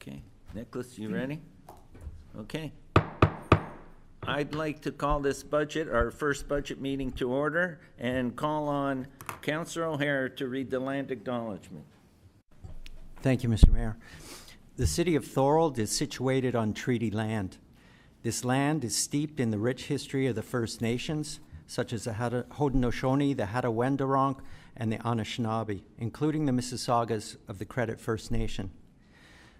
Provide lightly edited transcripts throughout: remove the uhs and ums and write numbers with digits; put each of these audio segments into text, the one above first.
Okay. Nicholas, you ready? Okay. I'd like to call this budget, our first budget meeting, to order and call on Councillor O'Hare to read the land acknowledgement. Thank you, Mr. Mayor. The city of Thorold is situated on treaty land. This land is steeped in the rich history of the First Nations, such as the Haudenosaunee, the Hattaway-Wendoronk, and the Anishinaabe, including the Mississaugas of the Credit First Nation.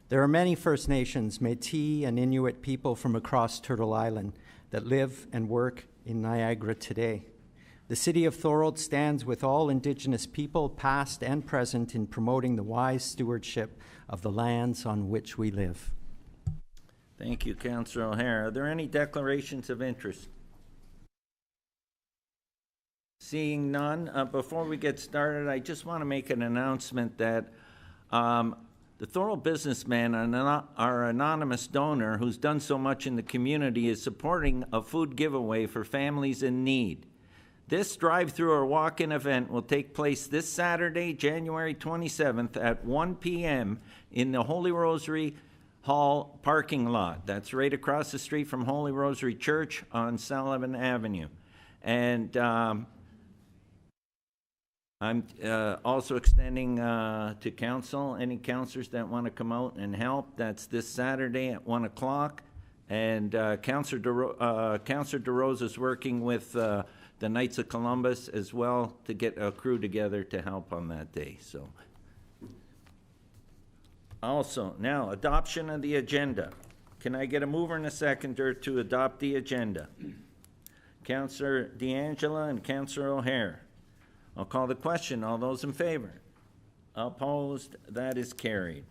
There are many First Nations, Métis, and Inuit people from across Turtle Island that live and work in Niagara today. The city of Thorold stands with all Indigenous people, past and present, in promoting the wise stewardship of the lands on which we live. Thank you, Councillor O'Hare. Are there any declarations of interest? Seeing none, before we get started, I just want to make an announcement that the Thorold businessman, our anonymous donor who's done so much in the community, is supporting a food giveaway for families in need. This drive-through or walk-in event will take place this Saturday, January 27th at 1 p.m. in the Holy Rosary Hall parking lot. That's right across the street from Holy Rosary Church on Sullivan Avenue. And I'm also extending to council, any councillors that want to come out and help. That's this Saturday at 1 o'clock. And Councillor DeRosa is working with the Knights of Columbus as well to get a crew together to help on that day. So, also, now, adoption of the agenda. Can I get a mover and a seconder to adopt the agenda? Councillor D'Angela and Councillor O'Hare. I'll call the question. All those in favor? Opposed? That is carried.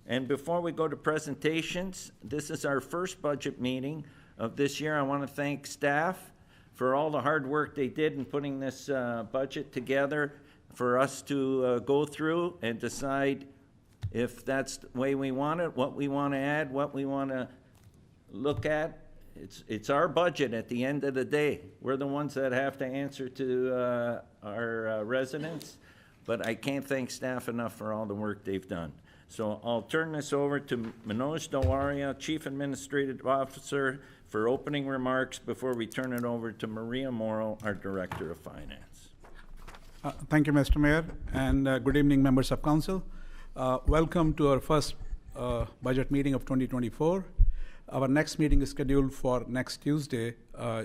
And before we go to presentations, this is our first budget meeting of this year. I want to thank staff for all the hard work they did in putting this budget together for us to go through and decide if that's the way we want it, what we want to add, what we want to look at. It's our budget at the end of the day. We're the ones that have to answer to our residents, but I can't thank staff enough for all the work they've done. So I'll turn this over to Manoj Dawaria, Chief Administrative Officer, for opening remarks before we turn it over to Maria Morrow, our Director of Finance. Thank you, Mr. Mayor, and good evening, members of council. Welcome to our first budget meeting of 2024. Our next meeting is scheduled for next Tuesday,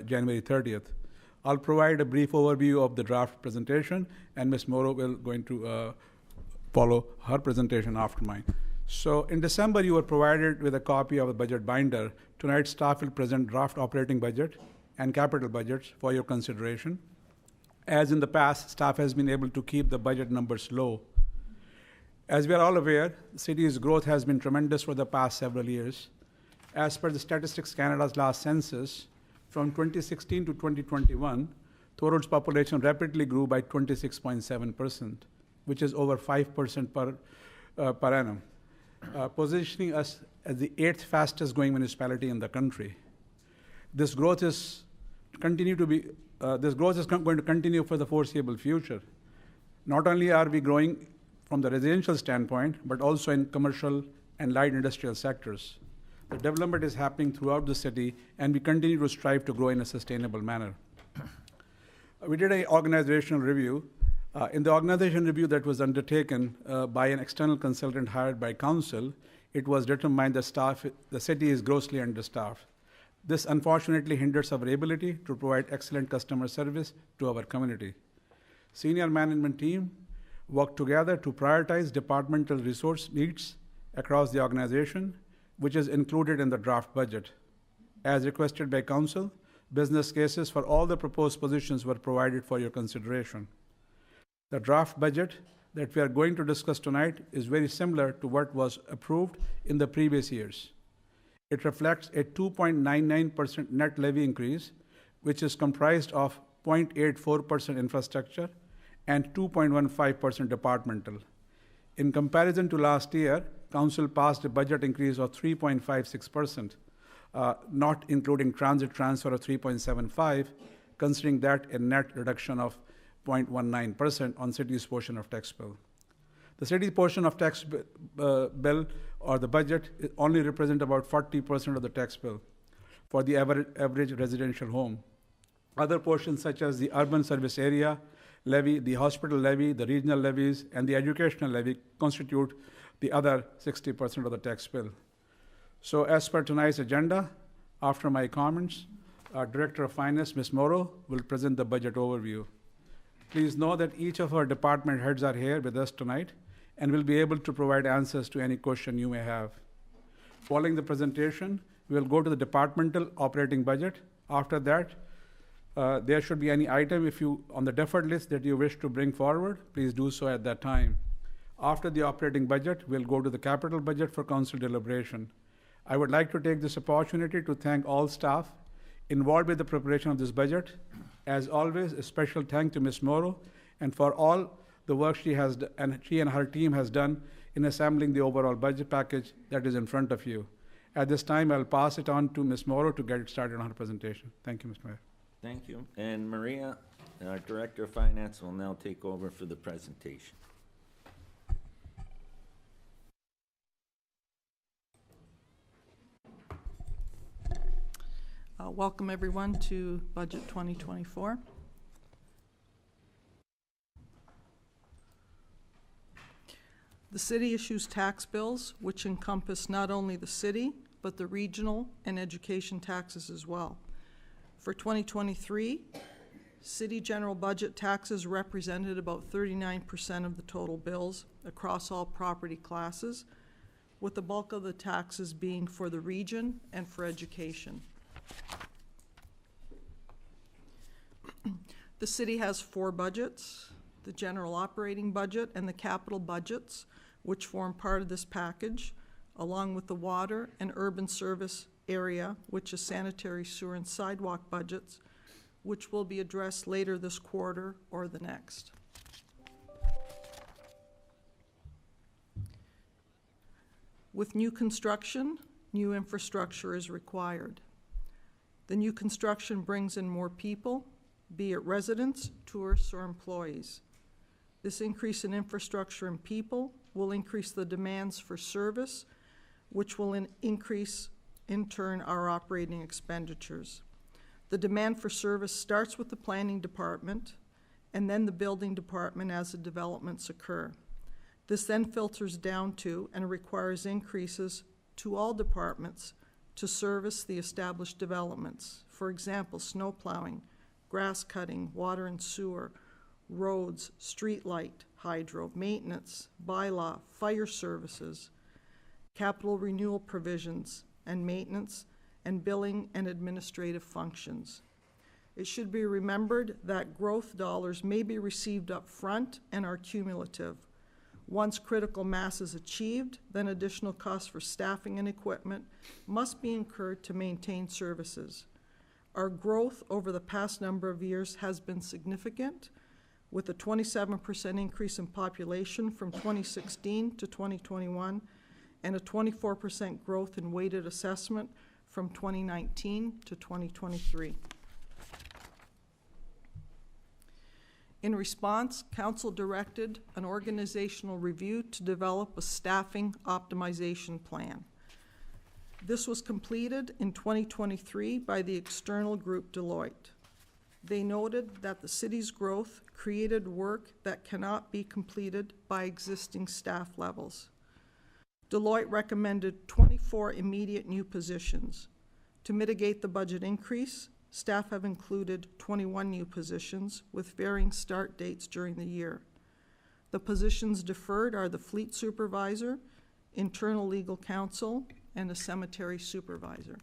January 30th. I'll provide a brief overview of the draft presentation, and Ms. Morrow will going to follow her presentation after mine. So in December, you were provided with a copy of the budget binder. Tonight, staff will present draft operating budget and capital budgets for your consideration. As in the past, staff has been able to keep the budget numbers low. As we are all aware, the city's growth has been tremendous for the past several years. As per the Statistics Canada's last census, from 2016 to 2021, Thorold's population rapidly grew by 26.7%, which is over 5% per annum, positioning us as the 8th fastest growing municipality in the country. This growth is going to continue for the foreseeable future. Not only are we growing from the residential standpoint, but also in commercial and light industrial sectors. The development is happening throughout the city, and we continue to strive to grow in a sustainable manner. We did an organizational review. In the organization review that was undertaken by an external consultant hired by council, it was determined that the city is grossly understaffed. This unfortunately hinders our ability to provide excellent customer service to our community. Senior management team worked together to prioritize departmental resource needs across the organization, which is included in the draft budget. As requested by council, business cases for all the proposed positions were provided for your consideration. The draft budget that we are going to discuss tonight is very similar to what was approved in the previous years. It reflects a 2.99% net levy increase, which is comprised of 0.84% infrastructure and 2.15% departmental. In comparison to last year, council passed a budget increase of 3.56%, not including transit transfer of 3.75, considering that a net reduction of 0.19% on city's portion of tax bill. The city portion of tax bill or the budget only represent about 40% of the tax bill for the average residential home. Other portions such as the urban service area levy, the hospital levy, the regional levies, and the educational levy constitute the other 60% of the tax bill. So as per tonight's agenda, after my comments, our Director of Finance, Ms. Morrow, will present the budget overview. Please know that each of our department heads are here with us tonight and will be able to provide answers to any question you may have. Following the presentation, we will go to the departmental operating budget. After that, there should be any item on the deferred list that you wish to bring forward, please do so at that time. After the operating budget, we'll go to the capital budget for council deliberation. I would like to take this opportunity to thank all staff involved with the preparation of this budget. As always, a special thank to Ms. Morrow and for all the work she and her team has done in assembling the overall budget package that is in front of you. At this time, I'll pass it on to Ms. Morrow to get started on her presentation. Thank you, Mr. Mayor. Thank you. And Maria, our Director of Finance, will now take over for the presentation. Welcome everyone to Budget 2024. The city issues tax bills which encompass not only the city, but the regional and education taxes as well. For 2023, city general budget taxes represented about 39% of the total bills across all property classes, with the bulk of the taxes being for the region and for education. The city has 4 budgets: the general operating budget and the capital budgets, which form part of this package, along with the water and urban service area, which is sanitary, sewer, and sidewalk budgets, which will be addressed later this quarter or the next. With new construction, new infrastructure is required. The new construction brings in more people, be it residents, tourists, or employees. This increase in infrastructure and people will increase the demands for service, which will increase, in turn, our operating expenditures. The demand for service starts with the planning department and then the building department as the developments occur. This then filters down to and requires increases to all departments to service the established developments. For example, snow plowing, grass cutting, water and sewer, roads, street light, hydro, maintenance, bylaw, fire services, capital renewal provisions, and maintenance, and billing and administrative functions. It should be remembered that growth dollars may be received up front and are cumulative. Once critical mass is achieved, then additional costs for staffing and equipment must be incurred to maintain services. Our growth over the past number of years has been significant, with a 27% increase in population from 2016 to 2021 and a 24% growth in weighted assessment from 2019 to 2023. In response, Council directed an organizational review to develop a staffing optimization plan. This was completed in 2023 by the external group Deloitte. They noted that the city's growth created work that cannot be completed by existing staff levels. Deloitte recommended 24 immediate new positions. To mitigate the budget increase, staff have included 21 new positions with varying start dates during the year. The positions deferred are the fleet supervisor, internal legal counsel, and a cemetery supervisor.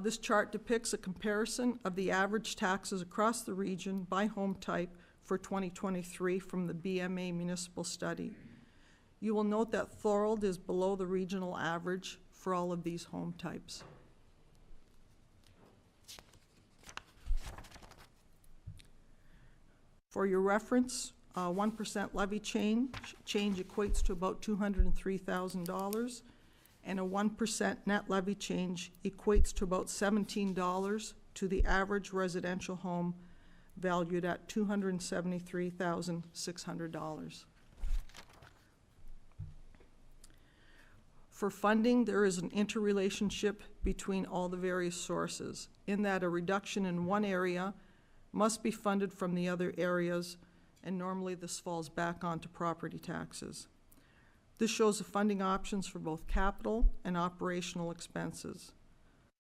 This chart depicts a comparison of the average taxes across the region by home type for 2023 from the BMA municipal study. You will note that Thorold is below the regional average for all of these home types. For your reference, 1% levy change equates to about $203,000, and a 1% net levy change equates to about $17 to the average residential home valued at $273,600. For funding, there is an interrelationship between all the various sources, in that a reduction in one area must be funded from the other areas, and normally this falls back onto property taxes. This shows the funding options for both capital and operational expenses.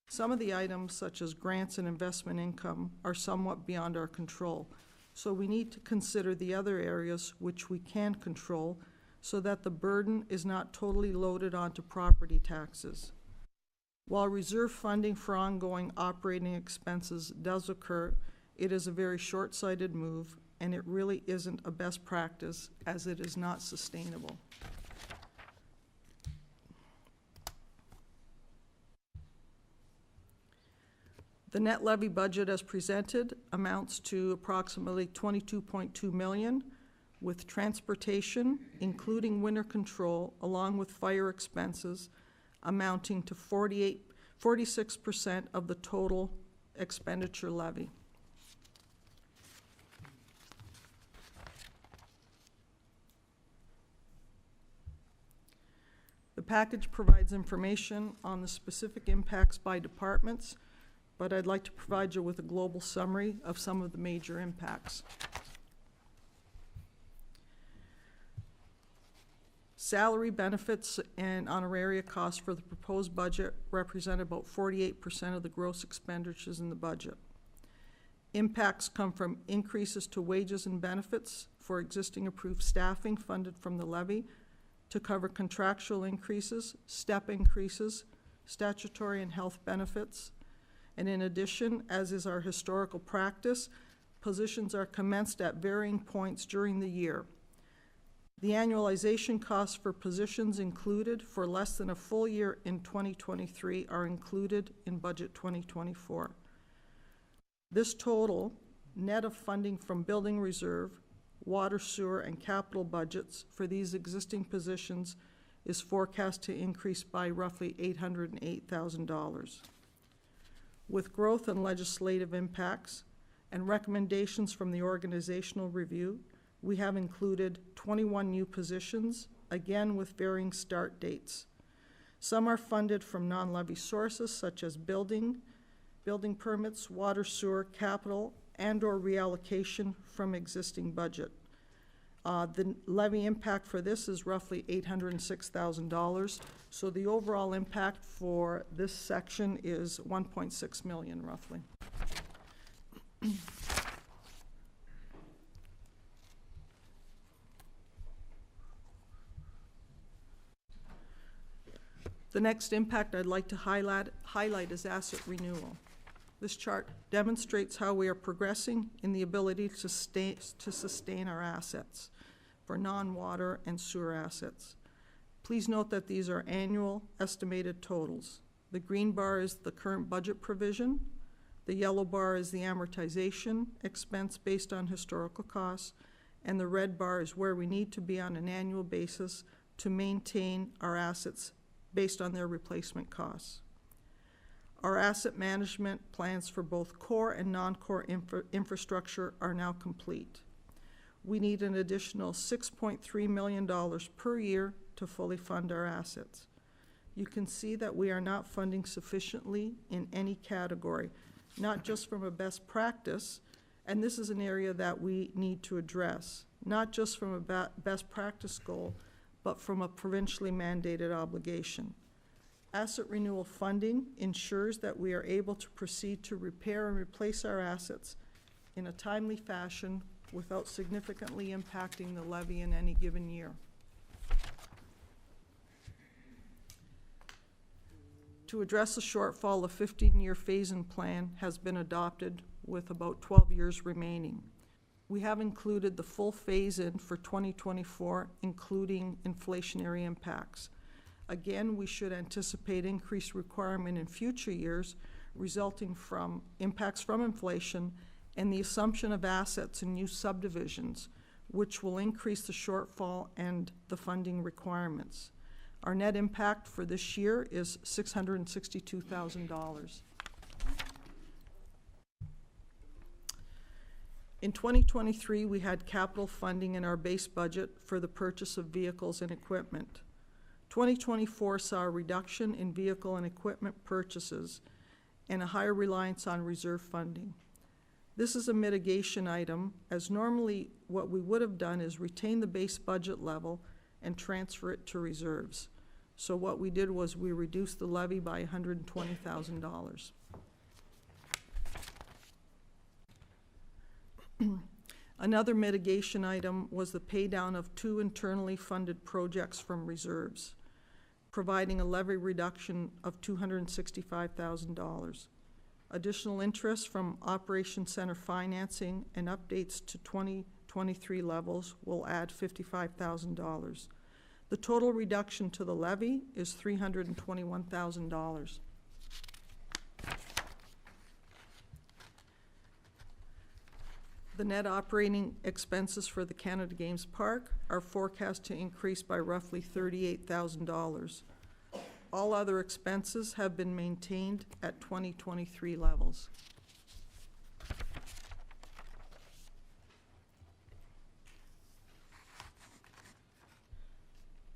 Some of the items, such as grants and investment income, are somewhat beyond our control, so we need to consider the other areas which we can control so that the burden is not totally loaded onto property taxes. While reserve funding for ongoing operating expenses does occur, it is a very short-sighted move, and it really isn't a best practice, as it is not sustainable. The net levy budget as presented amounts to approximately $22.2 million, with transportation, including winter control, along with fire expenses, amounting to 46% of the total expenditure levy. The package provides information on the specific impacts by departments, but I'd like to provide you with a global summary of some of the major impacts. Salary, benefits, and honoraria costs for the proposed budget represent about 48% of the gross expenditures in the budget. Impacts come from increases to wages and benefits for existing approved staffing funded from the levy to cover contractual increases, step increases, statutory and health benefits. And in addition, as is our historical practice, positions are commenced at varying points during the year. The annualization costs for positions included for less than a full year in 2023 are included in Budget 2024. This total, net of funding from building reserve, water, sewer, and capital budgets for these existing positions, is forecast to increase by roughly $808,000. With growth and legislative impacts and recommendations from the organizational review, we have included 21 new positions, again with varying start dates. Some are funded from non-levy sources such as building permits, water, sewer, capital, and/or reallocation from existing budget. The levy impact for this is roughly $806,000, so the overall impact for this section is $1.6 million roughly. The next impact I'd like to highlight is asset renewal. This chart demonstrates how we are progressing in the ability to sustain our assets for non-water and sewer assets. Please note that these are annual estimated totals. The green bar is the current budget provision. The yellow bar is the amortization expense based on historical costs, and the red bar is where we need to be on an annual basis to maintain our assets based on their replacement costs. Our asset management plans for both core and non-core infrastructure are now complete. We need an additional $6.3 million per year to fully fund our assets. You can see that we are not funding sufficiently in any category, not just from a best practice, and this is an area that we need to address, not just from a best practice goal, but from a provincially mandated obligation. Asset renewal funding ensures that we are able to proceed to repair and replace our assets in a timely fashion without significantly impacting the levy in any given year. To address the shortfall, a 15-year phase-in plan has been adopted with about 12 years remaining. We have included the full phase-in for 2024, including inflationary impacts. Again, we should anticipate increased requirement in future years resulting from impacts from inflation and the assumption of assets in new subdivisions, which will increase the shortfall and the funding requirements. Our net impact for this year is $662,000. In 2023, we had capital funding in our base budget for the purchase of vehicles and equipment. 2024 saw a reduction in vehicle and equipment purchases and a higher reliance on reserve funding. This is a mitigation item, as normally what we would have done is retain the base budget level and transfer it to reserves. So what we did was we reduced the levy by $120,000. Another mitigation item was the pay down of 2 internally funded projects from reserves, providing a levy reduction of $265,000. Additional interest from Operation Center financing and updates to 2023 levels will add $55,000. The total reduction to the levy is $321,000. The net operating expenses for the Canada Games Park are forecast to increase by roughly $38,000. All other expenses have been maintained at 2023 levels.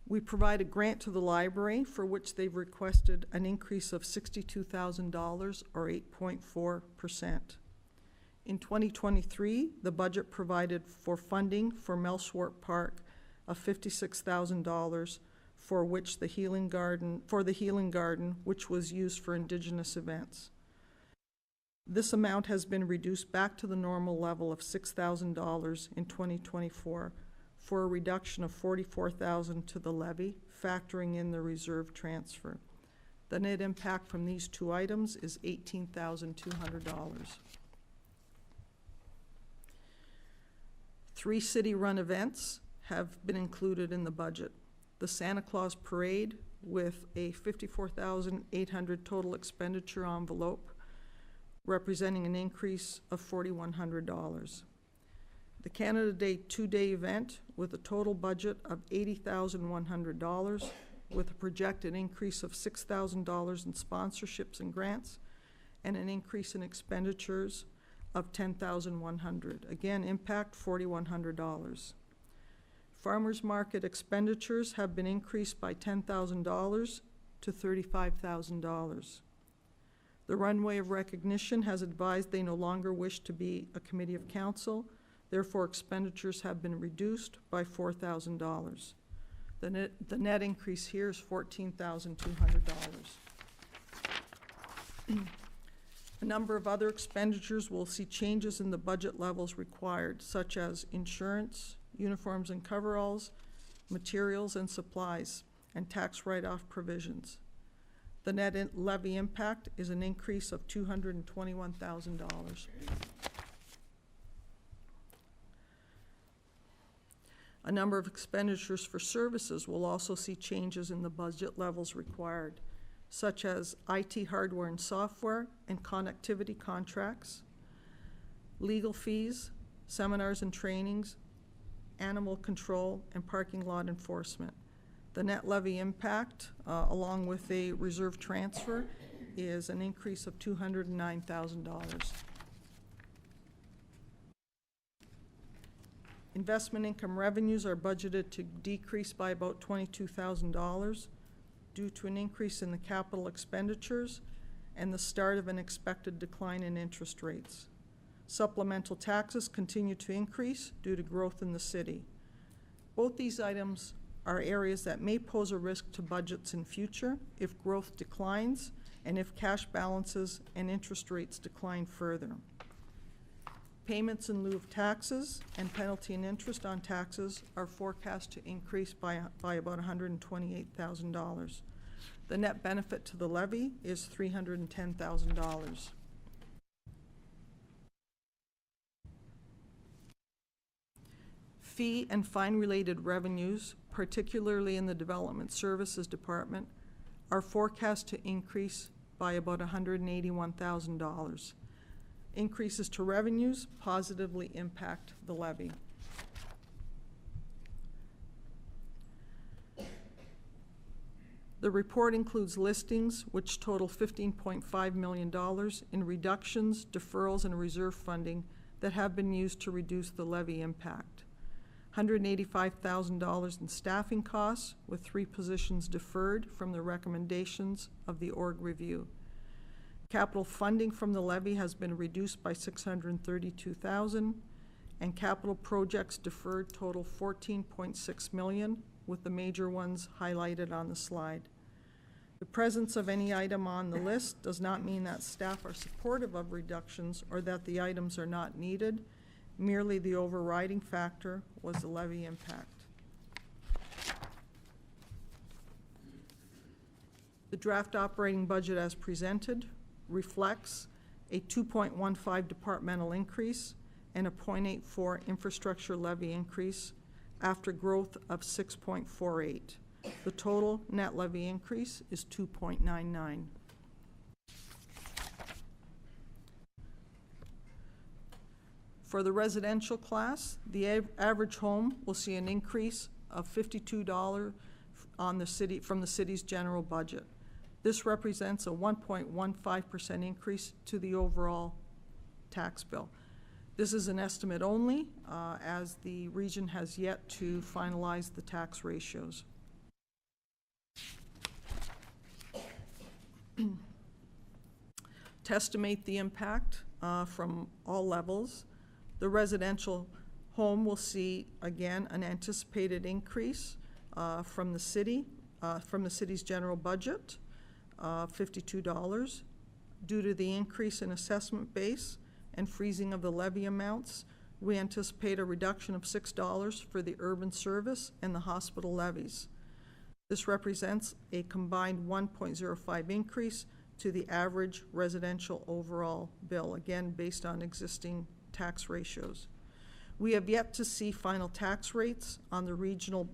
We provide a grant to the library for which they've requested an increase of $62,000 or 8.4%. In 2023, the budget provided for funding for Melchwart Park of $56,000 for the Healing Garden, which was used for Indigenous events. This amount has been reduced back to the normal level of $6,000 in 2024 for a reduction of $44,000 to the levy, factoring in the reserve transfer. The net impact from these two items is $18,200. 3 city-run events have been included in the budget. The Santa Claus Parade with a $54,800 total expenditure envelope, representing an increase of $4,100. The Canada Day 2-day event with a total budget of $80,100 with a projected increase of $6,000 in sponsorships and grants and an increase in expenditures of $10,100. Again, impact $4,100. Farmers market expenditures have been increased by $10,000 to $35,000. The Runway of Recognition has advised they no longer wish to be a committee of council. Therefore, expenditures have been reduced by $4,000. The net increase here is $14,200. A number of other expenditures will see changes in the budget levels required, such as insurance, uniforms and coveralls, materials and supplies, and tax write-off provisions. The net levy impact is an increase of $221,000. A number of expenditures for services will also see changes in the budget levels required, such as IT hardware and software and connectivity contracts, legal fees, seminars and trainings, animal control, and parking lot enforcement. The net levy impact, along with a reserve transfer, is an increase of $209,000. Investment income revenues are budgeted to decrease by about $22,000 due to an increase in the capital expenditures and the start of an expected decline in interest rates. Supplemental taxes continue to increase due to growth in the city. Both these items are areas that may pose a risk to budgets in future if growth declines and if cash balances and interest rates decline further. Payments in lieu of taxes and penalty and interest on taxes are forecast to increase by about $128,000. The net benefit to the levy is $310,000. Fee and fine-related revenues, particularly in the Development Services Department, are forecast to increase by about $181,000. Increases to revenues positively impact the levy. The report includes listings which total $15.5 million in reductions, deferrals, and reserve funding that have been used to reduce the levy impact. $185,000 in staffing costs, with 3 positions deferred from the recommendations of the org review. Capital funding from the levy has been reduced by $632,000, and capital projects deferred total $14.6 million, with the major ones highlighted on the slide. The presence of any item on the list does not mean that staff are supportive of reductions or that the items are not needed. Merely the overriding factor was the levy impact. The draft operating budget as presented reflects a 2.15 departmental increase and a 0.84 infrastructure levy increase after growth of 6.48. The total net levy increase is 2.99. For the residential class, the average home will see an increase of $52 on the city, from the city's general budget. This represents a 1.15% increase to the overall tax bill. This is an estimate only, as the region has yet to finalize the tax ratios. To estimate the impact from all levels, the residential home will see, again, an anticipated increase from the city's general budget, $52. Due to the increase in assessment base and freezing of the levy amounts, we anticipate a reduction of $6 for the urban service and the hospital levies. This represents a combined 1.05 increase to the average residential overall bill, again based on existing tax ratios. We have yet to see final tax rates on the regional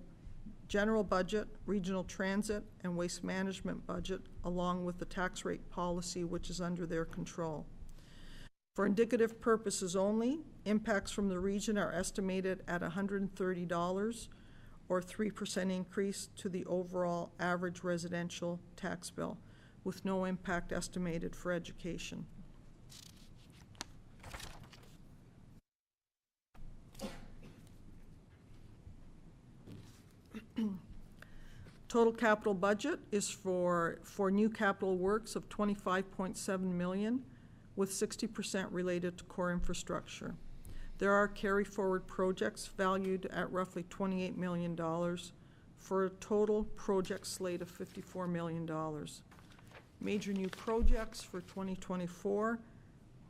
general budget, regional transit, and waste management budget, along with the tax rate policy, which is under their control. For indicative purposes only, impacts from the region are estimated at $130, or 3% increase to the overall average residential tax bill, with no impact estimated for education. Total capital budget is for new capital works of $25.7 million, with 60% related to core infrastructure. There are carry-forward projects valued at roughly $28 million for a total project slate of $54 million. Major new projects for 2024,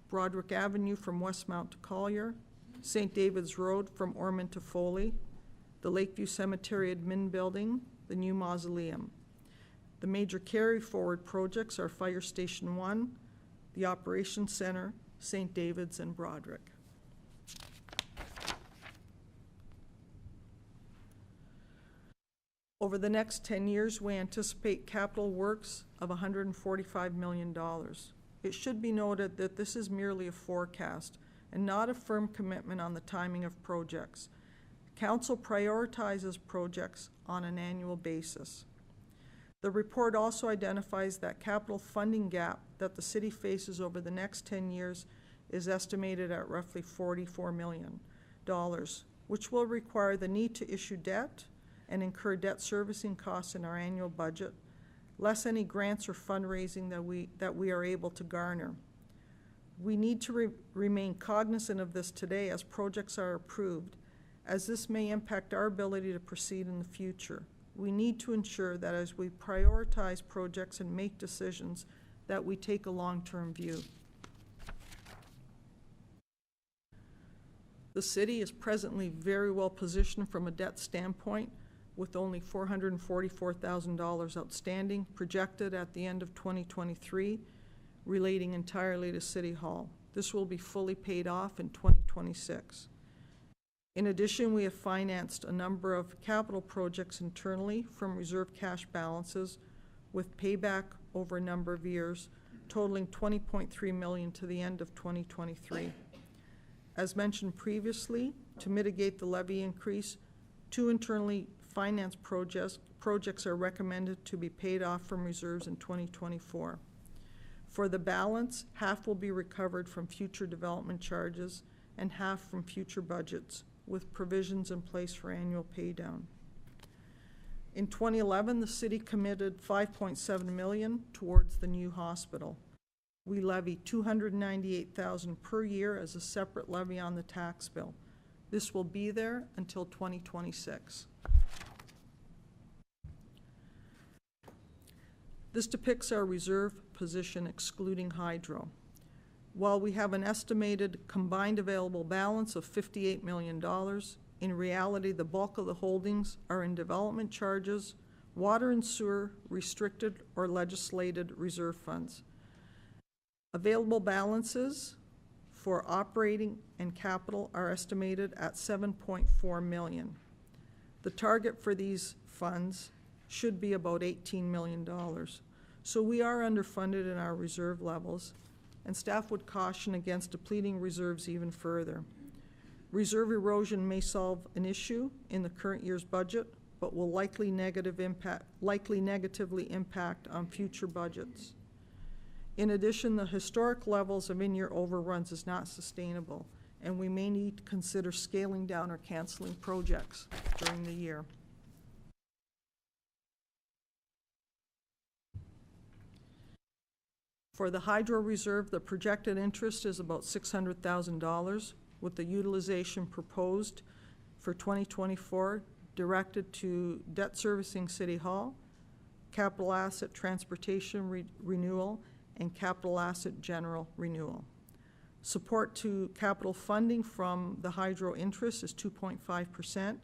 Broderick Avenue from Westmount to Collier, St. David's Road from Ormond to Foley, the Lakeview Cemetery Admin Building, the new mausoleum. The major carry-forward projects are Fire Station 1, the Operations Center, St. David's, and Broderick. Over the next 10 years, we anticipate capital works of $145 million. It should be noted that this is merely a forecast and not a firm commitment on the timing of projects. Council prioritizes projects on an annual basis. The report also identifies that capital funding gap that the city faces over the next 10 years is estimated at roughly $44 million, which will require the need to issue debt and incur debt servicing costs in our annual budget, less any grants or fundraising that we are able to garner. We need to remain cognizant of this today as projects are approved, as this may impact our ability to proceed in the future. We need to ensure that as we prioritize projects and make decisions, that we take a long-term view. The city is presently very well positioned from a debt standpoint, with only $444,000 outstanding projected at the end of 2023, relating entirely to City Hall. This will be fully paid off in 2026. In addition, we have financed a number of capital projects internally from reserve cash balances, with payback over a number of years, totaling $20.3 million to the end of 2023. As mentioned previously, to mitigate the levy increase, 2 internally financed projects are recommended to be paid off from reserves in 2024. For the balance, half will be recovered from future development charges and half from future budgets, with provisions in place for annual paydown. In 2011, the city committed $5.7 million towards the new hospital. We levy $298,000 per year as a separate levy on the tax bill. This will be there until 2026. This depicts our reserve position excluding hydro. While we have an estimated combined available balance of $58 million, in reality, the bulk of the holdings are in development charges, water and sewer, restricted or legislated reserve funds. Available balances for operating and capital are estimated at $7.4 million. The target for these funds should be about $18 million. So we are underfunded in our reserve levels, and staff would caution against depleting reserves even further. Reserve erosion may solve an issue in the current year's budget, but will likely negatively impact on future budgets. In addition, the historic levels of in-year overruns is not sustainable, and we may need to consider scaling down or canceling projects during the year. For the hydro reserve, the projected interest is about $600,000, with the utilization proposed for 2024 directed to debt servicing City Hall, capital asset transportation renewal, and capital asset general renewal. Support to capital funding from the hydro interest is 2.5%,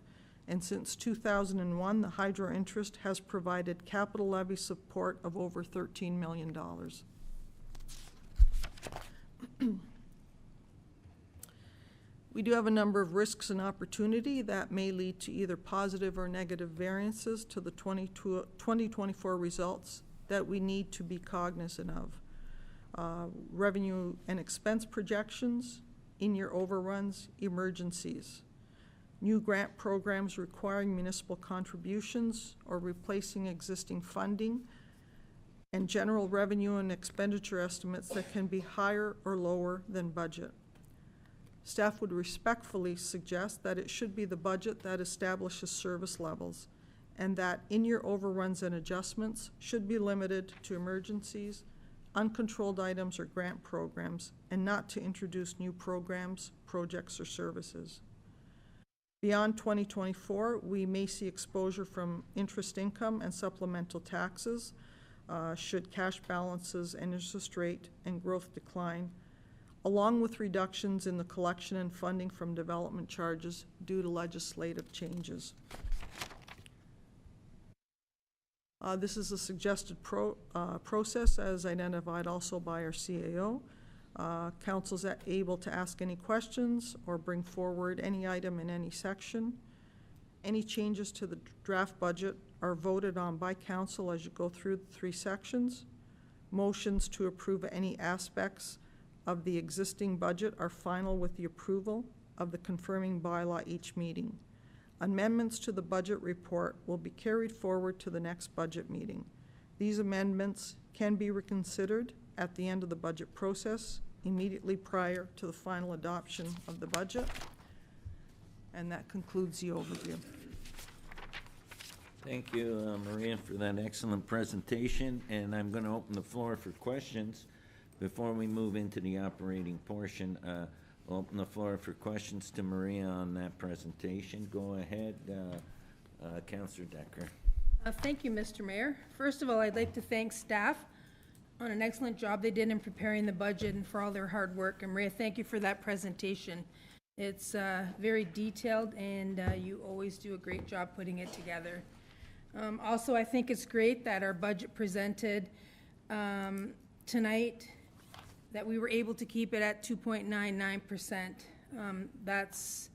and since 2001, the hydro interest has provided capital levy support of over $13 million. We do have a number of risks and opportunity that may lead to either positive or negative variances to the 2024 results that we need to be cognizant of. Revenue and expense projections, in-year overruns, emergencies, new grant programs requiring municipal contributions or replacing existing funding, and general revenue and expenditure estimates that can be higher or lower than budget. Staff would respectfully suggest that it should be the budget that establishes service levels, and that in-year overruns and adjustments should be limited to emergencies, uncontrolled items, or grant programs, and not to introduce new programs, projects, or services. Beyond 2024, we may see exposure from interest income and supplemental taxes should cash balances and interest rate and growth decline, along with reductions in the collection and funding from development charges due to legislative changes. This is a suggested process as identified also by our CAO. Council's able to ask any questions or bring forward any item in any section. Any changes to the draft budget are voted on by council as you go through the 3 sections. Motions to approve any aspects of the existing budget are final with the approval of the confirming bylaw each meeting. Amendments to the budget report will be carried forward to the next budget meeting. These amendments can be reconsidered at the end of the budget process, immediately prior to the final adoption of the budget. And that concludes the overview. Thank you, Maria, for that excellent presentation, and I'm going to open the floor for questions. Before we move into the operating portion, I'll open the floor for questions to Maria on that presentation. Go ahead, Councillor Decker. Thank you, Mr. Mayor. First of all, I'd like to thank staff on an excellent job they did in preparing the budget and for all their hard work. And Maria, thank you for that presentation. It's very detailed, and you always do a great job putting it together. Also, I think it's great that our budget presented tonight, that we were able to keep it at 2.99%. That's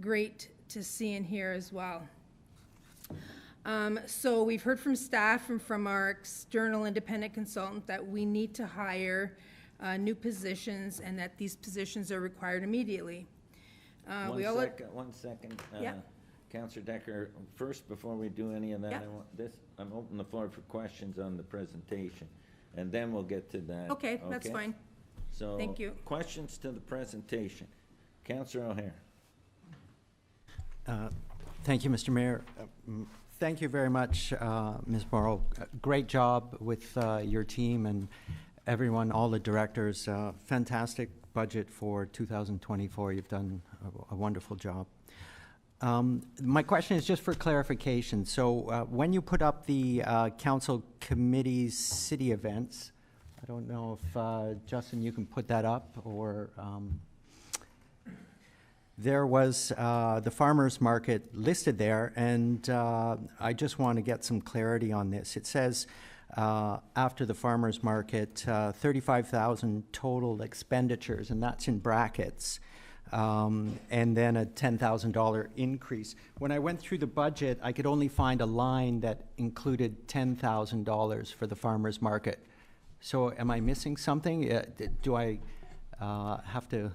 great to see and hear as well. So we've heard from staff and from our external independent consultant that we need to hire new positions and that these positions are required immediately. One second. Yeah. Councillor Decker, first, before we do any of that, Yeah. I'm opening the floor for questions on the presentation, and then we'll get to that. Okay, that's fine. So, Thank you. questions to the presentation. Councillor O'Hare. Thank you, Mr. Mayor. Thank you very much, Ms. Morrow. Great job with your team and everyone, all the directors. Fantastic budget for 2024. You've done a wonderful job. My question is just for clarification. So when you put up the council committees city events, I don't know if, Justin, you can put that up, or there was the farmers market listed there, and I just want to get some clarity on this. It says after the farmers market, 35,000 total expenditures, and that's in brackets, and then a $10,000 increase. When I went through the budget, I could only find a line that included $10,000 for the farmers market. So am I missing something? Do I have to?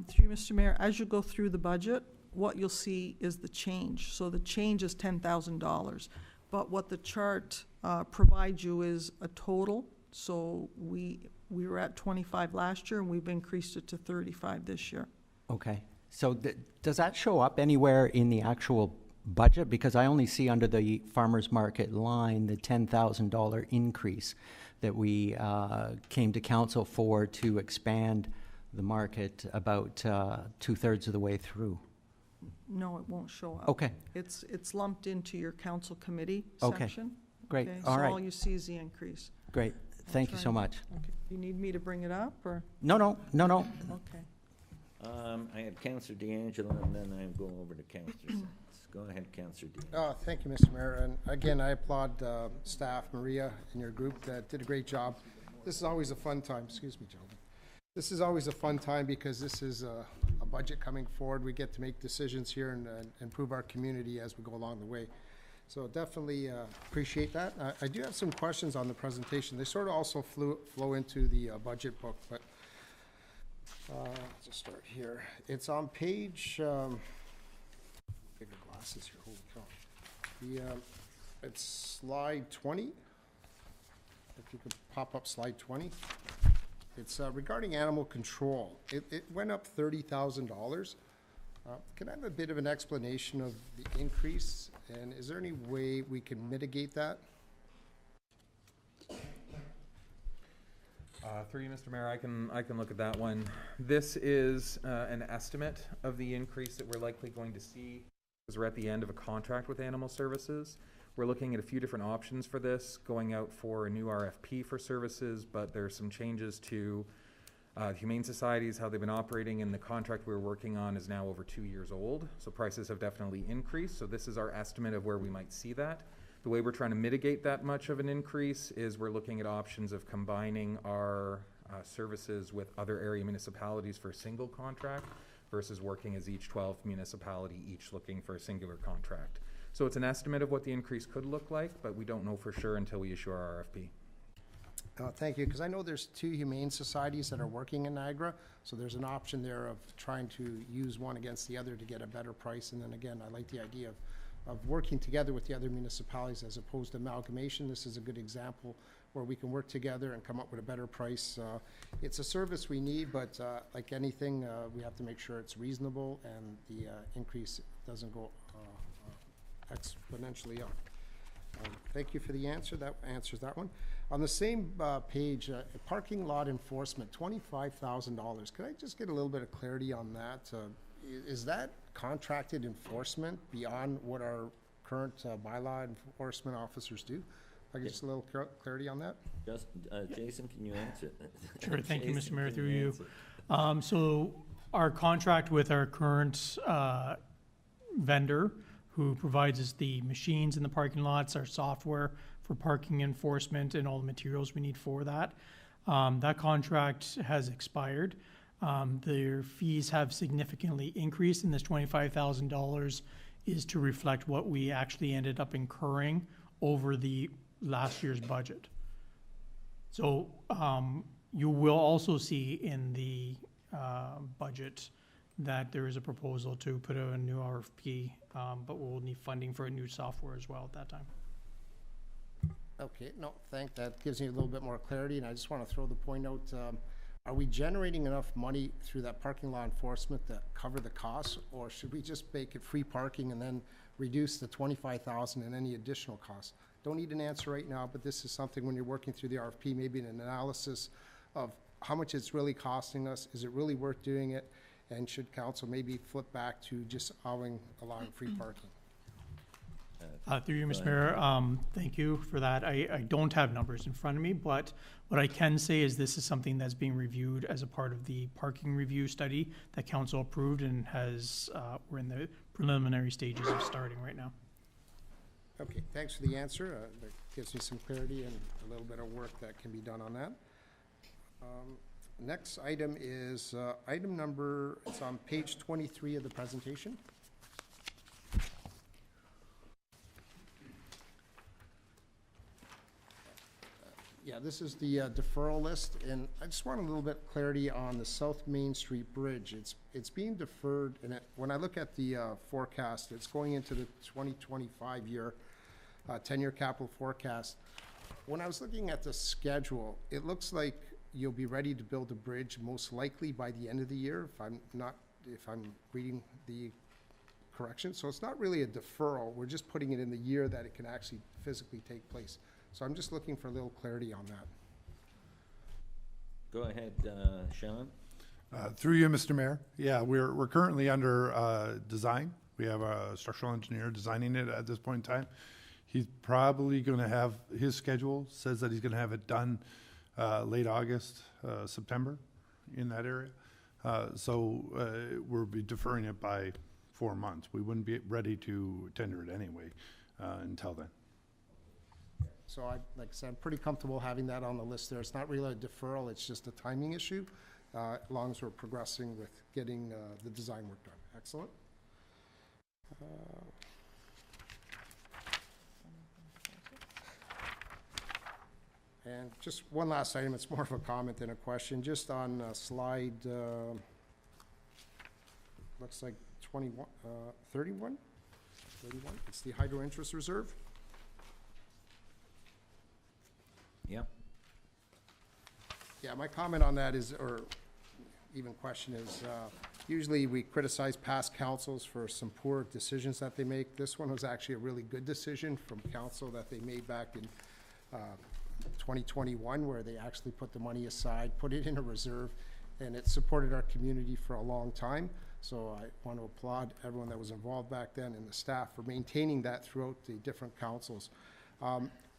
Through you, Mr. Mayor, as you go through the budget, what you'll see is the change. So the change is $10,000. But what the chart provides you is a total. So we were at 25 last year, and we've increased it to 35 this year. Okay. So does that show up anywhere in the actual budget? Because I only see under the farmers market line the $10,000 increase that we came to council for to expand the market about 2/3 of the way through. No, it won't show up. Okay. It's lumped into your council committee Okay. section. Great. Okay, All so right. all you see is the increase. Great. Thank you so much. Okay. You need me to bring it up, or? No. Okay. I had Councillor D'Angelo, and then I go over to Councillor Sines. Go ahead, Councillor D'Angelo. Oh, thank you, Mr. Mayor. And again, I applaud staff, Maria, and your group that did a great job. This is always a fun time. Excuse me, gentlemen. This is always a fun time because this is a budget coming forward. We get to make decisions here and improve our community as we go along the way. So definitely appreciate that. I do have some questions on the presentation. They sort of also flow into the budget book, but let's just start here. It's on page, bigger glasses here, holy cow. It's slide 20. If you could pop up slide 20. It's regarding animal control. It went up $30,000. Can I have a bit of an explanation of the increase? And is there any way we can mitigate that? Through you, Mr. Mayor, I can look at that one. This is an estimate of the increase that we're likely going to see because we're at the end of a contract with Animal Services. We're looking at a few different options for this, going out for a new RFP for services, but there's some changes to Humane Societies, how they've been operating, and the contract we're working on is now over 2 years old. So prices have definitely increased. So this is our estimate of where we might see that. The way we're trying to mitigate that much of an increase is we're looking at options of combining our services with other area municipalities for a single contract versus working as each 12th municipality, each looking for a singular contract. So it's an estimate of what the increase could look like, but we don't know for sure until we issue our RFP. Thank you, because I know there's 2 humane societies that are working in Niagara, so there's an option there of trying to use one against the other to get a better price. And then again, I like the idea of working together with the other municipalities as opposed to amalgamation. This is a good example where we can work together and come up with a better price. It's a service we need, but like anything, we have to make sure it's reasonable and the increase doesn't go exponentially up. Thank you for the answer. That answers that one. On the same page, parking lot enforcement, $25,000. Could I just get a little bit of clarity on that? Is that contracted enforcement beyond what our current bylaw enforcement officers do? I get just a little clarity on that. Just, Jason, can you answer? Sure, thank you, Mr. Mayor, can through you. answer? So our contract with our current vendor who provides us the machines in the parking lots, our software for parking enforcement and all the materials we need for that. That contract has expired. Their fees have significantly increased, and this $25,000 is to reflect what we actually ended up incurring over the last year's budget. So you will also see in the budget that there is a proposal to put out a new RFP, but we'll need funding for a new software as well at that time. Okay, no, that gives me a little bit more clarity, and I just want to throw the point out. are we generating enough money through that parking lot enforcement to cover the costs? Or should we just make it free parking and then reduce the 25,000 and any additional costs? Don't need an answer right now, but this is something when you're working through the RFP, maybe an analysis of how much it's really costing us. Is it really worth doing it? And should council maybe flip back to just allowing free parking? Through you, Mr. Mayor, thank you for that. I don't have numbers in front of me, but what I can say is this is something that's being reviewed as a part of the parking review study that council approved and has, we're in the preliminary stages of starting right now. Okay, thanks for the answer. That gives me some clarity and a little bit of work that can be done on that. Next item is item number, it's on page 23 of the presentation. Yeah, this is the deferral list, and I just want a little bit of clarity on the South Main Street Bridge. It's being deferred, and when I look at the forecast, it's going into the 2025 year, 10-year capital forecast. When I was looking at the schedule, it looks like you'll be ready to build a bridge most likely by the end of the year, if I'm reading the correction. So it's not really a deferral. We're just putting it in the year that it can actually physically take place. So I'm just looking for a little clarity on that. Go ahead, Sean. Through you, Mr. Mayor. Yeah, we're currently under design. We have a structural engineer designing it at this point in time. He's probably going to have, his schedule says that he's going to have it done late August, September, in that area. So we'll be deferring it by 4 months. We wouldn't be ready to tender it anyway until then. So like I said, I'm pretty comfortable having that on the list there. It's not really a deferral, it's just a timing issue, as long as we're progressing with getting the design work done. Excellent. And just one last item, it's more of a comment than a question, just on slide, looks like 31, it's the hydro interest reserve. Yep. Yeah, my comment on that is, or even question is, usually we criticize past councils for some poor decisions that they make. This one was actually a really good decision from council that they made back in 2021, where they actually put the money aside, put it in a reserve, and it supported our community for a long time. So I want to applaud everyone that was involved back then and the staff for maintaining that throughout the different councils.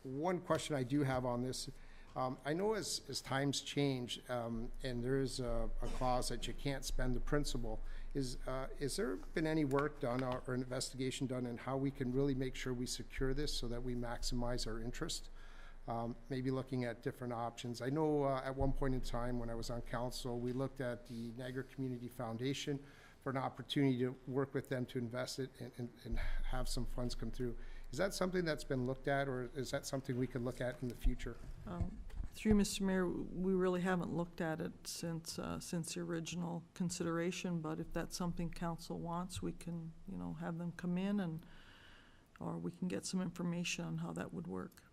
One question I do have on this, I know as times change, and there is a clause that you can't spend the principal, is there been any work done or investigation done in how we can really make sure we secure this so that we maximize our interest? Maybe looking at different options. I know at one point in time when I was on council, we looked at the Niagara Community Foundation for an opportunity to work with them to invest it and have some funds come through. Is that something that's been looked at, or is that something we could look at in the future? Through Mr. Mayor, we really haven't looked at it since the original consideration, but if that's something council wants, we can, have them come in or we can get some information on how that would work.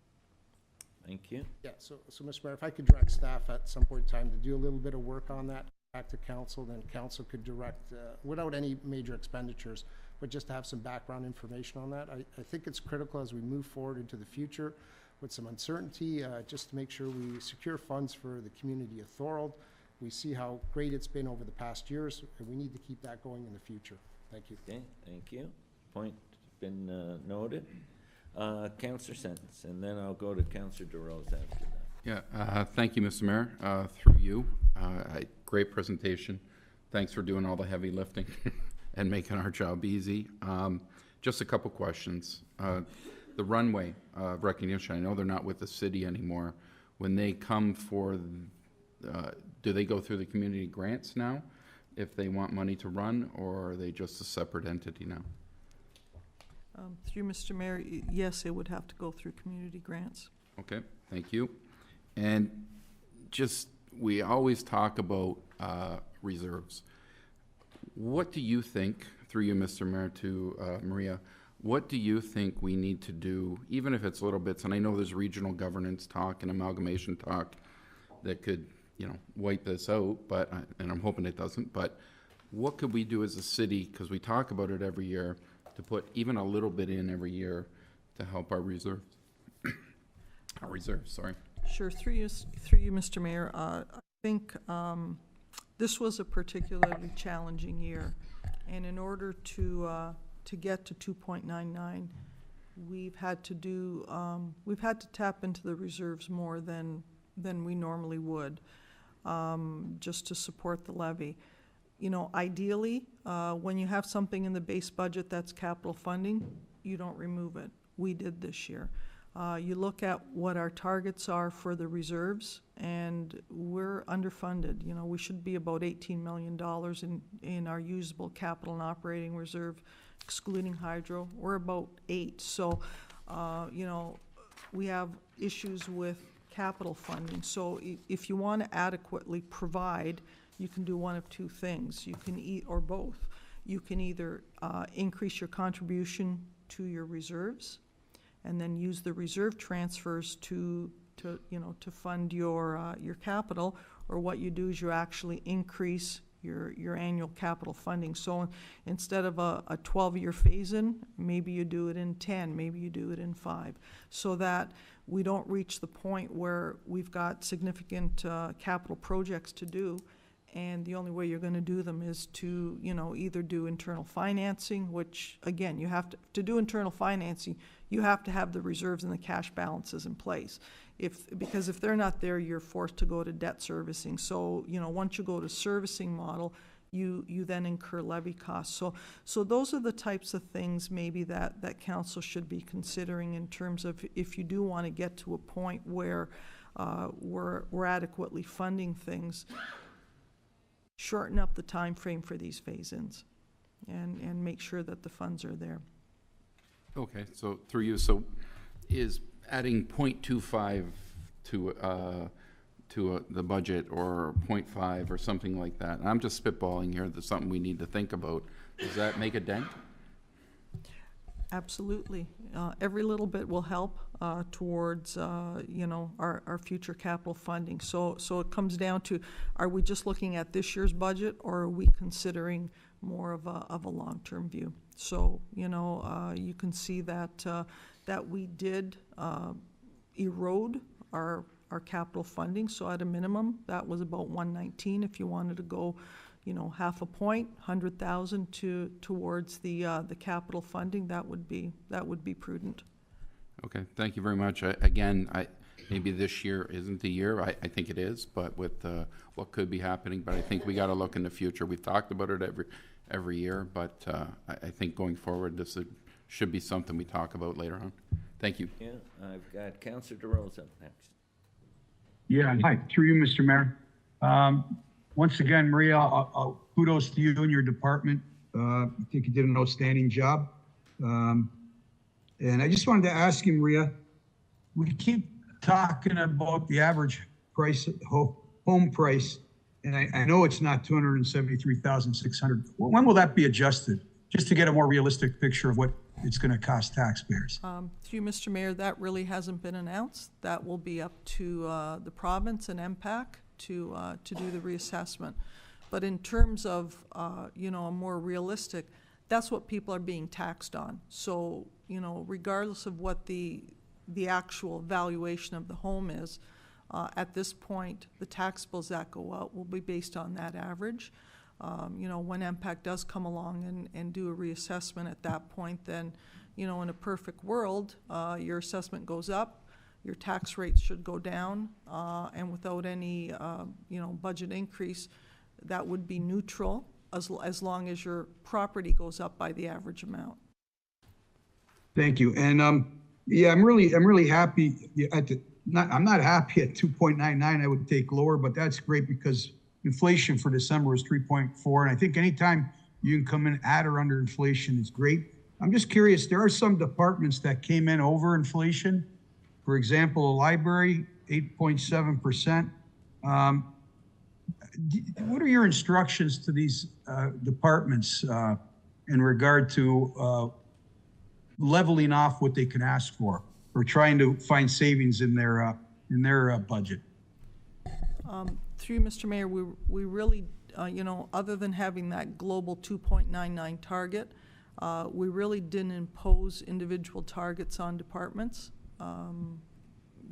Thank you. Yeah, so Mr. Mayor, if I could direct staff at some point in time to do a little bit of work on that, back to council, then council could direct, without any major expenditures, but just to have some background information on that. I think it's critical as we move forward into the future with some uncertainty, just to make sure we secure funds for the community of Thorold. We see how great it's been over the past years, and we need to keep that going in the future. Thank you. Okay, thank you. Point been noted. Councillor Sentence, and then I'll go to Councillor DeRose after that. Yeah, thank you, Mr. Mayor. Through you, great presentation. Thanks for doing all the heavy lifting and making our job easy. Just a couple questions. The runway recognition, I know they're not with the city anymore. When they come for, do they go through the community grants now if they want money to run, or are they just a separate entity now? Through Mr. Mayor, yes, it would have to go through community grants. Okay, thank you. And just, we always talk about reserves. What do you think, through you, Mr. Mayor, to Maria, what do you think we need to do, even if it's little bits, and I know there's regional governance talk and amalgamation talk that could wipe this out, but, and I'm hoping it doesn't, but what could we do as a city, because we talk about it every year, to put even a little bit in every year to help our reserves? Our reserves, sorry. Sure, through you, Mr. Mayor. I think this was a particularly challenging year, and in order to get to 2.99, we've had to tap into the reserves more than we normally would, just to support the levy. Ideally, when you have something in the base budget that's capital funding, you don't remove it. We did this year. You look at what our targets are for the reserves, and we're underfunded. We should be about $18 million in our usable capital and operating reserve, excluding hydro. We're about 8. So, we have issues with capital funding. So if you want to adequately provide, you can do one of two things. You can or both. You can either increase your contribution to your reserves, and then use the reserve transfers to fund your capital, or what you do is you actually increase your annual capital funding. So instead of a 12-year phase-in, maybe you do it in 10, maybe you do it in 5, so that we don't reach the point where we've got significant capital projects to do, and the only way you're going to do them is to either do internal financing, which again, you have to do internal financing, you have to have the reserves and the cash balances in place. Because if they're not there, you're forced to go to debt servicing. So once you go to servicing model, you then incur levy costs. So those are the types of things maybe that council should be considering in terms of if you do want to get to a point where we're adequately funding things. Shorten up the time frame for these phase-ins and make sure that the funds are there. Okay, so through you, so is adding 0.25 to the budget, or 0.5 or something like that, and I'm just spitballing here, that's something we need to think about, does that make a dent? Absolutely. Every little bit will help towards our future capital funding. So it comes down to, are we just looking at this year's budget, or are we considering more of a long-term view? So you can see that we did erode our capital funding. So at a minimum, that was about 119. If you wanted to go half a point, 100,000 towards the capital funding, that would be prudent. Okay, thank you very much. Maybe this year isn't the year. I think it is, but with what could be happening. But I think we got to look in the future. We've talked about it every year, but I think going forward, this should be something we talk about later on. Thank you. Yeah, I've got Councillor DeRose up next. Yeah, hi, through you, Mr. Mayor. Once again, Maria, kudos to you and your department. I think you did an outstanding job. And I just wanted to ask you, Maria, we keep talking about the average price, home price, and I know it's not $273,600. When will that be adjusted? Just to get a more realistic picture of what it's going to cost taxpayers. Through you, Mr. Mayor, that really hasn't been announced. That will be up to the province and MPAC to do the reassessment. But in terms of a more realistic, that's what people are being taxed on. So regardless of what the actual valuation of the home is, at this point, the tax bills that go out will be based on that average. When MPAC does come along and do a reassessment at that point, then, in a perfect world, your assessment goes up, your tax rates should go down, and without any, budget increase, that would be neutral as long as your property goes up by the average amount. Thank you. And yeah, I'm really happy I'm not happy at 2.99. I would take lower, but that's great because inflation for December was 3.4. And I think anytime you can come in at or under inflation is great. I'm just curious, there are some departments that came in over inflation. For example, a library, 8.7%. What are your instructions to these departments in regard to leveling off what they can ask for, or trying to find savings in their budget? Through you, Mr. Mayor, we really, you know, other than having that global 2.99 target, we really didn't impose individual targets on departments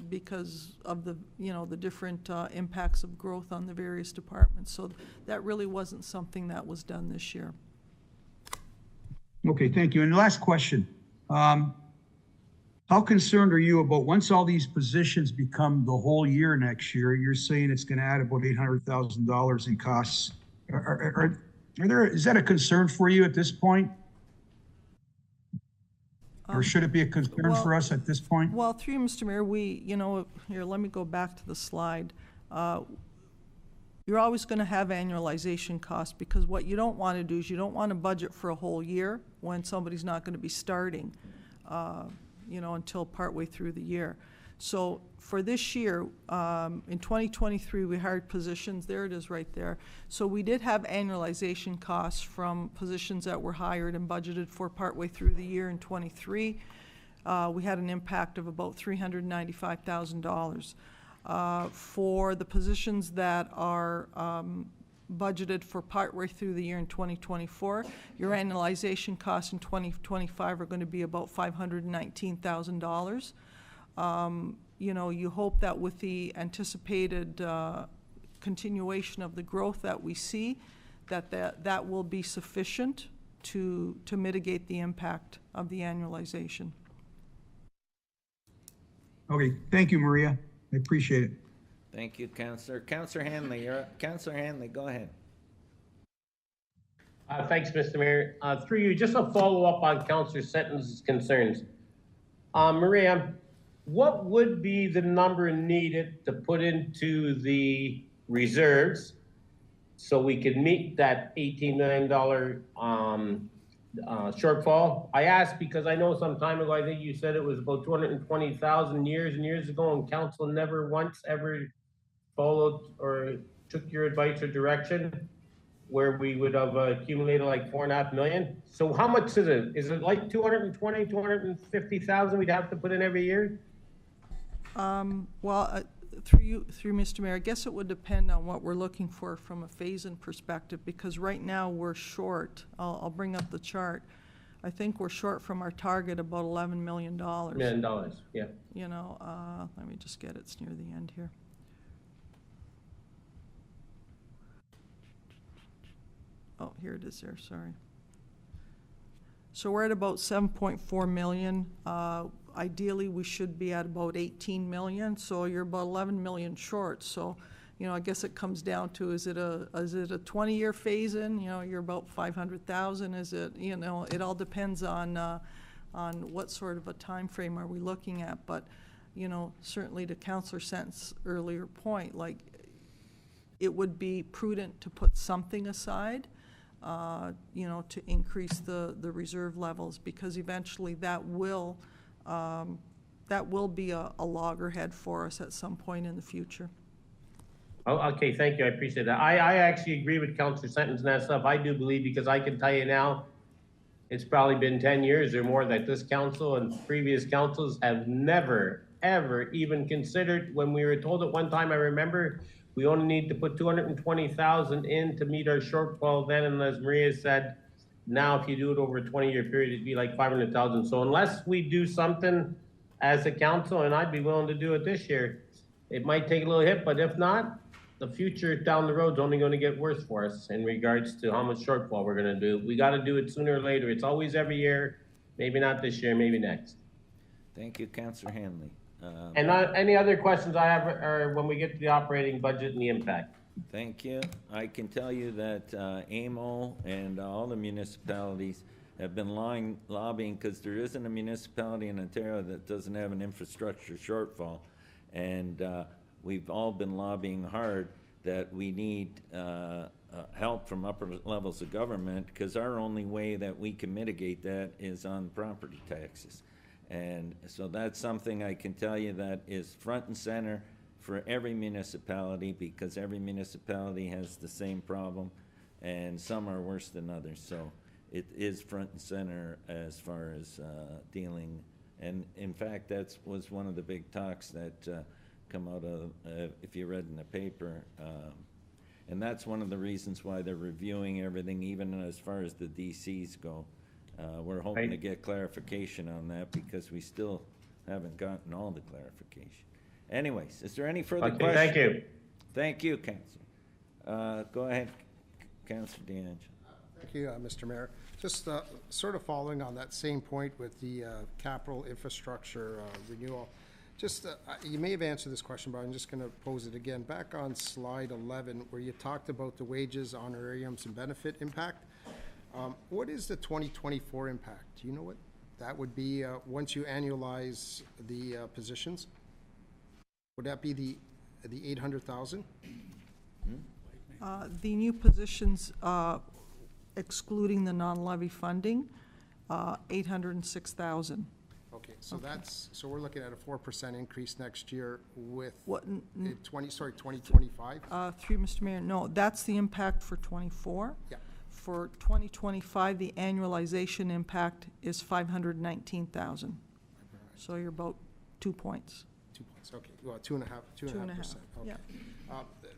because of the, you know, the different impacts of growth on the various departments. So that really wasn't something that was done this year. Okay, thank you. And the last question. How concerned are you about, once all these positions become the whole year next year, you're saying it's going to add about $800,000 in costs. Is that a concern for you at this point? Or should it be a concern for us at this point? Well, through you, Mr. Mayor, you know, here, let me go back to the slide. You're always going to have annualization costs, because what you don't want to do is you don't want to budget for a whole year when somebody's not going to be starting, you know, until partway through the year. So for this year, in 2023, we hired positions. There it is right there. So we did have annualization costs from positions that were hired and budgeted for partway through the year in 23. We had an impact of about $395,000. For the positions that are budgeted for partway through the year in 2024, your annualization costs in 2025 are going to be about $519,000. You know, you hope that with the anticipated continuation of the growth that we see, that will be sufficient to mitigate the impact of the annualization. Okay, thank you, Maria. I appreciate it. Thank you, Councillor. Councillor Hanley, you're up. Councillor Hanley, go ahead. Thanks, Mr. Mayor. Through you, just a follow-up on Councillor Senton's concerns. Maria, what would be the number needed to put into the reserves so we could meet that $18 million shortfall? I asked because I know some time ago, I think you said it was about 220,000 years and years ago, and council never once ever followed or took your advice or direction, where we would have accumulated like $4.5 million. So how much is it? Is it like 220, 250,000 we'd have to put in every year? Well, through Mr. Mayor, I guess it would depend on what we're looking for from a phase-in perspective, because right now we're short. I'll bring up the chart. I think we're short from our target about $11 million. $11 million, yeah. You know, let me just get it. It's near the end here. Oh, here it is there, sorry. So we're at about 7.4 million. Ideally, we should be at about 18 million, so you're about 11 million short. So, you know, I guess it comes down to, is it a 20-year phase-in? You know, you're about 500,000. Is it, you know, it all depends on what sort of a time frame are we looking at. But, you know, certainly to Councillor Senton's earlier point, like, it would be prudent to put something aside, you know, to increase the reserve levels, because eventually that will be a loggerhead for us at some point in the future. Oh, okay, thank you, I appreciate that. I actually agree with Councillor Senton and that stuff. I do believe, because I can tell you now, it's probably been 10 years or more that this council and previous councils have never, ever even considered. When we were told at one time, I remember, we only need to put 220,000 in to meet our shortfall then, and as Maria said, now if you do it over a 20-year period, it'd be like 500,000. So unless we do something as a council, and I'd be willing to do it this year, it might take a little hit, but if not, the future down the road is only going to get worse for us in regards to how much shortfall we're going to do. We got to do it sooner or later. It's always every year, maybe not this year, maybe next. Thank you, Councillor Hanley. And any other questions I have are when we get to the operating budget and the impact. Thank you. I can tell you that AMO and all the municipalities have been lobbying, because there isn't a municipality in Ontario that doesn't have an infrastructure shortfall. And we've all been lobbying hard that we need help from upper levels of government, because our only way that we can mitigate that is on property taxes. And so that's something I can tell you that is front and center for every municipality, because every municipality has the same problem, and some are worse than others. So it is front and center as far as dealing. And in fact, that was one of the big talks that come out of, if you read in the paper. And that's one of the reasons why they're reviewing everything, even as far as the DCs go. We're hoping to get clarification on that because we still haven't gotten all the clarification. Anyways, is there any further questions? Thank you. Thank you, Councilor. Go ahead, Councilor DeAngelo. Thank you, Mr. Mayor. Just sort of following on that same point with the capital infrastructure renewal. Just, you may have answered this question, but I'm just going to pose it again. Back on slide 11, where you talked about the wages, honorariums, and benefit impact, what is the 2024 impact? Do you know what that would be once you annualize the positions? Would that be the 800,000? The new positions, excluding the non-levy funding, 806,000. Okay, so that's, so we're looking at a 4% increase next year with What, 2025? Through Mr. Mayor, no, that's the impact for '24. Yeah. For 2025, the annualization impact is 519,000. So you're about 2 points. 2 points, okay, well, 2.5%. Okay. Yeah.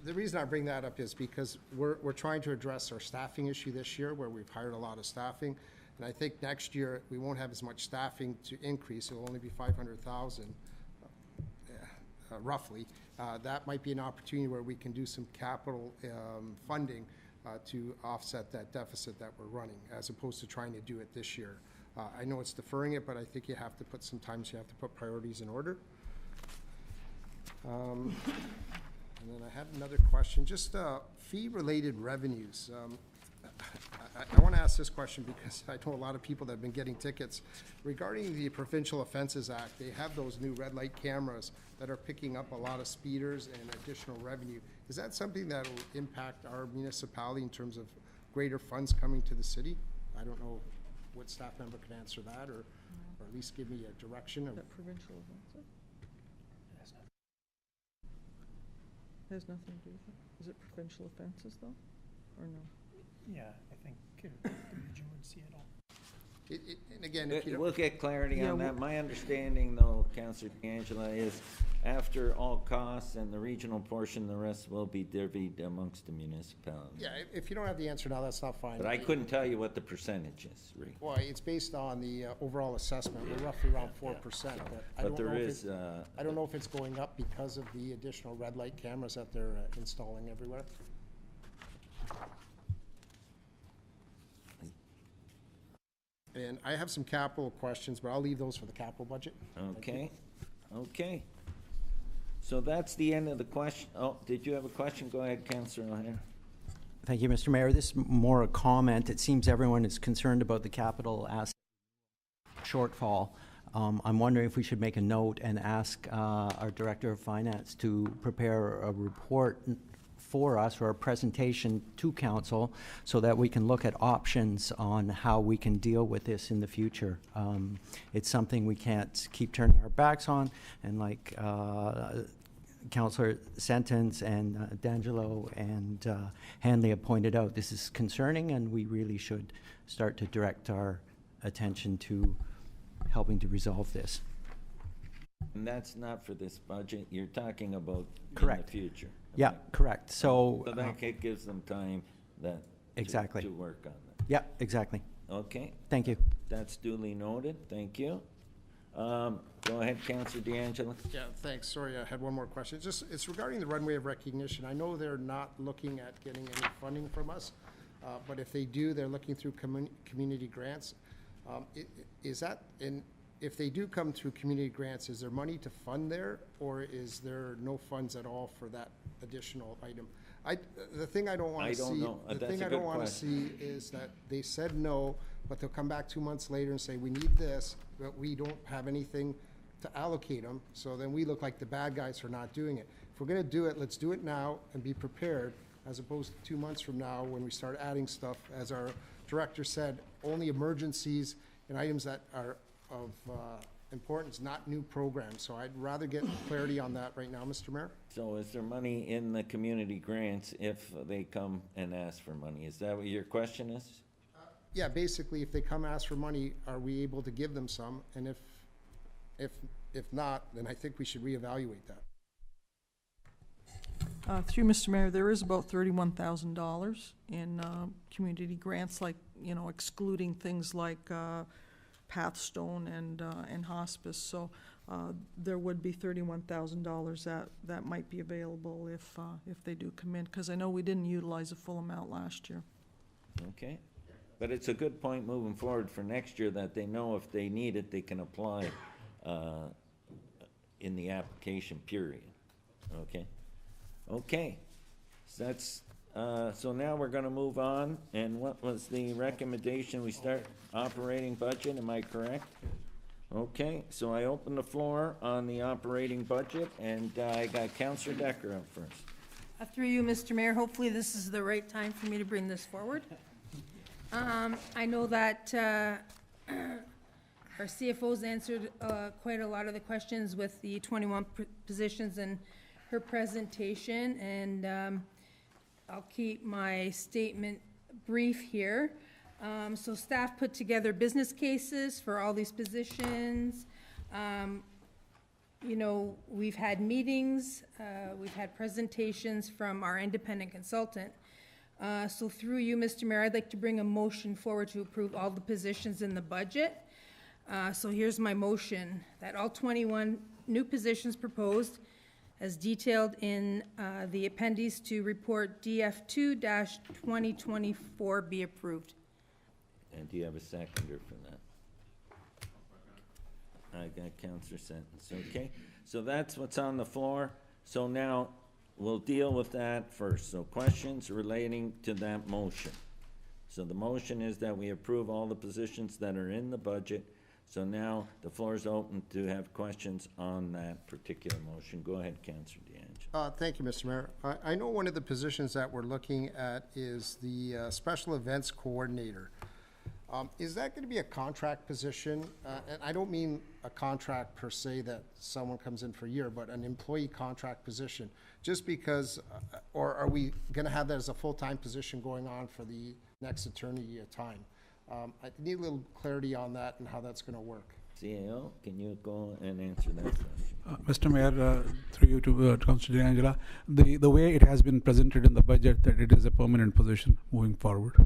The reason I bring that up is because we're trying to address our staffing issue this year, where we've hired a lot of staffing. And I think next year, we won't have as much staffing to increase. It'll only be 500,000, roughly. That might be an opportunity where we can do some capital funding to offset that deficit that we're running, as opposed to trying to do it this year. I know it's deferring it, but I think you have to put, sometimes you have to put priorities in order. And then I had another question, just fee-related revenues. I want to ask this question because I know a lot of people that have been getting tickets. Regarding the Provincial Offences Act, they have those new red light cameras that are picking up a lot of speeders and additional revenue. Is that something that will impact our municipality in terms of greater funds coming to the city? I don't know what staff member can answer that, or at least give me a direction of. That provincial offenses? Has nothing to do with it. Is it provincial offenses though, or no? Yeah, I think the region would see it all. And again, if you don't. We'll get clarity Yeah, on that. My understanding, though, Councillor D'Angela, is after all costs and the regional portion, the rest will be divvied amongst the municipalities. Yeah, if you don't have the answer now, that's not fine. But I couldn't tell you what the percentage is, Rick. Well, it's based on the overall assessment. We're roughly around 4%. But I But don't know there if is, I don't know if it's going up because of the additional red light cameras that they're installing everywhere. And I have some capital questions, but I'll leave those for the capital budget. okay, okay. So that's the end of the question. Oh, did you have a question? Go ahead, Councillor O'Hare. Thank you, Mr. Mayor. This is more a comment. It seems everyone is concerned about the capital asset shortfall. I'm wondering if we should make a note and ask our Director of Finance to prepare a report for us, or a presentation to council, so that we can look at options on how we can deal with this in the future. It's something we can't keep turning our backs on, and like Councillor Sentence and D'Angelo and Hanley have pointed out, this is concerning, and we really should start to direct our attention to helping to resolve this. And that's not for this budget. You're talking about Correct. in the future. Yeah, correct. So that gives them time that exactly to work on that. Yeah, exactly. Okay, Thank you. that's duly noted. Thank you. Go ahead, Councillor D'Angelo. Yeah, thanks. Sorry, I had one more question. It's regarding the runway of recognition. I know they're not looking at getting any funding from us, but if they do, they're looking through community grants. Is that, if they do come through community grants, is there money to fund there, or is there no funds at all for that additional item? The thing I don't want to see. I don't know. The That's thing a I good don't want to question. see is that they said no, but they'll come back 2 months later and say, we need this, but we don't have anything to allocate them. So then we look like the bad guys for not doing it. If we're going to do it, let's do it now and be prepared, as opposed to 2 months from now when we start adding stuff. As our director said, only emergencies and items that are of importance, not new programs. So I'd rather get clarity on that right now, Mr. Mayor. So is there money in the community grants if they come and ask for money? Is that what your question is? Yeah, basically, if they come ask for money, are we able to give them some? And if not, then I think we should reevaluate that. Through Mr. Mayor, there is about $31,000 in community grants, like, you know, excluding things like Pathstone and hospice. So there would be $31,000 that might be available if they do come in, because I know we didn't utilize a full amount last year. Okay, but it's a good point moving forward for next year that they know if they need it, they can apply in the application period, okay? Okay, so that's, so now we're gonna move on, and what was the recommendation? We start operating budget, am I correct? Okay, so I open the floor on the operating budget, and I got Councillor Decker up first. Through you, Mr. Mayor, hopefully this is the right time for me to bring this forward. I know that our CFO's answered quite a lot of the questions with the 21 positions in her presentation, and I'll keep my statement brief here. So staff put together business cases for all these positions. You know, we've had meetings, we've had presentations from our independent consultant. So through you, Mr. Mayor, I'd like to bring a motion forward to approve all the positions in the budget. So here's my motion, that all 21 new positions proposed as detailed in the appendices to report DF2-2024 be approved. And do you have a seconder for that? I got Councillor Sentence, okay? So that's what's on the floor. So now we'll deal with that first. So questions relating to that motion. So the motion is that we approve all the positions that are in the budget. So now the floor is open to have questions on that particular motion. Go ahead, Councillor DeAngelo. Thank you, Mr. Mayor. I know one of the positions that we're looking at is the Special Events Coordinator. Is that going to be a contract position? And I don't mean a contract per se that someone comes in for a year, but an employee contract position. Just because, or are we going to have that as a full-time position going on for the next eternity of time? I need a little clarity on that and how that's going to work. CAO, can you go and answer that question? Mr. Mayor, through you to Councillor DeAngelo, the way it has been presented in the budget, that it is a permanent position moving forward.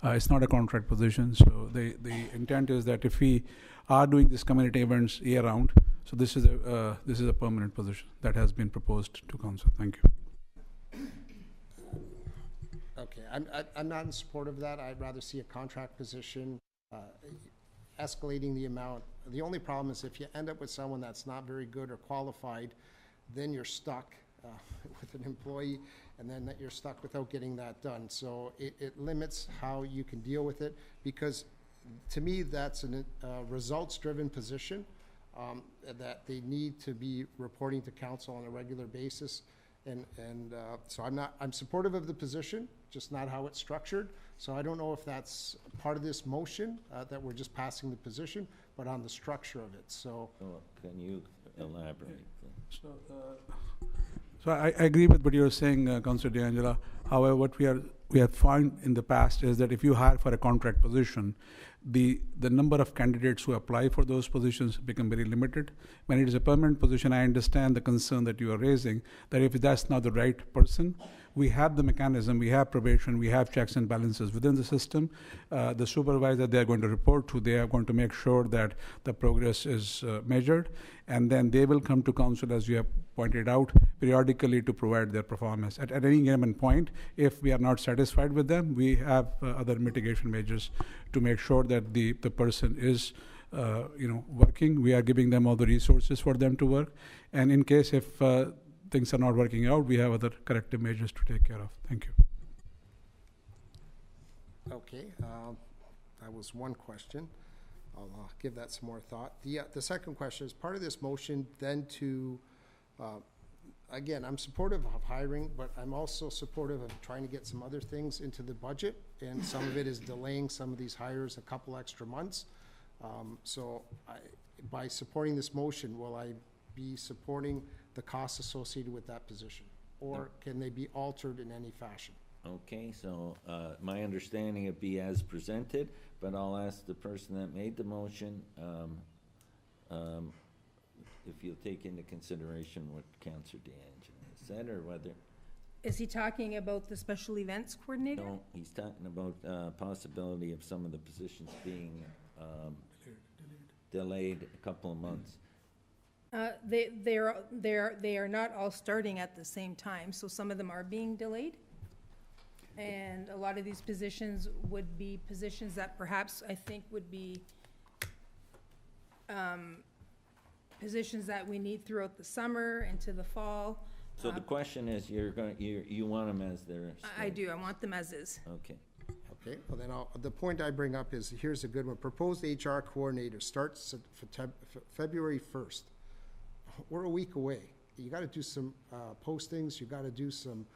It's not a contract position, so the intent is that if we are doing these community events year round, so this is a permanent position that has been proposed to council. Thank you. Okay, I'm not in support of that. I'd rather see a contract position, escalating the amount. The only problem is if you end up with someone that's not very good or qualified, then you're stuck with an employee, and then that you're stuck without getting that done. So it limits how you can deal with it, because to me, that's a results-driven position that they need to be reporting to council on a regular basis. So I'm supportive of the position, just not how it's structured. So I don't know if that's part of this motion, that we're just passing the position, but on the structure of it, so. Can you elaborate? So I agree with what you're saying, Councillor DeAngelo. However, what we have found in the past is that if you hire for a contract position, the number of candidates who apply for those positions become very limited. When it is a permanent position, I understand the concern that you are raising, that if that's not the right person, we have the mechanism, we have probation, we have checks and balances within the system. The supervisor they are going to report to, they are going to make sure that the progress is measured, and then they will come to council, as you have pointed out, periodically to provide their performance. At any given point, if we are not satisfied with them, we have other mitigation measures to make sure that the person is working. We are giving them all the resources for them to work, and in case if things are not working out, we have other corrective measures to take care of. Thank you. Okay, that was one question. I'll give that some more thought. The second question is part of this motion then to, again, I'm supportive of hiring, but I'm also supportive of trying to get some other things into the budget, and some of it is delaying some of these hires a couple extra months. So by supporting this motion, will I be supporting the costs associated with that position, or can they be altered in any fashion? Okay, so my understanding would be as presented, but I'll ask the person that made the motion if you'll take into consideration what Councillor DeAngelo said, or whether Is he talking about the special events coordinator? No, he's talking about possibility of some of the positions being delayed a couple of months. They are not all starting at the same time, so some of them are being delayed. And a lot of these positions would be positions that perhaps I think would be positions that we need throughout the summer into the fall. So the question is, you want them as they're. I do, I want them as is. Okay. Okay, well then the point I bring up is, here's a good one. Proposed HR coordinator starts February 1st. We're a week away. You gotta do some postings, you gotta do some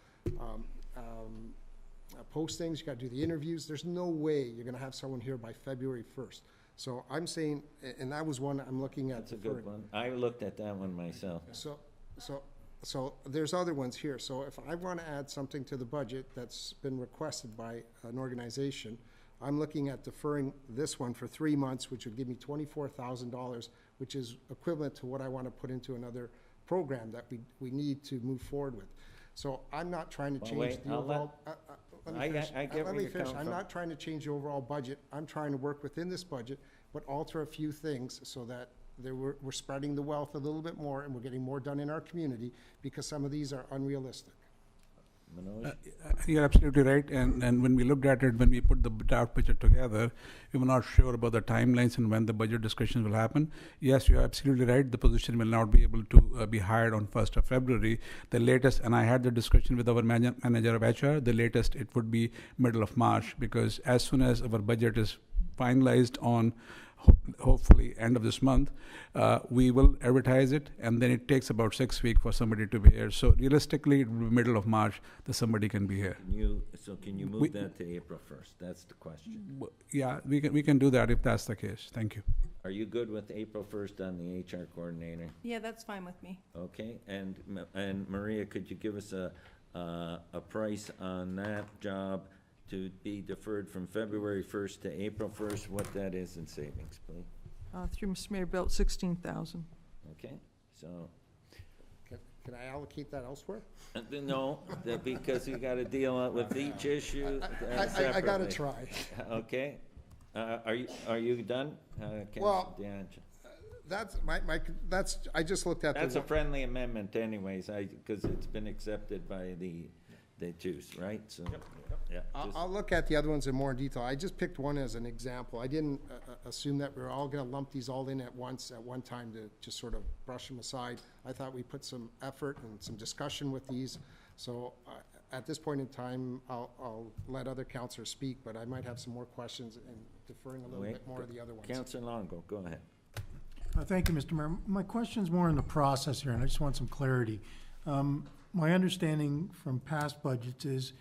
postings, you gotta do the interviews. There's no way you're gonna have someone here by February 1st. So I'm saying, and that was one I'm looking at. That's a good one. I looked at that one myself. So there's other ones here. So if I want to add something to the budget that's been requested by an organization, I'm looking at deferring this one for 3 months, which would give me $24,000, which is equivalent to what I want to put into another program that we need to move forward with. So I'm not trying to change the overall. Let me finish. I'm not trying to change the overall budget. I'm trying to work within this budget, but alter a few things so that we're spreading the wealth a little bit more, and we're getting more done in our community, because some of these are unrealistic. Manoj? You're absolutely right, and when we looked at it, when we put the draft budget together, we were not sure about the timelines and when the budget discussions will happen. Yes, you're absolutely right, the position will not be able to be hired on 1st of February. The latest, and I had the discussion with our manager of HR, the latest it would be middle of March, because as soon as our budget is finalized on hopefully end of this month, we will advertise it, and then it takes about 6 weeks for somebody to be here. So realistically, it will be middle of March that somebody can be here. Can you move that to April 1st? That's the question. Yeah, we can do that if that's the case. Thank you. Are you good with April 1st on the HR coordinator? Yeah, that's fine with me. Okay, and Maria, could you give us a price on that job to be deferred from February 1st to April 1st, what that is in savings, please? Through Mr. Mayor, about $16,000. Okay, so, Can I allocate that elsewhere? no, because you gotta deal with each issue I gotta separately. try. Okay, are you done? Well, Councilor DeAngelo? That's, I just looked at the. That's a friendly amendment anyways, because it's been accepted by the twos, right? So, yeah. I'll look at the other ones in more detail. I just picked one as an example. I didn't assume that we were all gonna lump these all in at once, at one time, to just sort of brush them aside. I thought we put some effort and some discussion with these. So at this point in time, I'll let other councilors speak, but I might have some more questions and deferring a little bit more of the other ones. Councilor Longo, go ahead. Thank you, Mr. Mayor. My question's more in the process here, and I just want some clarity. My understanding from past budgets is,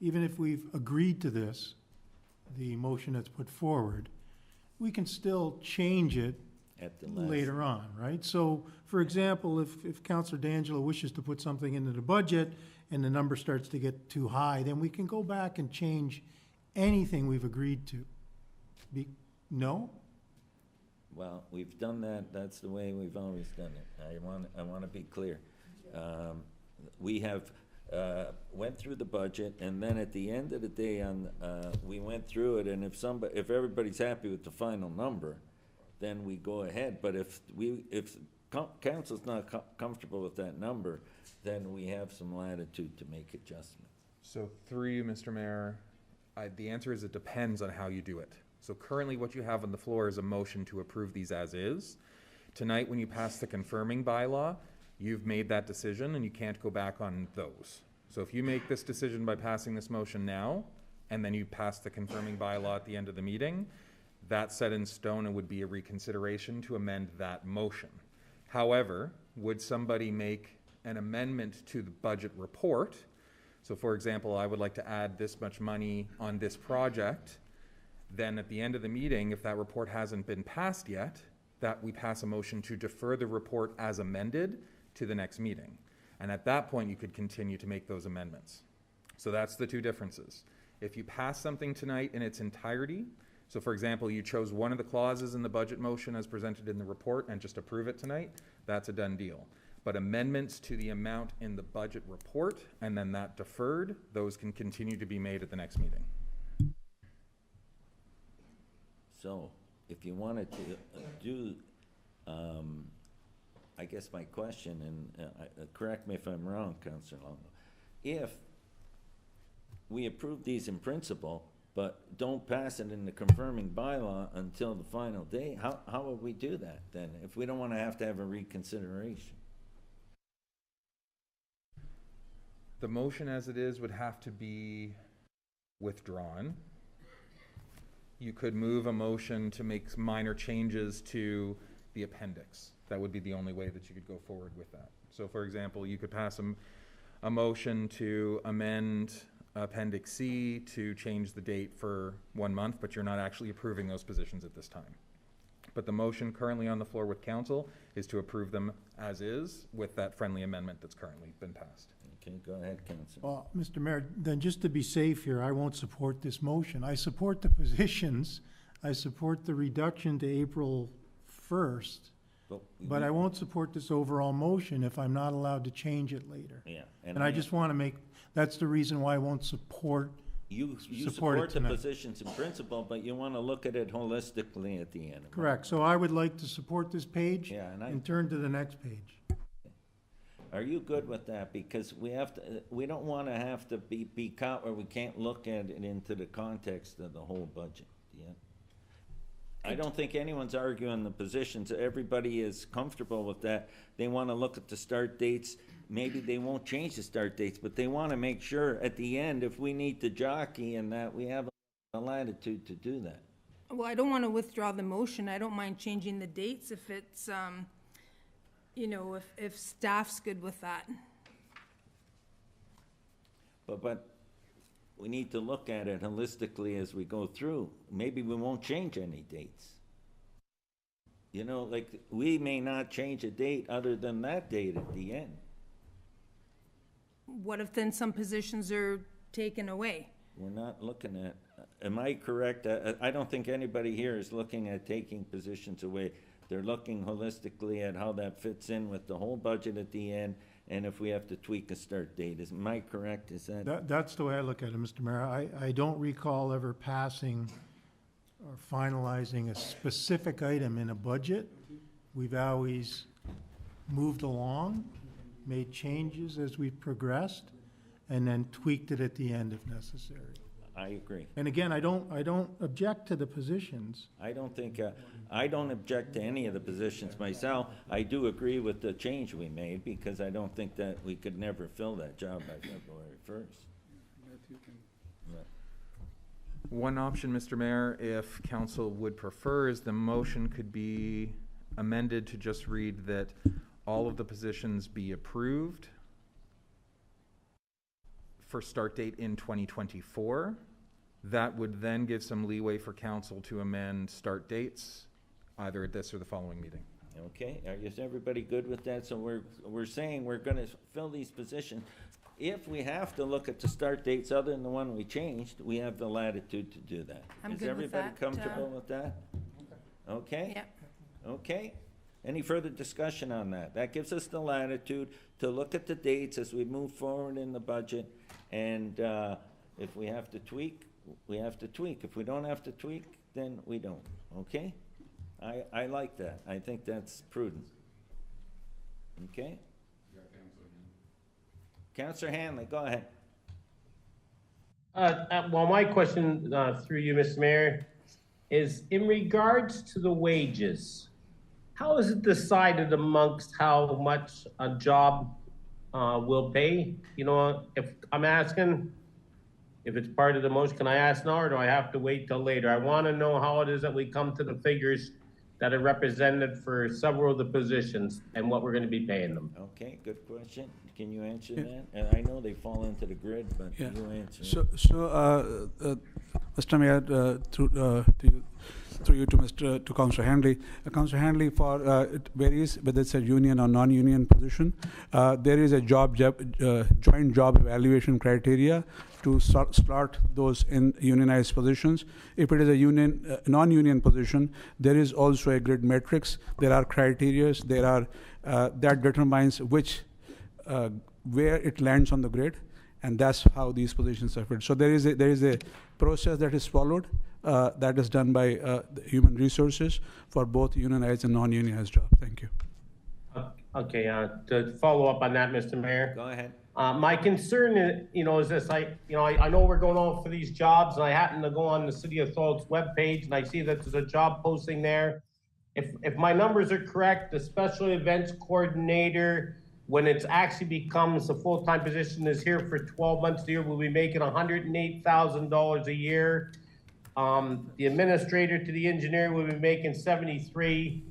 even if we've agreed to this, the motion that's put forward, we can still change it At the last. later on, right? So, for example, if Councilor DeAngelo wishes to put something into the budget and the number starts to get too high, then we can go back and change anything we've agreed to. No? Well, we've done that, that's the way we've always done it. I want to be clear. We have went through the budget, and then at the end of the day, we went through it, and if everybody's happy with the final number, then we go ahead. But if council's not comfortable with that number, then we have some latitude to make adjustments. So through you, Mr. Mayor, the answer is it depends on how you do it. So currently what you have on the floor is a motion to approve these as is. Tonight, when you pass the confirming bylaw, you've made that decision and you can't go back on those. So if you make this decision by passing this motion now, and then you pass the confirming bylaw at the end of the meeting, that's set in stone and would be a reconsideration to amend that motion. However, would somebody make an amendment to the budget report? So for example, I would like to add this much money on this project. Then at the end of the meeting, if that report hasn't been passed yet, that we pass a motion to defer the report as amended to the next meeting. And at that point, you could continue to make those amendments. So that's the two differences. If you pass something tonight in its entirety, so for example, you chose one of the clauses in the budget motion as presented in the report and just approve it tonight, that's a done deal. But amendments to the amount in the budget report and then that deferred, those can continue to be made at the next meeting. So, if you wanted to do, I guess my question, and correct me if I'm wrong, Councillor Longo, if we approve these in principle, but don't pass it in the confirming bylaw until the final day, how would we do that then, if we don't want to have a reconsideration? The motion as it is would have to be withdrawn. You could move a motion to make minor changes to the appendix. That would be the only way that you could go forward with that. So for example, you could pass a motion to amend Appendix C to change the date for 1 month, but you're not actually approving those positions at this time. But the motion currently on the floor with council is to approve them as is with that friendly amendment that's currently been passed. Okay, go ahead, Councillor. Well, Mr. Mayor, then just to be safe here, I won't support this motion. I support the positions. I support the reduction to April 1st, but I won't support this overall motion if I'm not allowed to change it later. Yeah. And I just want to make, that's the reason why I won't support You support support it the tonight. positions in principle, but you want to look at it holistically at the end. Correct. So I would like to support this page Yeah, and turn to the next page. Are you good with that? Because we don't want to have to be caught where we can't look at it into the context of the whole budget, yeah? I don't think anyone's arguing the positions. Everybody is comfortable with that. They want to look at the start dates. Maybe they won't change the start dates, but they want to make sure at the end, if we need to jockey and that, we have a latitude to do that. Well, I don't want to withdraw the motion. I don't mind changing the dates if it's, you know, if staff's good with that. But we need to look at it holistically as we go through. Maybe we won't change any dates. You know, like, we may not change a date other than that date at the end. What if then some positions are taken away? We're not looking at, am I correct? I don't think anybody here is looking at taking positions away. They're looking holistically at how that fits in with the whole budget at the end, and if we have to tweak a start date. Am I correct? Is that? That's the way I look at it, Mr. Mayor. I don't recall ever passing or finalizing a specific item in a budget. We've always moved along, made changes as we've progressed, and then tweaked it at the end if necessary. I agree. And again, I don't object to the positions. I don't think, I don't object to any of the positions myself. I do agree with the change we made, because I don't think that we could never fill that job by February 1st. One option, Mr. Mayor, if council would prefer, is the motion could be amended to just read that all of the positions be approved for start date in 2024. That would then give some leeway for council to amend start dates, either at this or the following meeting. Okay, is everybody good with that? So we're saying we're gonna fill these positions. If we have to look at the start dates other than the one we changed, we have the latitude to do that. I'm Is good with everybody that, comfortable with that? Okay? Yep. Okay. Any further discussion on that? That gives us the latitude to look at the dates as we move forward in the budget. And if we have to tweak, we have to tweak. If we don't have to tweak, then we don't. Okay? I like that. I think that's prudent. Okay? Councillor Hanley, go ahead. Well, my question through you, Mr. Mayor, is in regards to the wages. How is it decided amongst how much a job will pay? You know, if I'm asking, if it's part of the motion, can I ask now, or do I have to wait till later? I want to know how it is that we come to the figures that are represented for several of the positions and what we're going to be paying them. Okay, good question. Can you answer that? And I know they fall into the grid, but Yeah. you answer. So, Mr. Mayor, to you, through you to Councillor Handley. Councillor Handley, for it varies whether it's a union or non-union position. There is a joint job evaluation criteria to slot those in unionized positions. If it is a non-union position, there is also a grid matrix. There are criteria. There are that determines which where it lands on the grid, and that's how these positions are filled. So there is a process that is followed that is done by human resources for both unionized and non-unionized jobs. Thank you. Okay, to follow up on that, Mr. Mayor. Go ahead. My concern is, is this, I know we're going on for these jobs, and I happen to go on the City of Thorold's webpage, and I see that there's a job posting there. If my numbers are correct, the special events coordinator, when it actually becomes a full-time position, is here for 12 months a year, will be making $108,000 a year. The administrator to the engineer will be making 73.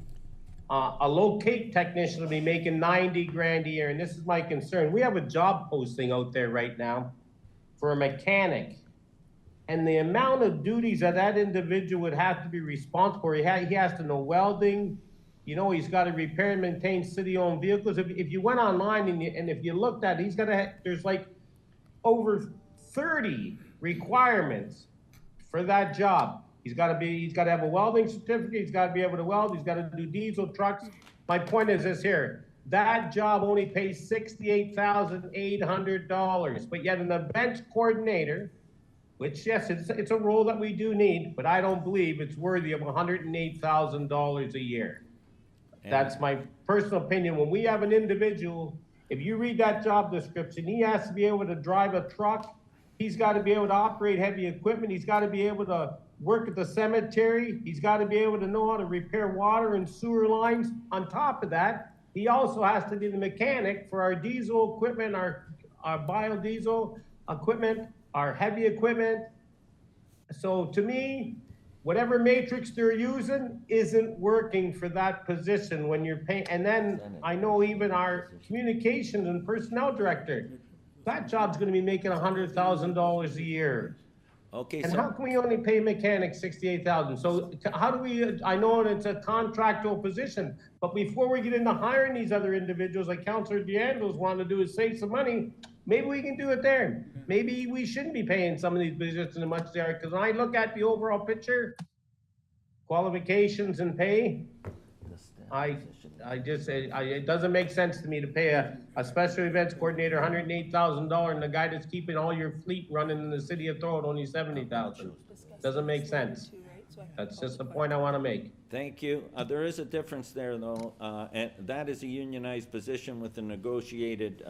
A locate technician will be making 90 grand a year, and this is my concern. We have a job posting out there right now for a mechanic, and the amount of duties that individual would have to be responsible for, he has to know welding, he's got to repair and maintain city-owned vehicles. If you went online and if you looked at it, there's like over 30 requirements for that job. He's got to have a welding certificate. He's got to be able to weld. He's got to do diesel trucks. My point is this here. That job only pays $68,800, but yet an events coordinator, which yes, it's a role that we do need, but I don't believe it's worthy of $108,000 a year. That's my personal opinion. When we have an individual, if you read that job description, he has to be able to drive a truck. He's got to be able to operate heavy equipment. He's got to be able to work at the cemetery. He's got to be able to know how to repair water and sewer lines. On top of that, he also has to be the mechanic for our diesel equipment, our biodiesel equipment, our heavy equipment. So to me, whatever matrix they're using isn't working for that position when you're paying. And then I know even our communications and personnel director, that job's going to be making $100,000 a year. Okay, And so how can we only pay mechanics $68,000? So how do we? I know it's a contractual position, but before we get into hiring these other individuals, like Councillor D'Angelo's wanting to do is save some money. Maybe we can do it there. Maybe we shouldn't be paying some of these positions as much as they are. Because when I look at the overall picture, qualifications and pay, it doesn't make sense to me to pay a special events coordinator $108,000 and the guy that's keeping all your fleet running in the city of Thorold only $70,000. Doesn't make sense. That's just the point I want to make. thank you. There is a difference there, though, and that is a unionized position with a negotiated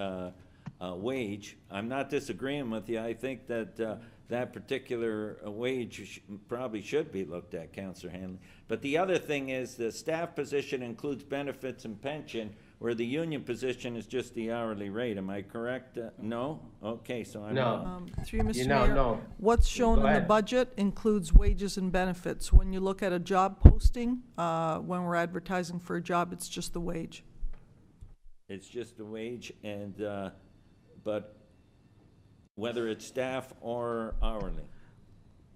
wage. I'm not disagreeing with you. I think that that particular wage probably should be looked at, Councillor Hanley. But the other thing is the staff position includes benefits and pension, where the union position is just the hourly rate. Am I correct? No? Okay, so I'm No. Through you, Mr. You Mayor. know, What's shown Go in the ahead. budget includes wages and benefits. When you look at a job posting, when we're advertising for a job, it's just the wage. It's just the wage, and but whether it's staff or hourly.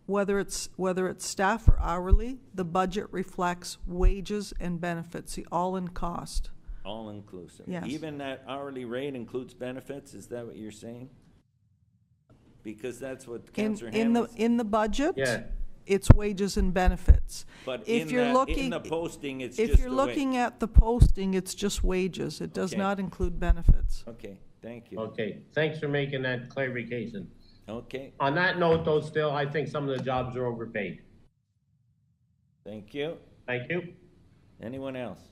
Whether it's staff or hourly, the budget reflects wages and benefits, the all-in cost. All inclusive. Yes. Even that hourly rate includes benefits, is that what you're saying? Because that's what Councillor Hanley. In the budget, Yeah. it's wages and benefits. But If in you're that, looking, in the posting, it's if just you're the wage. looking at the posting, it's just wages. It does Okay. not include benefits. Okay, thank you. Okay, thanks for making that clarification. Okay, On that note, though, still, I think some of the jobs are overpaid. thank you. Thank you. Anyone else?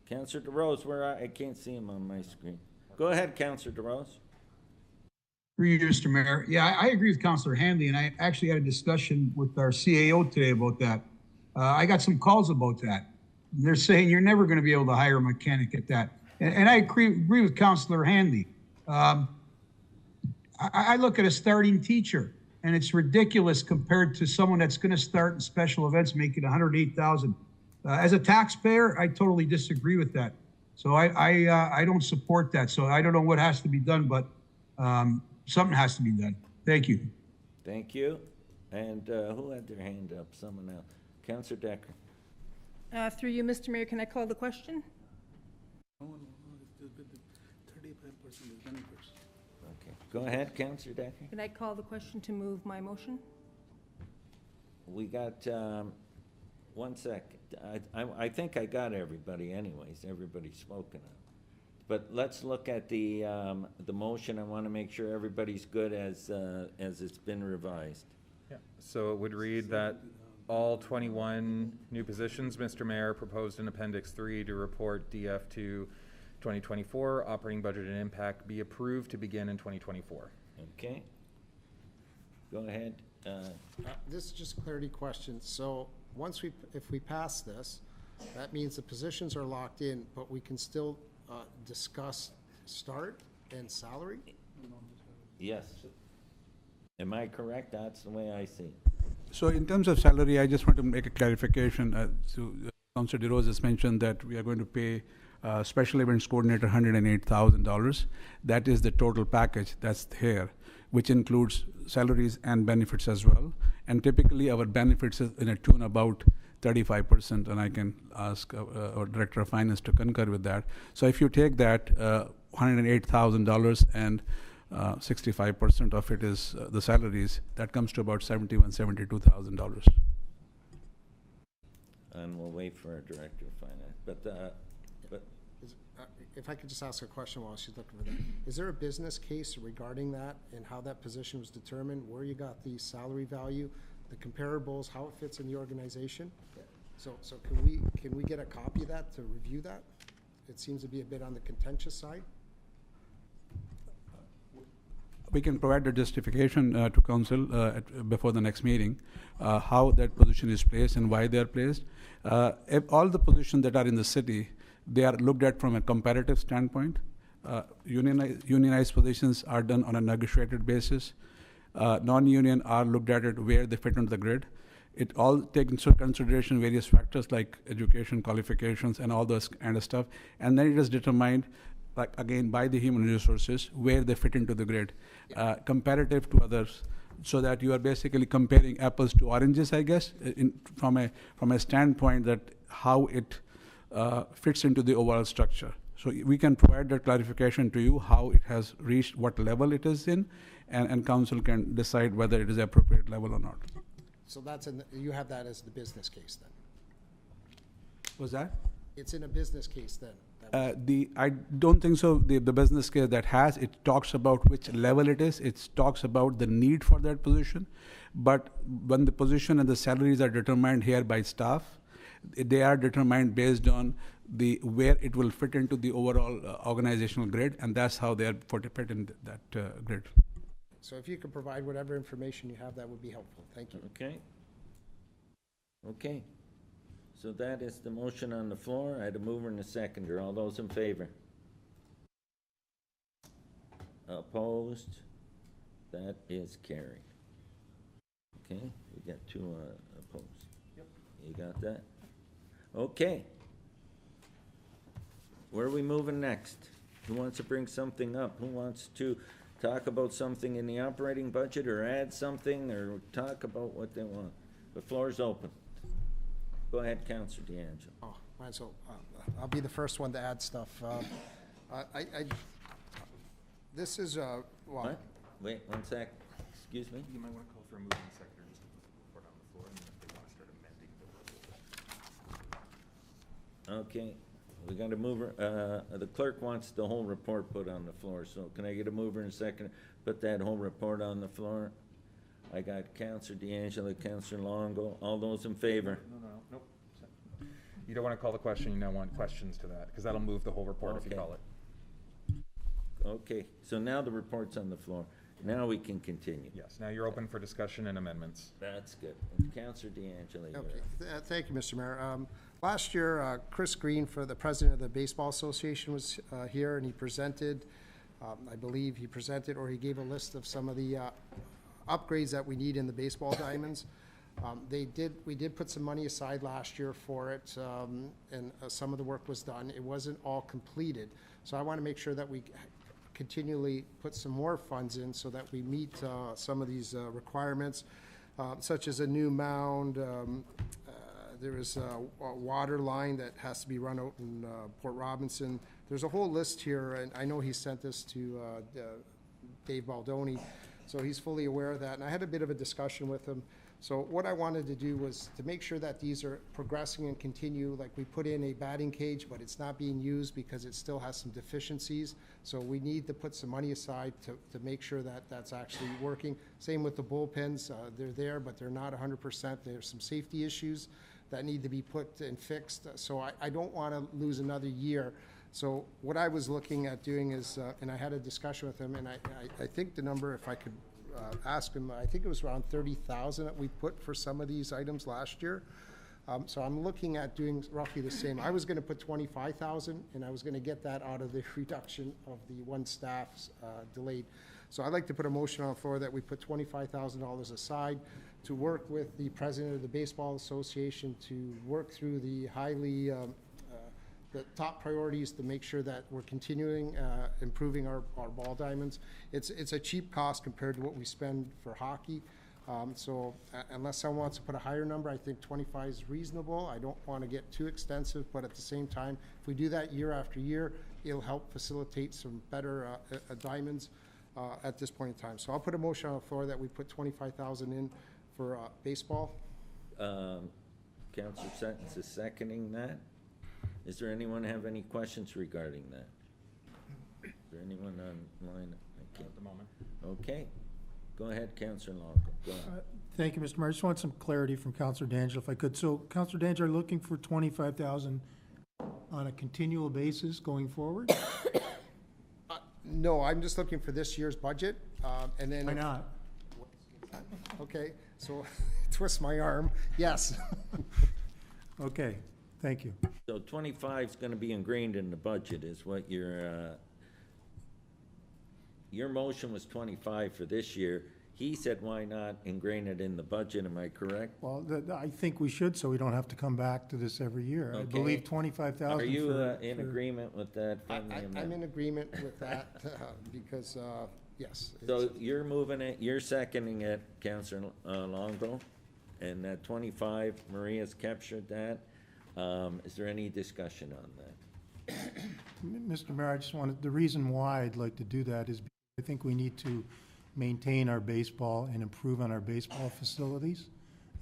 Councillor DeRose, I can't see him on my screen. Go ahead, Councillor DeRose. Through you, Mr. Mayor. Yeah, I agree with Councillor Handley, and I actually had a discussion with our CAO today about that. I got some calls about that. They're saying you're never going to be able to hire a mechanic at that. And I agree with Councillor Handley. I look at a starting teacher, and it's ridiculous compared to someone that's going to start in special events making $108,000. As a taxpayer, I totally disagree with that. So I don't support that. So I don't know what has to be done, but something has to be done. Thank you. Thank you. And who had their hand up? Someone else. Councillor Decker. Through you, Mr. Mayor, can I call the question? No, 35% is benefits. Okay. Go ahead, Councillor Decker. Can I call the question to move my motion? We got, 1 second. I think I got everybody anyways. Everybody's spoken of. But let's look at the motion. I want to make sure everybody's good as it's been revised. Yeah. So it would read that all 21 new positions, Mr. Mayor, proposed in Appendix 3 to report DF2 2024 operating budget and impact be approved to begin in 2024. Okay? Go ahead. This is just a clarity question. So once if we pass this, that means the positions are locked in, but we can still discuss start and salary? Yes. Am I correct? That's the way I see it. So in terms of salary, I just want to make a clarification. Councilor DeRose has mentioned that we are going to pay special events coordinator $108,000. That is the total package that's here, which includes salaries and benefits as well. And typically our benefits is in a tune about 35%, and I can ask our Director of Finance to concur with that. So if you take that $108,000 and 65% of it is the salaries, that comes to about $72,000. And we'll wait for our Director of Finance. But If I could just ask a question while she's looking for that. Is there a business case regarding that and how that position was determined, where you got the salary value, the comparables, how it fits in the organization? So can we get a copy of that to review that? It seems to be a bit on the contentious side. We can provide the justification to council before the next meeting, how that position is placed and why they are placed. If all the positions that are in the city, they are looked at from a comparative standpoint. Unionized positions are done on a negotiated basis. Non-union are looked at it where they fit into the grid. It all takes into consideration various factors like education, qualifications, and all those kind of stuff. And then it is determined, like again, by the human resources, where they fit into the grid, comparative to others, so that you are basically comparing apples to oranges, I guess, from a standpoint that how it fits into the overall structure. So we can provide that clarification to you, how it has reached, what level it is in, and council can decide whether it is appropriate level or not. So that's you have that as the business case then? Was that? It's in a business case then? I don't think so. The business case that has, it talks about which level it is. It talks about the need for that position. But when the position and the salaries are determined here by staff, they are determined based on where it will fit into the overall organizational grid, and that's how they are fit in that grid. So if you could provide whatever information you have, that would be helpful. Thank you. Okay. Okay. So that is the motion on the floor. I had a mover and a seconder. All those in favor? Opposed? That is carried. Okay, we got 2 opposed. Yep. You got that? Okay. Where are we moving next? Who wants to bring something up? Who wants to talk about something in the operating budget or add something or talk about what they want? The floor is open. Go ahead, Councillor DeAngelo. Oh, might as well. I'll be the first one to add stuff. This is, well. What? Wait, 1 sec. Excuse me? You might want to call for a moving seconder just to put the report on the floor, and then if they want to start amending the report. Okay, we got a mover. The clerk wants the whole report put on the floor, so can I get a mover and a second? Put that whole report on the floor. I got Councillor DeAngelo, Councillor Longo. All those in favor? Nope. You don't want to call the question, you now want questions to that, because that'll move the whole report if you call it. Okay, so now the report's on the floor. Now we can continue. Yes, now you're open for discussion and amendments. That's good. Councillor DeAngelo. Okay, thank you, Mr. Mayor. Last year, Chris Green, for the president of the Baseball Association, was here, and he presented, I believe he presented, or he gave a list of some of the upgrades that we need in the baseball diamonds. We did put some money aside last year for it, and some of the work was done. It wasn't all completed. So I want to make sure that we continually put some more funds in so that we meet some of these requirements. such as a new mound. There is a water line that has to be run out in Port Robinson. There's a whole list here, and I know he sent this to Dave Baldoni, so he's fully aware of that. And I had a bit of a discussion with him. So what I wanted to do was to make sure that these are progressing and continue. Like, we put in a batting cage, but it's not being used because it still has some deficiencies. So we need to put some money aside to make sure that that's actually working. Same with the bullpens. They're there, but they're not 100%. There's some safety issues that need to be put and fixed. So I don't want to lose another year. So what I was looking at doing is, and I had a discussion with him, and I think the number, if I could ask him, I think it was around 30,000 that we put for some of these items last year. So I'm looking at doing roughly the same. I was going to put 25,000, and I was going to get that out of the reduction of the one staff's delayed. So I'd like to put a motion on the floor that we put $25,000 aside to work with the president of the Baseball Association to work through the the top priorities to make sure that we're continuing improving our ball diamonds. It's a cheap cost compared to what we spend for hockey. So unless someone wants to put a higher number, I think 25 is reasonable. I don't want to get too extensive, but at the same time, if we do that year after year, it'll help facilitate some better diamonds at this point in time. So I'll put a motion on the floor that we put 25,000 in for baseball. Councillor Sentence is seconding that. Is there anyone have any questions regarding that? Is there anyone online? At the moment. Okay. Go ahead, Councillor Longo. Go ahead. Thank you, Mr. Mayor. I just want some clarity from Councillor D'Angelo, if I could. So, Councillor D'Angelo, are you looking for 25,000 on a continual basis going forward? No, I'm just looking for this year's budget, and then. Why not? Okay, so twist my arm. Yes. Okay, thank you. So 25 is going to be ingrained in the budget is what your motion was 25 for this year. He said, why not ingrain it in the budget? Am I correct? Well, I think we should, so we don't have to come back to this every year. I Okay. believe 25,000. Are you in agreement with that? I'm in agreement with that because, yes. So you're moving it, you're seconding it, Councillor Longo, and that 25, Maria's captured that. Is there any discussion on that? Mr. Mayor, I just wanted, the reason why I'd like to do that is because I think we need to maintain our baseball and improve on our baseball facilities,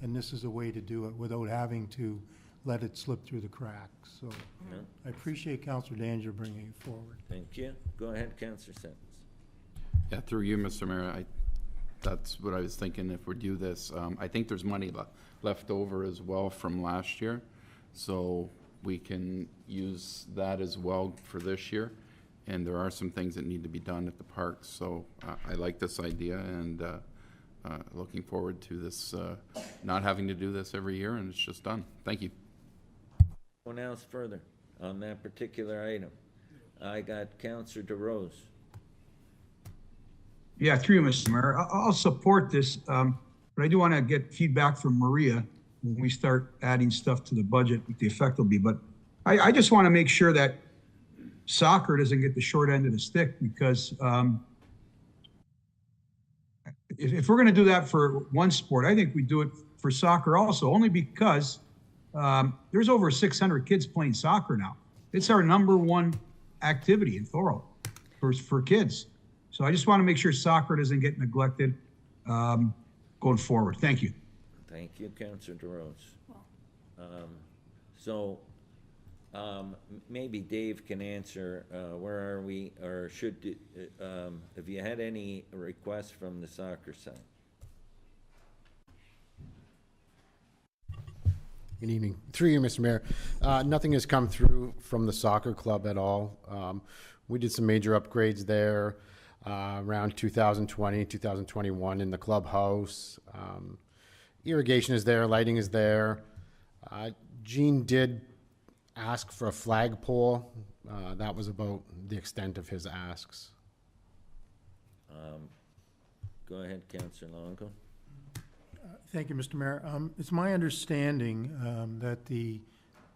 and this is a way to do it without having to let it slip through the cracks. So Yeah. I appreciate Councillor D'Angelo bringing it forward. Thank you. Go ahead, Councillor Sentence. Yeah, through you, Mr. Mayor, that's what I was thinking if we do this. I think there's money left over as well from last year, so we can use that as well for this year. And there are some things that need to be done at the parks, so I like this idea and looking forward to this, not having to do this every year, and it's just done. Thank you. Anyone else further on that particular item? I got Councillor DeRose. Yeah, through you, Mr. Mayor. I'll support this, but I do want to get feedback from Maria when we start adding stuff to the budget, what the effect will be. But I just want to make sure that soccer doesn't get the short end of the stick, because if we're going to do that for one sport, I think we do it for soccer also, only because there's over 600 kids playing soccer now. It's our #1 activity in Thorold for kids. So I just want to make sure soccer doesn't get neglected going forward. Thank you. Thank you, Councillor DeRose. Maybe Dave can answer, where are we, or should, have you had any requests from the soccer side? Good evening. Through you, Mr. Mayor. Nothing has come through from the soccer club at all. We did some major upgrades there around 2020, 2021 in the clubhouse. Irrigation is there, lighting is there. Gene did ask for a flagpole. That was about the extent of his asks. Go ahead, Councillor Longo. Thank you, Mr. Mayor. It's my understanding that the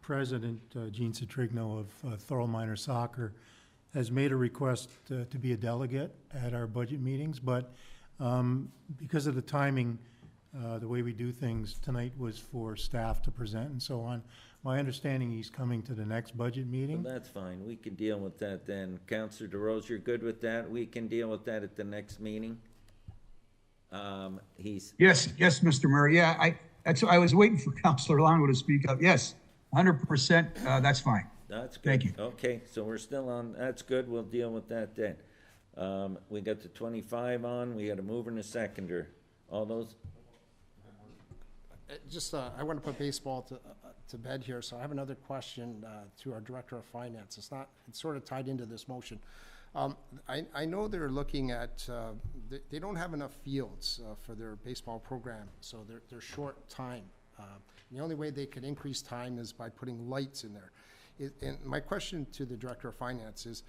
president, Gene Citrigno of Thorold Minor Soccer, has made a request to be a delegate at our budget meetings, but because of the timing, The way we do things tonight was for staff to present and so on. My understanding, he's coming to the next budget Well, meeting. that's fine, we can deal with that then. Counselor DeRose, you're good with that? We can deal with that at the next meeting? He's, Yes, Mr. Mayor. Yeah, I was waiting for Councilor Longo to speak up. Yes, 100%, that's fine. that's good. Thank you. Okay, so we're still on, that's good, we'll deal with that then. We got the 25 on, we got a mover and a seconder. All those, I want to put baseball to bed here, so I have another question to our Director of Finance. It's sort of tied into this motion. I know they're looking at, they don't have enough fields for their baseball program, so they're short time. The only way they can increase time is by putting lights in there. And my question to the Director of Finance is,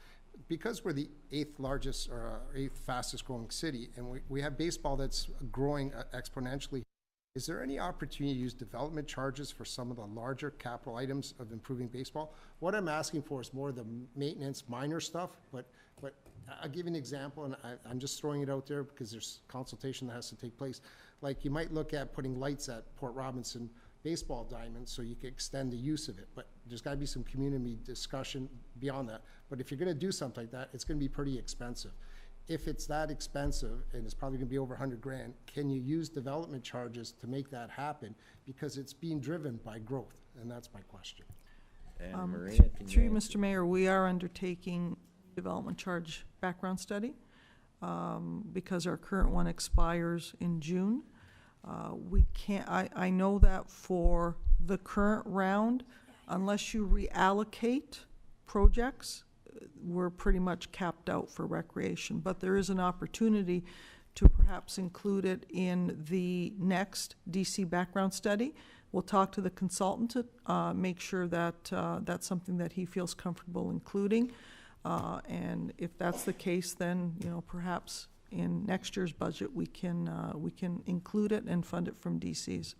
because we're the 8th largest or 8th fastest growing city, and we have baseball that's growing exponentially, is there any opportunity to use development charges for some of the larger capital items of improving baseball? What I'm asking for is more of the maintenance, minor stuff, but I'll give you an example, and I'm just throwing it out there because there's consultation that has to take place. Like, you might look at putting lights at Port Robinson baseball diamonds so you can extend the use of it, but there's got to be some community discussion beyond that. But if you're going to do something like that, it's going to be pretty expensive. If it's that expensive, and it's probably going to be over 100 grand, can you use development charges to make that happen? Because it's being driven by growth, and that's my question. and Maria, can Through you, you answer? Mr. Mayor, we are undertaking development charge background study because our current one expires in June. We can't, I know that for the current round, unless you reallocate projects, we're pretty much capped out for recreation. But there is an opportunity to perhaps include it in the next DC background study. We'll talk to the consultant to make sure that that's something that he feels comfortable including. And if that's the case, then, you know, perhaps in next year's budget, we can include it and fund it from DC's.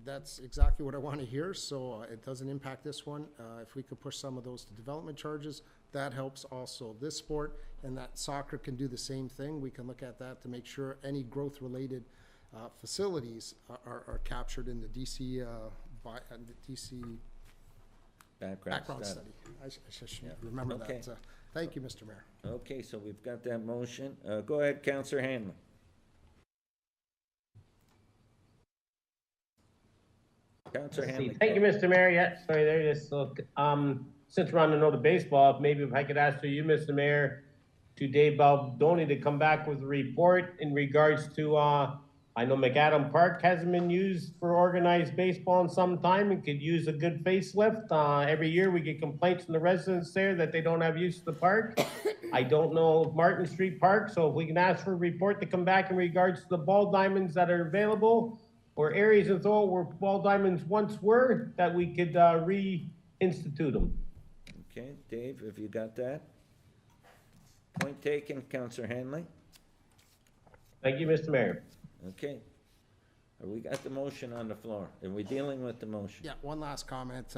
That's exactly what I want to hear, so it doesn't impact this one. If we could push some of those to development charges, that helps also this sport, and that soccer can do the same thing. We can look at that to make sure any growth-related facilities are captured in the DC background study. I should remember Okay. that. Thank you, Mr. Mayor. Okay, so we've got that motion. Go ahead, Counselor Hanlon. Counselor Hanlon. Thank you, Mr. Mayor. Yeah, sorry, there it is. So, since we're on the note of baseball, maybe if I could ask for you, Mr. Mayor, to Dave Baldoni to come back with a report in regards to, I know McAdam Park hasn't been used for organized baseball in some time and could use a good facelift. Every year we get complaints from the residents there that they don't have use of the park. I don't know Martin Street Park, so if we can ask for a report to come back in regards to the ball diamonds that are available or areas in Thorold where ball diamonds once were, that we could reinstitute them. Okay, Dave, have you got that? Point taken, Counselor Hanley. Thank you, Mr. Mayor. Okay. We got the motion on the floor. Are we dealing with the motion? Yeah, one last comment.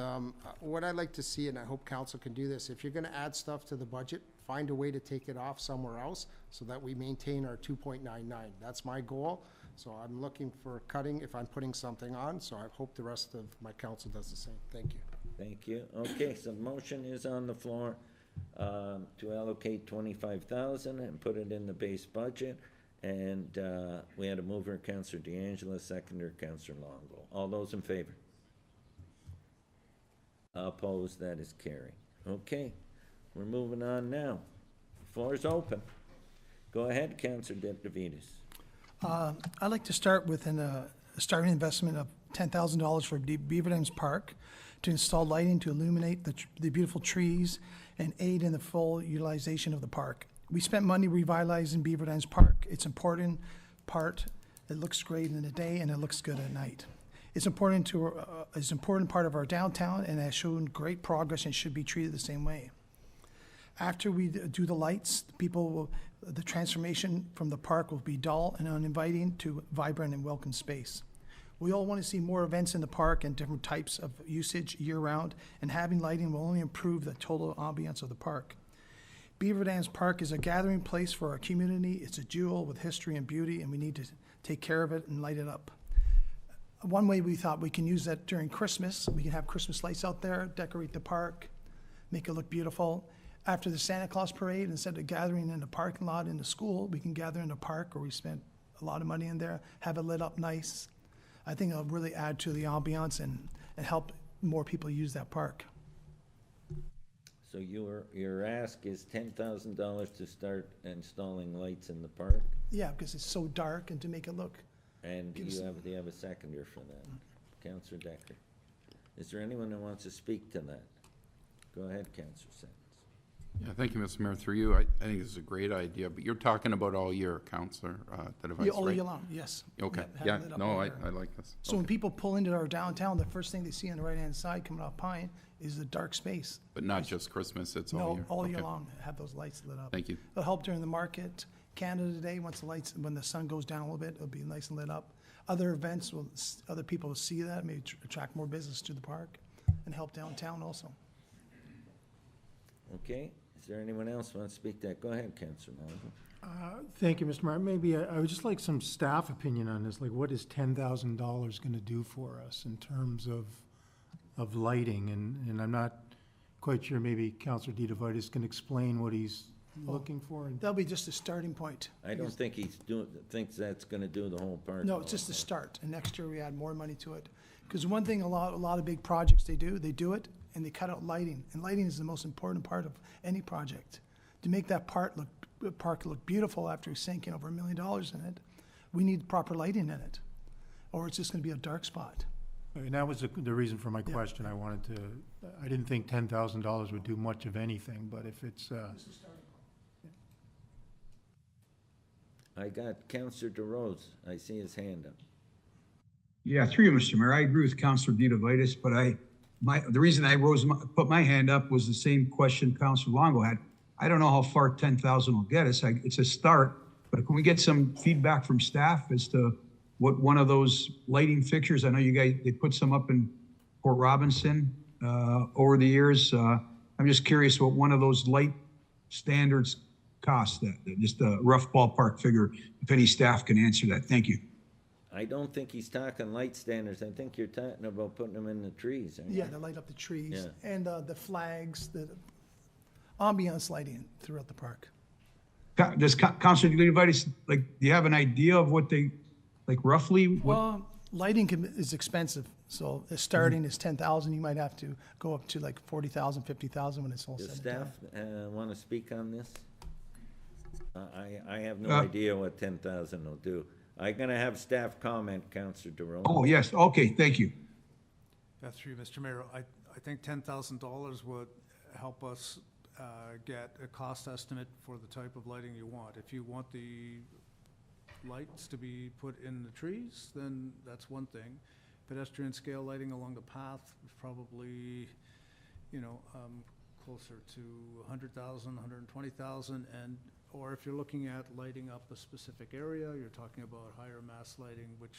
What I'd like to see, and I hope council can do this, if you're gonna add stuff to the budget, find a way to take it off somewhere else so that we maintain our 2.99. That's my goal. So I'm looking for cutting if I'm putting something on, so I hope the rest of my council does the same. Thank you. Thank you. Okay, so the motion is on the floor to allocate 25,000 and put it in the base budget. And we had a mover, Councillor DeAngelo, seconder, Councillor Longo. All those in favor? Opposed, that is carried. Okay, we're moving on now. Floor is open. Go ahead, Councillor DeVitis. I'd like to start with a starting investment of $10,000 for Beaver Dams Park to install lighting to illuminate the beautiful trees and aid in the full utilization of the park. We spent money revitalizing Beaver Dams Park. It's an important part. It looks great in the day and it looks good at night. It's important it's an important part of our downtown and has shown great progress and should be treated the same way. After we do the lights, the transformation from the park will be dull and uninviting to vibrant and welcome space. We all want to see more events in the park and different types of usage year-round, and having lighting will only improve the total ambiance of the park. Beaver Dams Park is a gathering place for our community. It's a jewel with history and beauty, and we need to take care of it and light it up. One way we thought we can use that during Christmas, we can have Christmas lights out there, decorate the park, make it look beautiful. After the Santa Claus parade, instead of gathering in the parking lot in the school, we can gather in the park where we spent a lot of money in there, have it lit up nice. I think it'll really add to the ambiance and help more people use that park. So your ask is $10,000 to start installing lights in the park? Yeah, because it's so dark and to make it look. And do you have a seconder for that? Councillor Decker. Is there anyone who wants to speak to that? Go ahead, Councillor Sentence. Yeah, thank you, Mr. Mayor. Through you, I think this is a great idea, but you're talking about all year, Councillor, that device, Yeah, all right? year long, yes. Okay, Have yeah, it lit up no, all I year. like this. So when people pull into our downtown, the first thing they see on the right-hand side coming off Pine is the dark space. But not just Christmas, it's all No, year? all year Okay. long, have those lights lit up. Thank you. It'll help during the market. Canada Day, when the sun goes down a little bit, it'll be nice and lit up. Other events, other people will see that, maybe attract more business to the park and help downtown also. Okay, is there anyone else who wants to speak to that? Go ahead, Councillor Mulligan. Thank you, Mr. Mayor. Maybe I would just like some staff opinion on this. Like, what is $10,000 going to do for us in terms of lighting? And I'm not quite sure, maybe Councillor DeVitis can explain what he's looking for. That'll be just a starting point. I don't think thinks that's gonna do the whole park. No, it's just a start, and next year we add more money to it. Because one thing, a lot of big projects they do it, and they cut out lighting, and lighting is the most important part of any project. To make that park look beautiful after sinking over $1 million in it, we need proper lighting in it, or it's just gonna be a dark spot. And that was the reason for my question. I didn't think $10,000 would do much of anything, but if it's, I got Councillor DeRose. I see his hand up. Yeah, through you, Mr. Mayor. I agree with Councillor DeVitis, but the reason I put my hand up was the same question Councillor Longo had. I don't know how far 10,000 will get us. It's a start, but can we get some feedback from staff as to what one of those lighting fixtures? I know you guys, they put some up in Port Robinson over the years. I'm just curious what one of those light standards cost, just a rough ballpark figure, if any staff can answer that. Thank you. I don't think he's talking light standards. I think you're talking about putting them in the trees, aren't you? Yeah, to light up the trees, Yeah. and the flags, the ambiance lighting throughout the park. Does Councilor DeVitis, do you have an idea of what they, roughly? Well, lighting is expensive, so the starting is 10,000. You might have to go up to like 40,000, 50,000 when it's all Does said and staff done. want to speak on this? I have no idea what 10,000 will do. I'm going to have staff comment, Councillor DeRose. Oh, yes, okay, thank you. That's through you, Mr. Mayor. I think $10,000 would help us get a cost estimate for the type of lighting you want. If you want the lights to be put in the trees, then that's one thing. Pedestrian scale lighting along the path is probably, closer to 100,000, 120,000, or if you're looking at lighting up a specific area, you're talking about higher mass lighting, which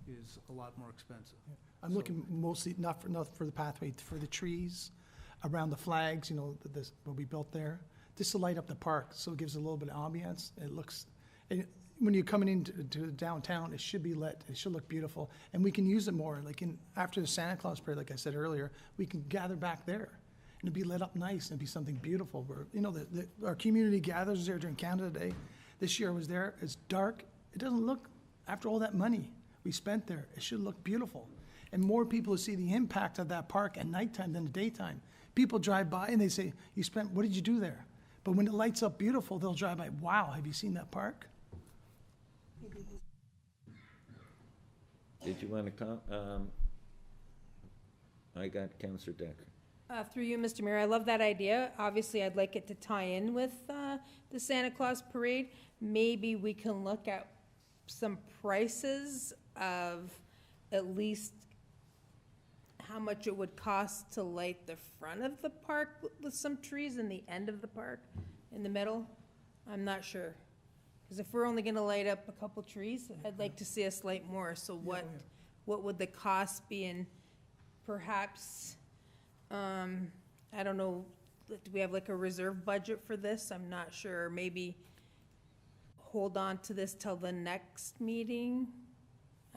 is a lot more expensive. I'm looking mostly, not for the pathway, for the trees, around the flags, what we built there, just to light up the park, so it gives a little bit of ambience. It looks, when you're coming into downtown, it should be lit, it should look beautiful, and we can use it more, after the Santa Claus parade, like I said earlier, we can gather back there, and it'd be lit up nice, and be something beautiful, where, our community gathers there during Canada Day. This year I was there, it's dark, it doesn't look, after all that money we spent there, it should look beautiful. And more people will see the impact of that park at nighttime than the daytime. People drive by and they say, what did you do there? But when it lights up beautiful, they'll drive by, wow, have you seen that park? Did you want to I got Councillor Decker. Through you, Mr. Mayor, I love that idea. Obviously, I'd like it to tie in with the Santa Claus parade. Maybe we can look at some prices of at least how much it would cost to light the front of the park with some trees and the end of the park in the middle. I'm not sure. Because if we're only going to light up a couple trees, I'd like to see us light more. So what would the cost be? And perhaps, I don't know, do we have like a reserve budget for this? I'm not sure. Maybe hold on to this till the next meeting.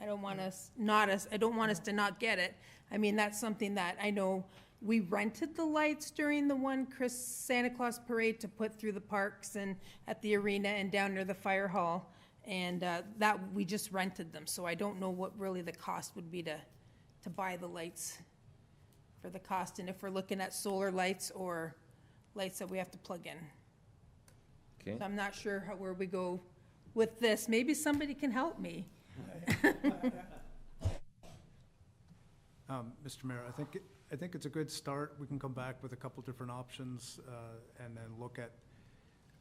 I don't want us to not get it. I mean, that's something that I know we rented the lights during the one Santa Claus parade to put through the parks and at the arena and down near the fire hall. And that, we just rented them. So I don't know what really the cost would be to buy the lights for the cost. And if we're looking at solar lights or lights that we have to plug in. Okay. So I'm not sure where we go with this. Maybe somebody can help me. Mr. Mayor, I think it's a good start. We can come back with a couple different options, and then look at,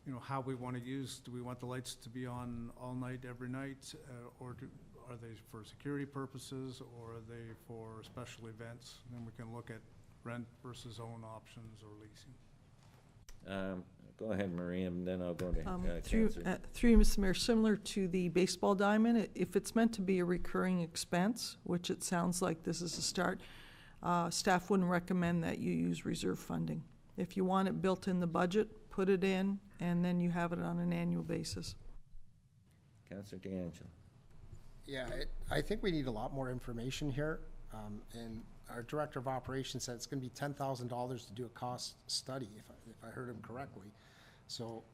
you know, how we want to use. Do we want the lights to be on all night, every night, or are they for security purposes, or are they for special events? And then we can look at rent versus own options or leasing. Go ahead, Maria, and then I'll go to Through Councillor. you, Mr. Mayor, similar to the baseball diamond, if it's meant to be a recurring expense, which it sounds like this is a start, staff wouldn't recommend that you use reserve funding. If you want it built in the budget, put it in, and then you have it on an annual basis. Councillor DeAngelo. Yeah, I think we need a lot more information here. And our Director of Operations said it's going to be $10,000 to do a cost study, if I heard him correctly. So,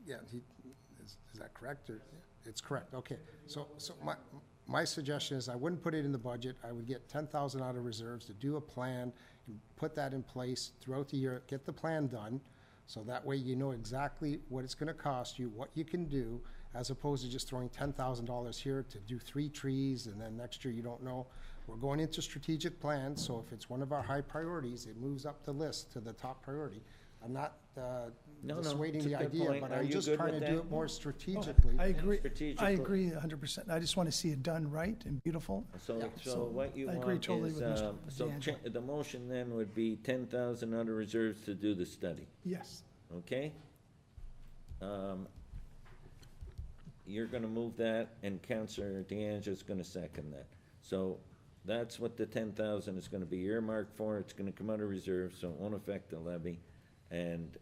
yeah, is that correct? Or, it's correct. Okay. So my suggestion is I wouldn't put it in the budget. I would get $10,000 out of reserves to do a plan and put that in place throughout the year. Get the plan done, so that way you know exactly what it's going to cost you, what you can do, as opposed to just throwing $10,000 here to do 3 trees, and then next year you don't know. We're going into strategic plans, so if it's one of our high priorities, it moves up the list to the top priority. I'm not dissuading the idea, but I'm just trying to do it more strategically. I agree. I agree 100%. I just want to see it done right and beautiful. So what you I agree want totally is, with Mr. so DeAngelo. the motion then would be 10,000 out of reserves to do the study, Yes. okay? You're gonna move that, and Councillor DeAngelo's gonna second that. So that's what the 10,000 is gonna be earmarked for. It's gonna come out of reserve, so it won't affect the levy. And,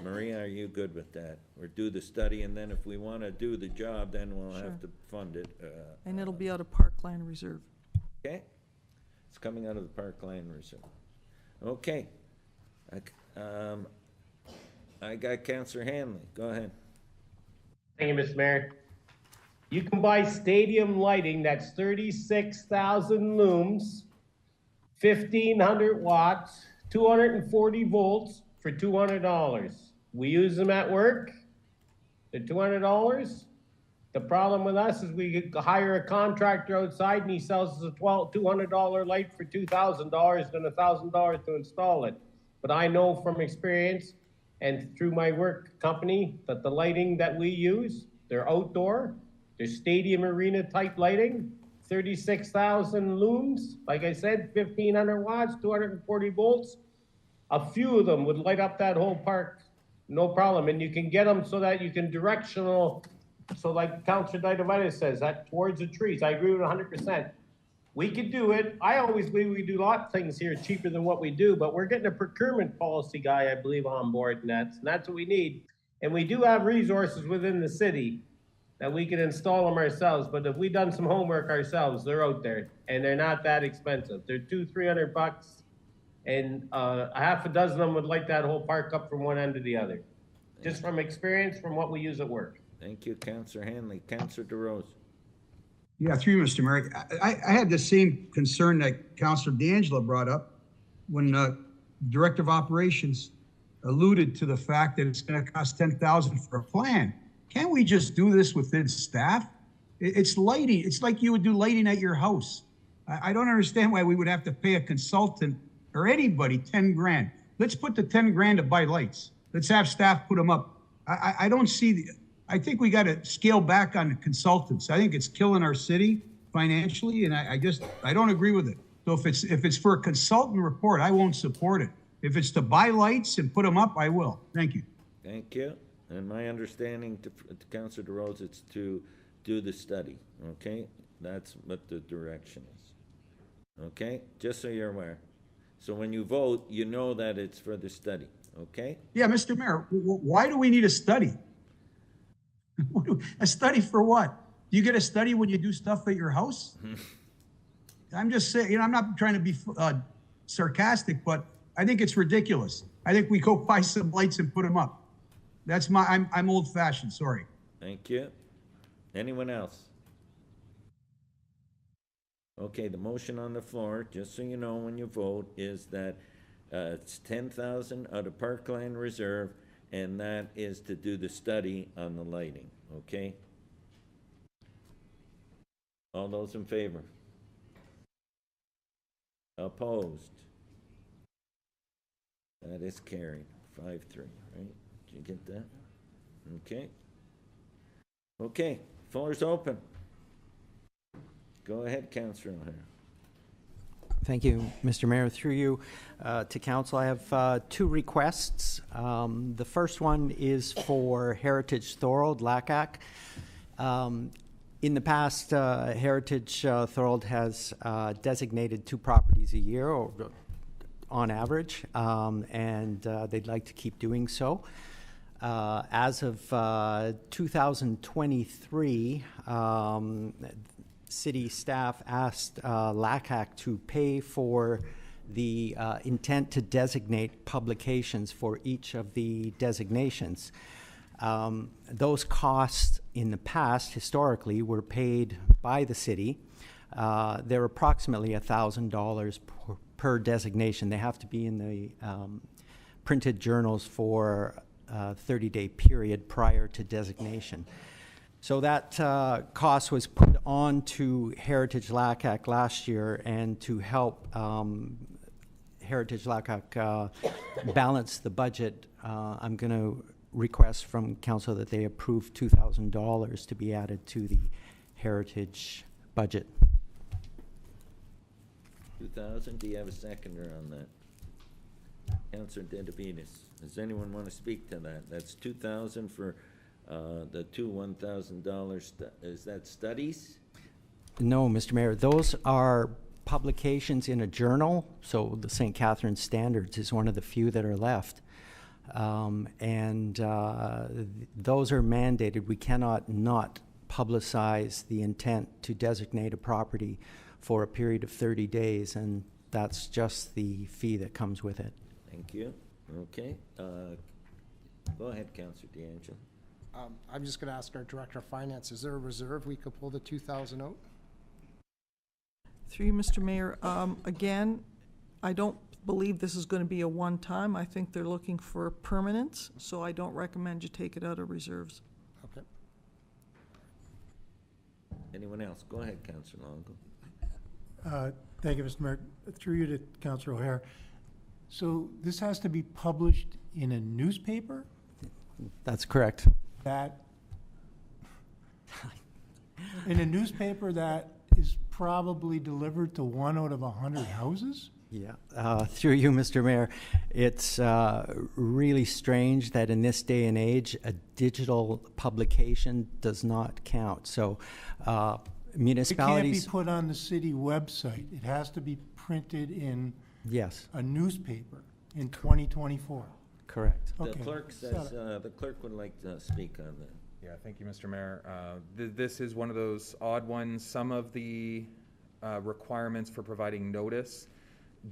Maria, are you good with that? Or do the study, and then if we wanna do the job, then we'll have to fund it. And it'll be out of Parkland Reserve. Okay? It's coming out of the Parkland Reserve. Okay. I got Councillor Hanley. Go ahead. Thank you, Mr. Mayor. You can buy stadium lighting that's 36,000 looms, 1,500 watts, 240 volts for $200. We use them at work. They're $200. The problem with us is we hire a contractor outside and he sells us a $200 light for $2,000 and $1,000 to install it. But I know from experience and through my work company that the lighting that we use, they're outdoor, they're stadium arena type lighting, 36,000 looms, like I said, 1,500 watts, 240 volts. A few of them would light up that whole park, no problem. And you can get them so that you can directional, so like Councillor Didovita says, that towards the trees. I agree with 100%. We could do it. I always believe we do a lot of things here cheaper than what we do, but we're getting a procurement policy guy, I believe, on board, and that's what we need. And we do have resources within the city that we can install them ourselves, but if we've done some homework ourselves, they're out there, and they're not that expensive. They're $200-300, and a half a dozen of them would light that whole park up from one end to the other. Just from experience, from what we use at work. Thank you, Councillor Hanley. Councillor DeRose. Yeah, through you, Mr. Mayor. I had the same concern that Councillor DeAngelo brought up when Director of Operations alluded to the fact that it's going to cost $10,000 for a plan. Can't we just do this within staff? It's lighting. It's like you would do lighting at your house. I don't understand why we would have to pay a consultant or anybody 10 grand. Let's put the 10 grand to buy lights. Let's have staff put them up. I don't see I think we got to scale back on the consultants. I think it's killing our city financially, and I don't agree with it. So if it's for a consultant report, I won't support it. If it's to buy lights and put them up, I will. Thank you. Thank you. And my understanding to Councillor DeRose, it's to do the study, okay? That's what the direction is, okay? Just so you're aware. So when you vote, you know that it's for the study, okay? Yeah, Mr. Mayor, why do we need a study? A study for what? You get a study when you do stuff at your house? I'm just saying, I'm not trying to be sarcastic, but I think it's ridiculous. I think we go buy some lights and put them up. I'm old fashioned, sorry. Thank you. Anyone else? Okay, the motion on the floor, just so you know when you vote, is that it's 10,000 out of Parkland Reserve, and that is to do the study on the lighting, okay? All those in favor? Opposed? That is carried, 5-3, right? Did you get that? Okay. Okay, floor's open. Go ahead, Councillor O'Hara. Thank you, Mr. Mayor. Through you to council, I have two requests. The first one is for Heritage Thorold, LACAC. In the past, Heritage Thorold has designated 2 properties a year, or on average, and they'd like to keep doing so. As of 2023, city staff asked LACAC to pay for the intent to designate publications for each of the designations. Those costs in the past, historically, were paid by the city. They're approximately $1,000 per designation. They have to be in the printed journals for a 30-day period prior to designation. So that cost was put on to Heritage LACAC last year, and to help Heritage LACAC balance the budget, I'm going to request from council that they approve $2,000 to be added to the Heritage budget. 2,000, do you have a seconder on that? Councillor Dedivides, does anyone want to speak to that? That's 2,000 for the two $1,000, is that studies? No, Mr. Mayor, those are publications in a journal. So the St. Catharines Standards is one of the few that are left. Those are mandated. We cannot not publicize the intent to designate a property for a period of 30 days, and that's just the fee that comes with it. Thank you. Okay. Go ahead, Councillor DeAngelo. I'm just going to ask our Director of Finance, is there a reserve we could pull the 2,000 out? Through you, Mr. Mayor, again, I don't believe this is going to be a one-time. I think they're looking for permanence, so I don't recommend you take it out of reserves. Okay. Anyone else? Go ahead, Councillor Longo. Thank you, Mr. Mayor. Through you to Councillor O'Hare. So this has to be published in a newspaper? That's correct. In a newspaper that is probably delivered to 1 out of 100 houses? Yeah, through you, Mr. Mayor, it's really strange that in this day and age, a digital publication does not count. So municipalities... It can't be put on the city website. It has to be printed in a newspaper in 2024. Correct. The clerk says, the clerk would like to speak on that. Yeah, thank you, Mr. Mayor. This is one of those odd ones. Some of the requirements for providing notice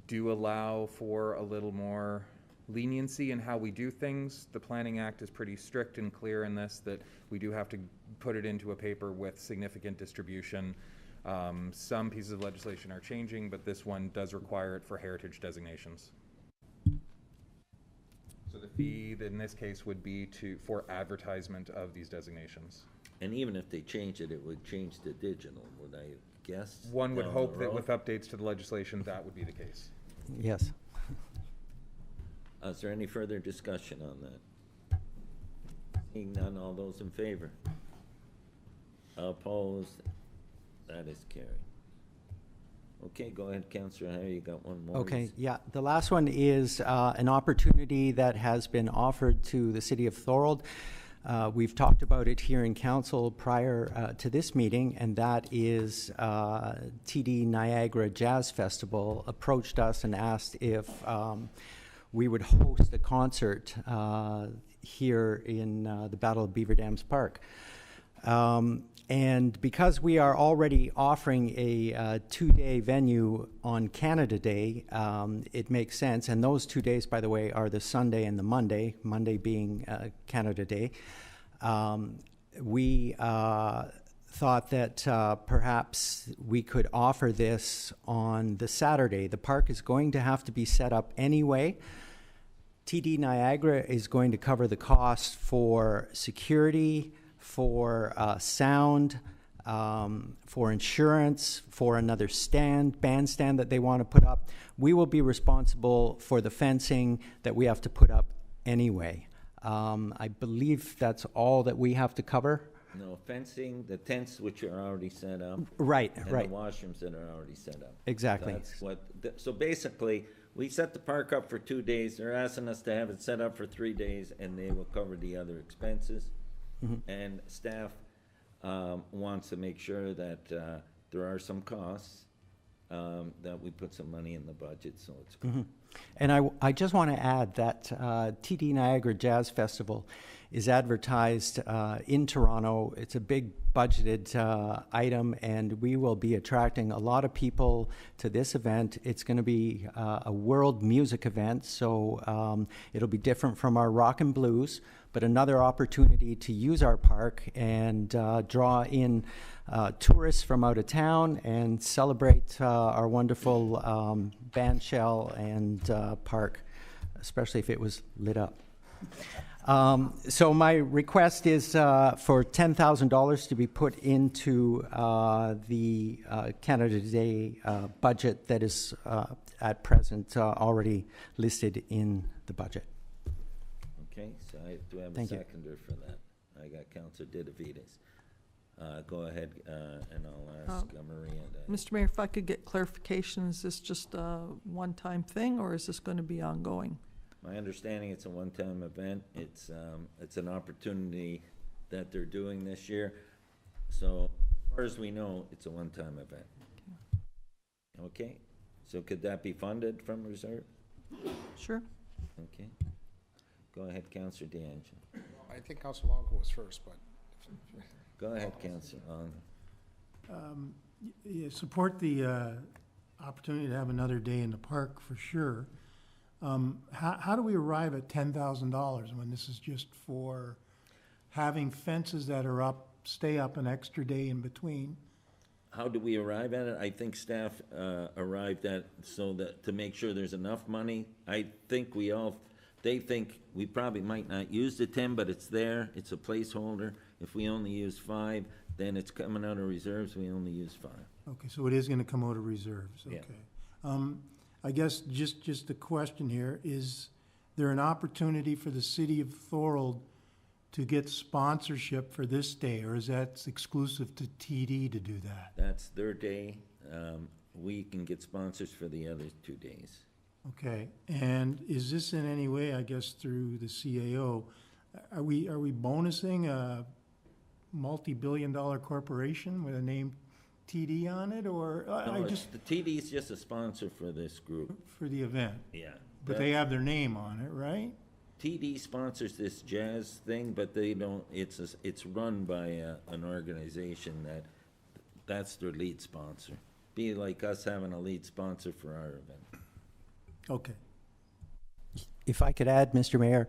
do allow for a little more leniency in how we do things. The Planning Act is pretty strict and clear in this, that we do have to put it into a paper with significant distribution. Some pieces of legislation are changing, but this one does require it for heritage designations. So the fee in this case would be for advertisement of these designations. And even if they change it, it would change to digital, would I guess? One would hope that with updates to the legislation, that would be the case. Yes. Is there any further discussion on that? Seeing none, all those in favor? Opposed? That is carried. Okay, go ahead, Councillor O'Hare, you got one more. Okay, yeah. The last one is an opportunity that has been offered to the city of Thorold. We've talked about it here in council prior to this meeting, and that is TD Niagara Jazz Festival approached us and asked if we would host a concert here in the Battle of Beaver Dams Park. And because we are already offering a 2-day venue on Canada Day, it makes sense. And those 2 days, by the way, are the Sunday and the Monday, Monday being Canada Day. We thought that perhaps we could offer this on the Saturday. The park is going to have to be set up anyway. TD Niagara is going to cover the cost for security, for sound, for insurance, for another bandstand that they want to put up. We will be responsible for the fencing that we have to put up anyway. I believe that's all that we have to cover. No, fencing, the tents which are already set up. Right, and right. the washrooms that are already set up. Exactly. That's what, so basically, we set the park up for 2 days. They're asking us to have it set up for 3 days, and they will cover the other expenses. And staff wants to make sure that there are some costs, that we put some money in the budget, so it's good. And I just want to add that TD Niagara Jazz Festival is advertised in Toronto. It's a big budgeted item, and we will be attracting a lot of people to this event. It's going to be a world music event, so it'll be different from our rock and blues, but another opportunity to use our park and draw in tourists from out of town and celebrate our wonderful band shell and park, especially if it was lit up. So my request is for $10,000 to be put into the Canada Day budget that is at present already listed in the budget. Okay, so do I have a Thank you. seconder for that? I got Councillor Ditavides. Go ahead, and I'll ask Maria. Mr. Mayor, if I could get clarification, is this just a one-time thing, or is this going to be ongoing? My understanding, it's a one-time event. It's an opportunity that they're doing this year. So, as far as we know, it's a one-time event. Okay, so could that be funded from reserve? Sure. Okay. Go ahead, Councillor DeAngelo. I think Councilor Longo was first, but. Go ahead, Councillor Longo. You support the opportunity to have another day in the park for sure. How do we arrive at $10,000 when this is just for having fences that are up, stay up an extra day in between? How do we arrive at it? I think staff arrived at so that to make sure there's enough money. I think they think we probably might not use the 10, but it's there. It's a placeholder. If we only use 5, then it's coming out of reserves. We only use 5. Okay, so it is going to come out of reserves. Okay. Yeah. I guess just a question here, is there an opportunity for the city of Thorold to get sponsorship for this day, or is that exclusive to TD to do that? That's their day. We can get sponsors for the other 2 days. Okay, and is this in any way, I guess through the CAO, are we bonusing a multi-billion-dollar corporation with a name TD on it, or No, the TD is just a sponsor for this group. for the event? Yeah. But they have their name on it, right? TD sponsors this jazz thing, but they don't. It's run by an organization that's their lead sponsor. Be like us having a lead sponsor for our event. Okay. If I could add, Mr. Mayor,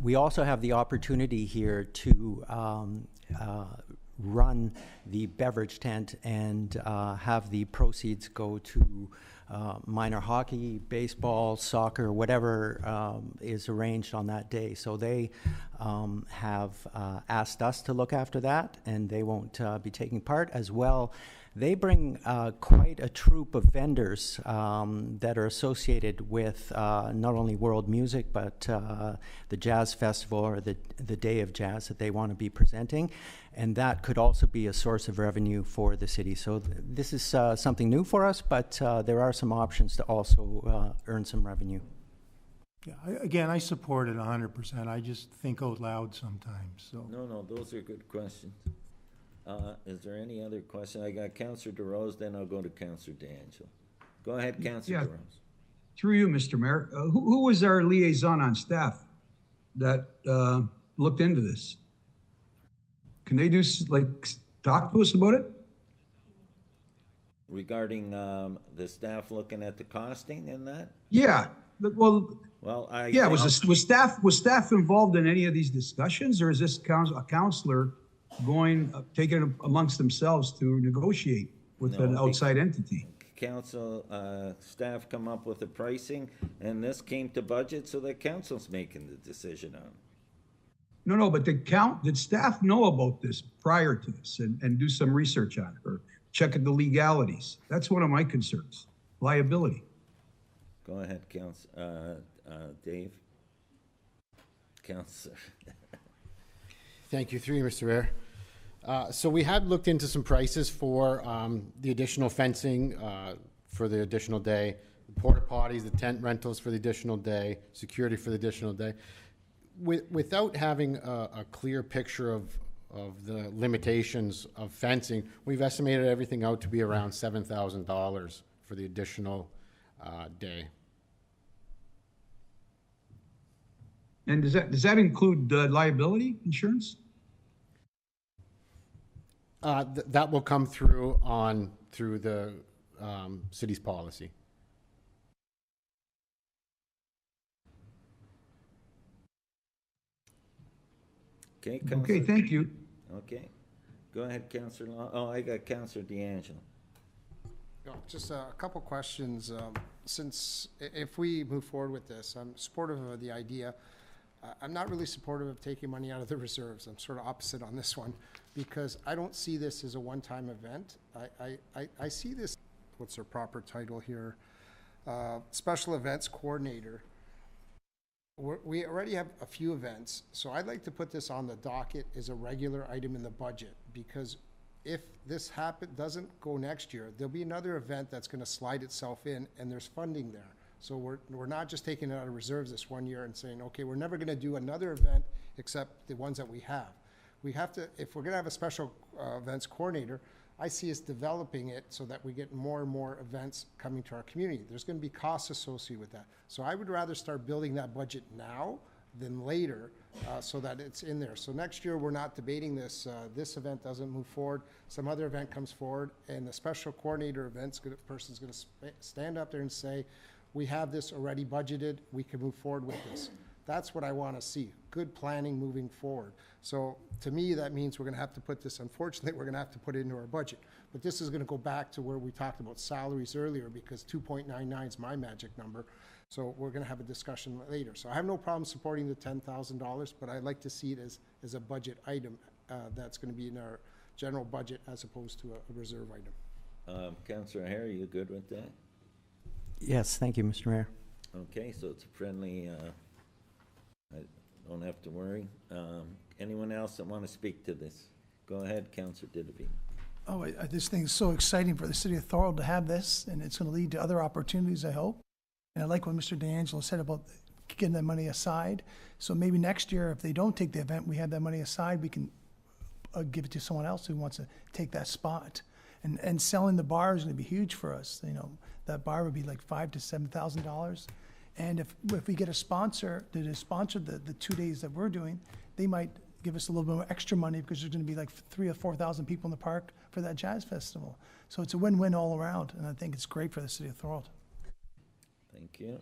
we also have the opportunity here to run the beverage tent and have the proceeds go to minor hockey, baseball, soccer, whatever is arranged on that day. So they have asked us to look after that, and they won't be taking part as well. They bring quite a troupe of vendors that are associated with not only world music, but the Jazz Festival or the Day of Jazz that they want to be presenting. And that could also be a source of revenue for the city. So this is something new for us, but there are some options to also earn some revenue. Yeah, again, I support it 100%. I just think out loud sometimes, so. No, those are good questions. Is there any other question? I got Councillor DeRose, then I'll go to Councillor DeAngelo. Go ahead, Councillor DeRose. Through you, Mr. Mayor. Who was our liaison on staff that looked into this. Can they talk to us about it? Regarding the staff looking at the costing and that? Yeah, well, Well, yeah, was staff involved in any of these discussions, or is this a counselor taking it amongst themselves to negotiate with an outside entity? Council, staff come up with the pricing, and this came to budget, so the council's making the decision on it. No, but did staff know about this prior to this and do some research on it, or check at the legalities? That's one of my concerns, liability. Go ahead, Dave. Councilor. Thank you, through you, Mr. Mayor. So we had looked into some prices for the additional fencing for the additional day, the porta potties, the tent rentals for the additional day, security for the additional day. Without having a clear picture of the limitations of fencing, we've estimated everything out to be around $7,000 for the additional day. And does that include liability insurance? That will come through the city's policy. Okay, Okay, thank you. Okay. Go ahead, Councilor Law. Oh, I got Councilor D'Angelo. Just a couple questions. Since if we move forward with this, I'm supportive of the idea. I'm not really supportive of taking money out of the reserves. I'm sort of opposite on this one, because I don't see this as a one-time event. I see this, what's their proper title here? Special Events Coordinator. We already have a few events, so I'd like to put this on the docket as a regular item in the budget, because if this doesn't go next year, there'll be another event that's going to slide itself in, and there's funding there. So we're not just taking it out of reserves this one year and saying, okay, we're never going to do another event except the ones that we have. We have to, if we're going to have a special events coordinator, I see us developing it so that we get more and more events coming to our community. There's going to be costs associated with that. So I would rather start building that budget now than later, so that it's in there. So next year, we're not debating this. This event doesn't move forward. Some other event comes forward, and the special coordinator person's going to stand up there and say, we have this already budgeted, we can move forward with this. That's what I want to see, good planning moving forward. So to me, that means we're going to have to put this, unfortunately, we're going to have to put it into our budget. But this is going to go back to where we talked about salaries earlier, because 2.99 is my magic number. So we're going to have a discussion later. So I have no problem supporting the $10,000, but I'd like to see it as a budget item that's going to be in our general budget as opposed to a reserve item. Councilor Hare, are you good with that? Yes, thank you, Mr. Mayor. Okay, so it's a friendly, I don't have to worry. Anyone else that want to speak to this? Go ahead, Councilor Didovine. Oh, this thing is so exciting for the city of Thorold to have this, and it's going to lead to other opportunities, I hope. And I like what Mr. D'Angelo said about getting that money aside. So maybe next year, if they don't take the event, we have that money aside, we can give it to someone else who wants to take that spot. And selling the bar is going to be huge for us. You know, that bar would be like $5,000 to $7,000. And if we get a sponsor to sponsor the 2 days that we're doing, they might give us a little bit more extra money, because there's going to be like 3,000 or 4,000 people in the park for that jazz festival. So it's a win-win all around, and I think it's great for the city of Thorold. Thank you.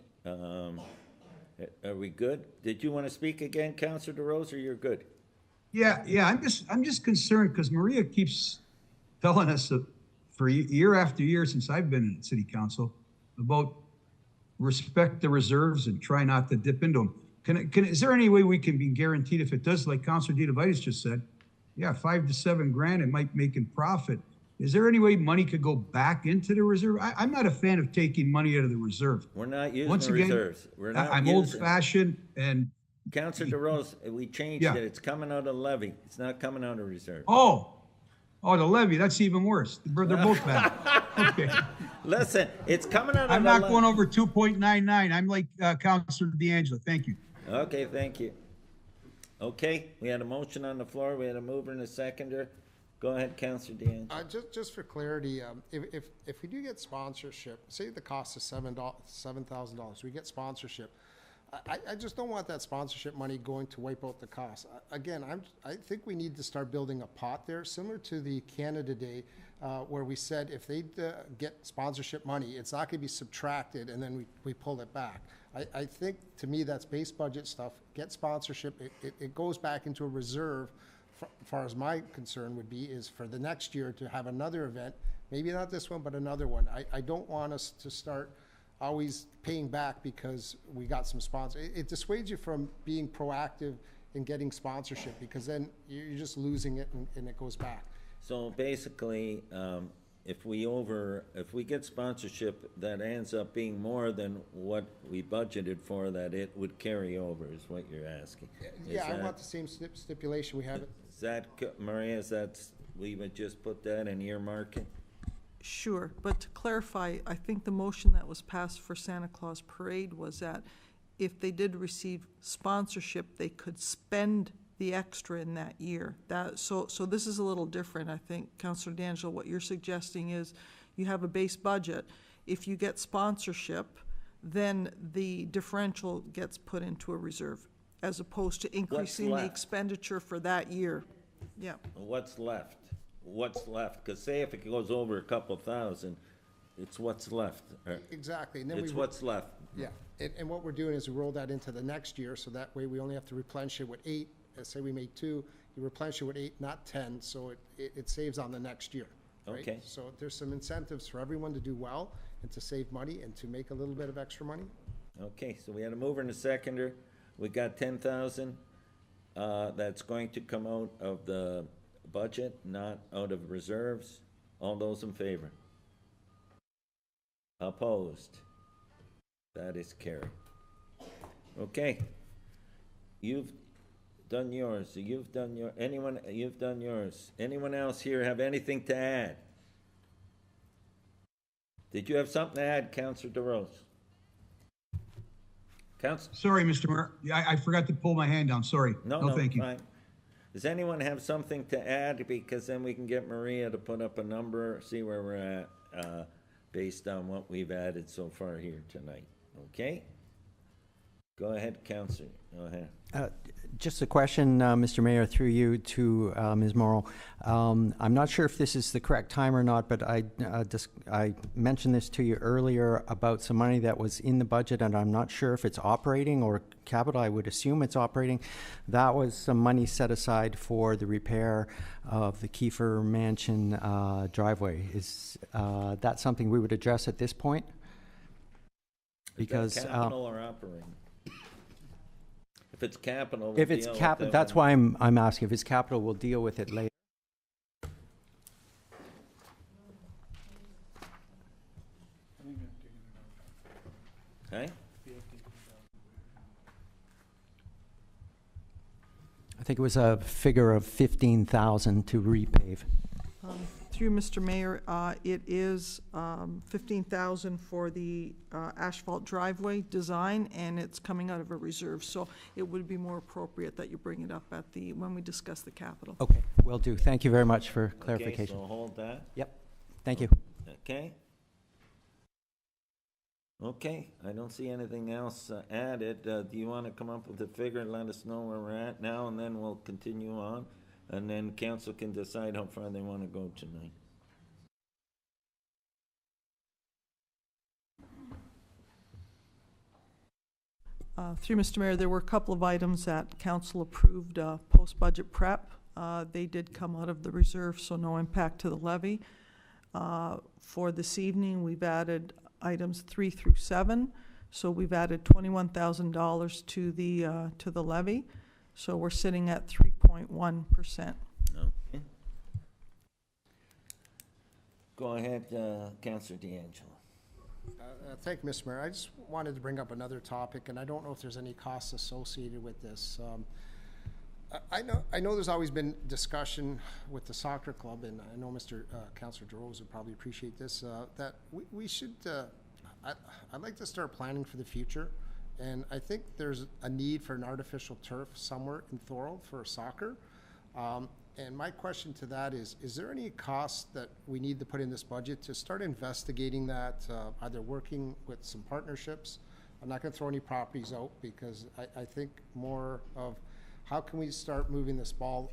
Are we good? Did you want to speak again, Councilor DeRose, or you're good? Yeah. I'm just concerned because Maria keeps telling us for year after year since I've been in city council about respect the reserves and try not to dip into them. Is there any way we can be guaranteed, if it does, like Councilor Didovine just said, yeah, $5,000 to $7,000, it might make in profit. Is there any way money could go back into the reserve? I'm not a fan of taking money out of the reserve. We're not using Once again, reserves. I'm old-fashioned, and Councilor DeRose, we changed it. It's coming out of levy. It's not coming out of reserve. Oh, the levy, that's even worse. They're both bad. Okay. Listen, it's coming out of I'm not going over 2.99. I'm like Councilor D'Angelo. Thank you. Okay, thank you. Okay, we had a motion on the floor. We had a mover and a seconder. Go ahead, Councilor D'Angelo. Just for clarity, if we do get sponsorship, say the cost is $7,000, we get sponsorship. I just don't want that sponsorship money going to wipe out the cost. Again, I think we need to start building a pot there, similar to the Canada Day, where we said if they get sponsorship money, it's not going to be subtracted and then we pull it back. I think, to me, that's base budget stuff. Get sponsorship. It goes back into a reserve. As far as my concern would be, is for the next year to have another event, maybe not this one, but another one. I don't want us to start always paying back because we got some sponsor. It dissuades you from being proactive in getting sponsorship, because then you're just losing it and it goes back. So basically, if we get sponsorship that ends up being more than what we budgeted for, that it would carry over, is what you're asking. Yeah, I want the same stipulation we have. Is that, Maria, we would just put that in earmark it? Sure, but to clarify, I think the motion that was passed for Santa Claus Parade was that if they did receive sponsorship, they could spend the extra in that year. So this is a little different, I think, Councillor D'Angelo. What you're suggesting is you have a base budget. If you get sponsorship, then the differential gets put into a reserve, as opposed to increasing the expenditure for that year. Yeah. What's left? What's left? Because say if it goes over a couple thousand, it's what's left. Exactly. And then it's what's left. Yeah. And what we're doing is we roll that into the next year, so that way we only have to replenish it with 8. Say we made 2, you replenish it with 8, not 10, so it saves on the next year. Right? Okay. So there's some incentives for everyone to do well and to save money and to make a little bit of extra money. Okay, so we had a mover and a seconder. We got 10,000. That's going to come out of the budget, not out of reserves. All those in favor? Opposed? That is carried. Okay. You've done yours. You've done you've done yours. Anyone else here have anything to add? Did you have something to add, Councillor DeRose? Sorry, Mr. Mayor. Yeah, I forgot to pull my hand down. Sorry. No, thank you. Fine. Does anyone have something to add? Because then we can get Maria to put up a number, see where we're at, based on what we've added so far here tonight. Okay? Go ahead, Councillor. Go ahead. Just a question, Mr. Mayor, through you to Ms. Morrow. I'm not sure if this is the correct time or not, but I mentioned this to you earlier about some money that was in the budget, and I'm not sure if it's operating or capital. I would assume it's operating. That was some money set aside for the repair of the Kiefer Mansion driveway. Is that something we would address at this point? Because is that capital or operating? If it's capital, if it's capital, that's why I'm asking. If it's capital, we'll deal with it later. Okay. I think it was a figure of 15,000 to repave. Through Mr. Mayor, it is 15,000 for the asphalt driveway design, and it's coming out of a reserve. So it would be more appropriate that you bring it up at when we discuss the capital. Okay, will do. Thank you very much for clarification. Okay, so hold that. Yep. Thank you. Okay. Okay, I don't see anything else added. Do you want to come up with a figure and let us know where we're at now, and then we'll continue on? And then council can decide how far they want to go tonight. Through Mr. Mayor, there were a couple of items that council approved post-budget prep. They did come out of the reserve, so no impact to the levy. For this evening, we've added items 3 through 7. So we've added $21,000 to the levy. So we're sitting at 3.1%. Okay. Go ahead, Councillor D'Angelo. Thank you, Mr. Mayor. I just wanted to bring up another topic, and I don't know if there's any costs associated with this. I know there's always been discussion with the soccer club, and I know Mr. Councillor DeRose would probably appreciate this, that we should, I'd like to start planning for the future. And I think there's a need for an artificial turf somewhere in Thorold for soccer. And my question to that is there any cost that we need to put in this budget to start investigating that, either working with some partnerships I'm not gonna throw any properties out, because I think more of how can we start moving this ball,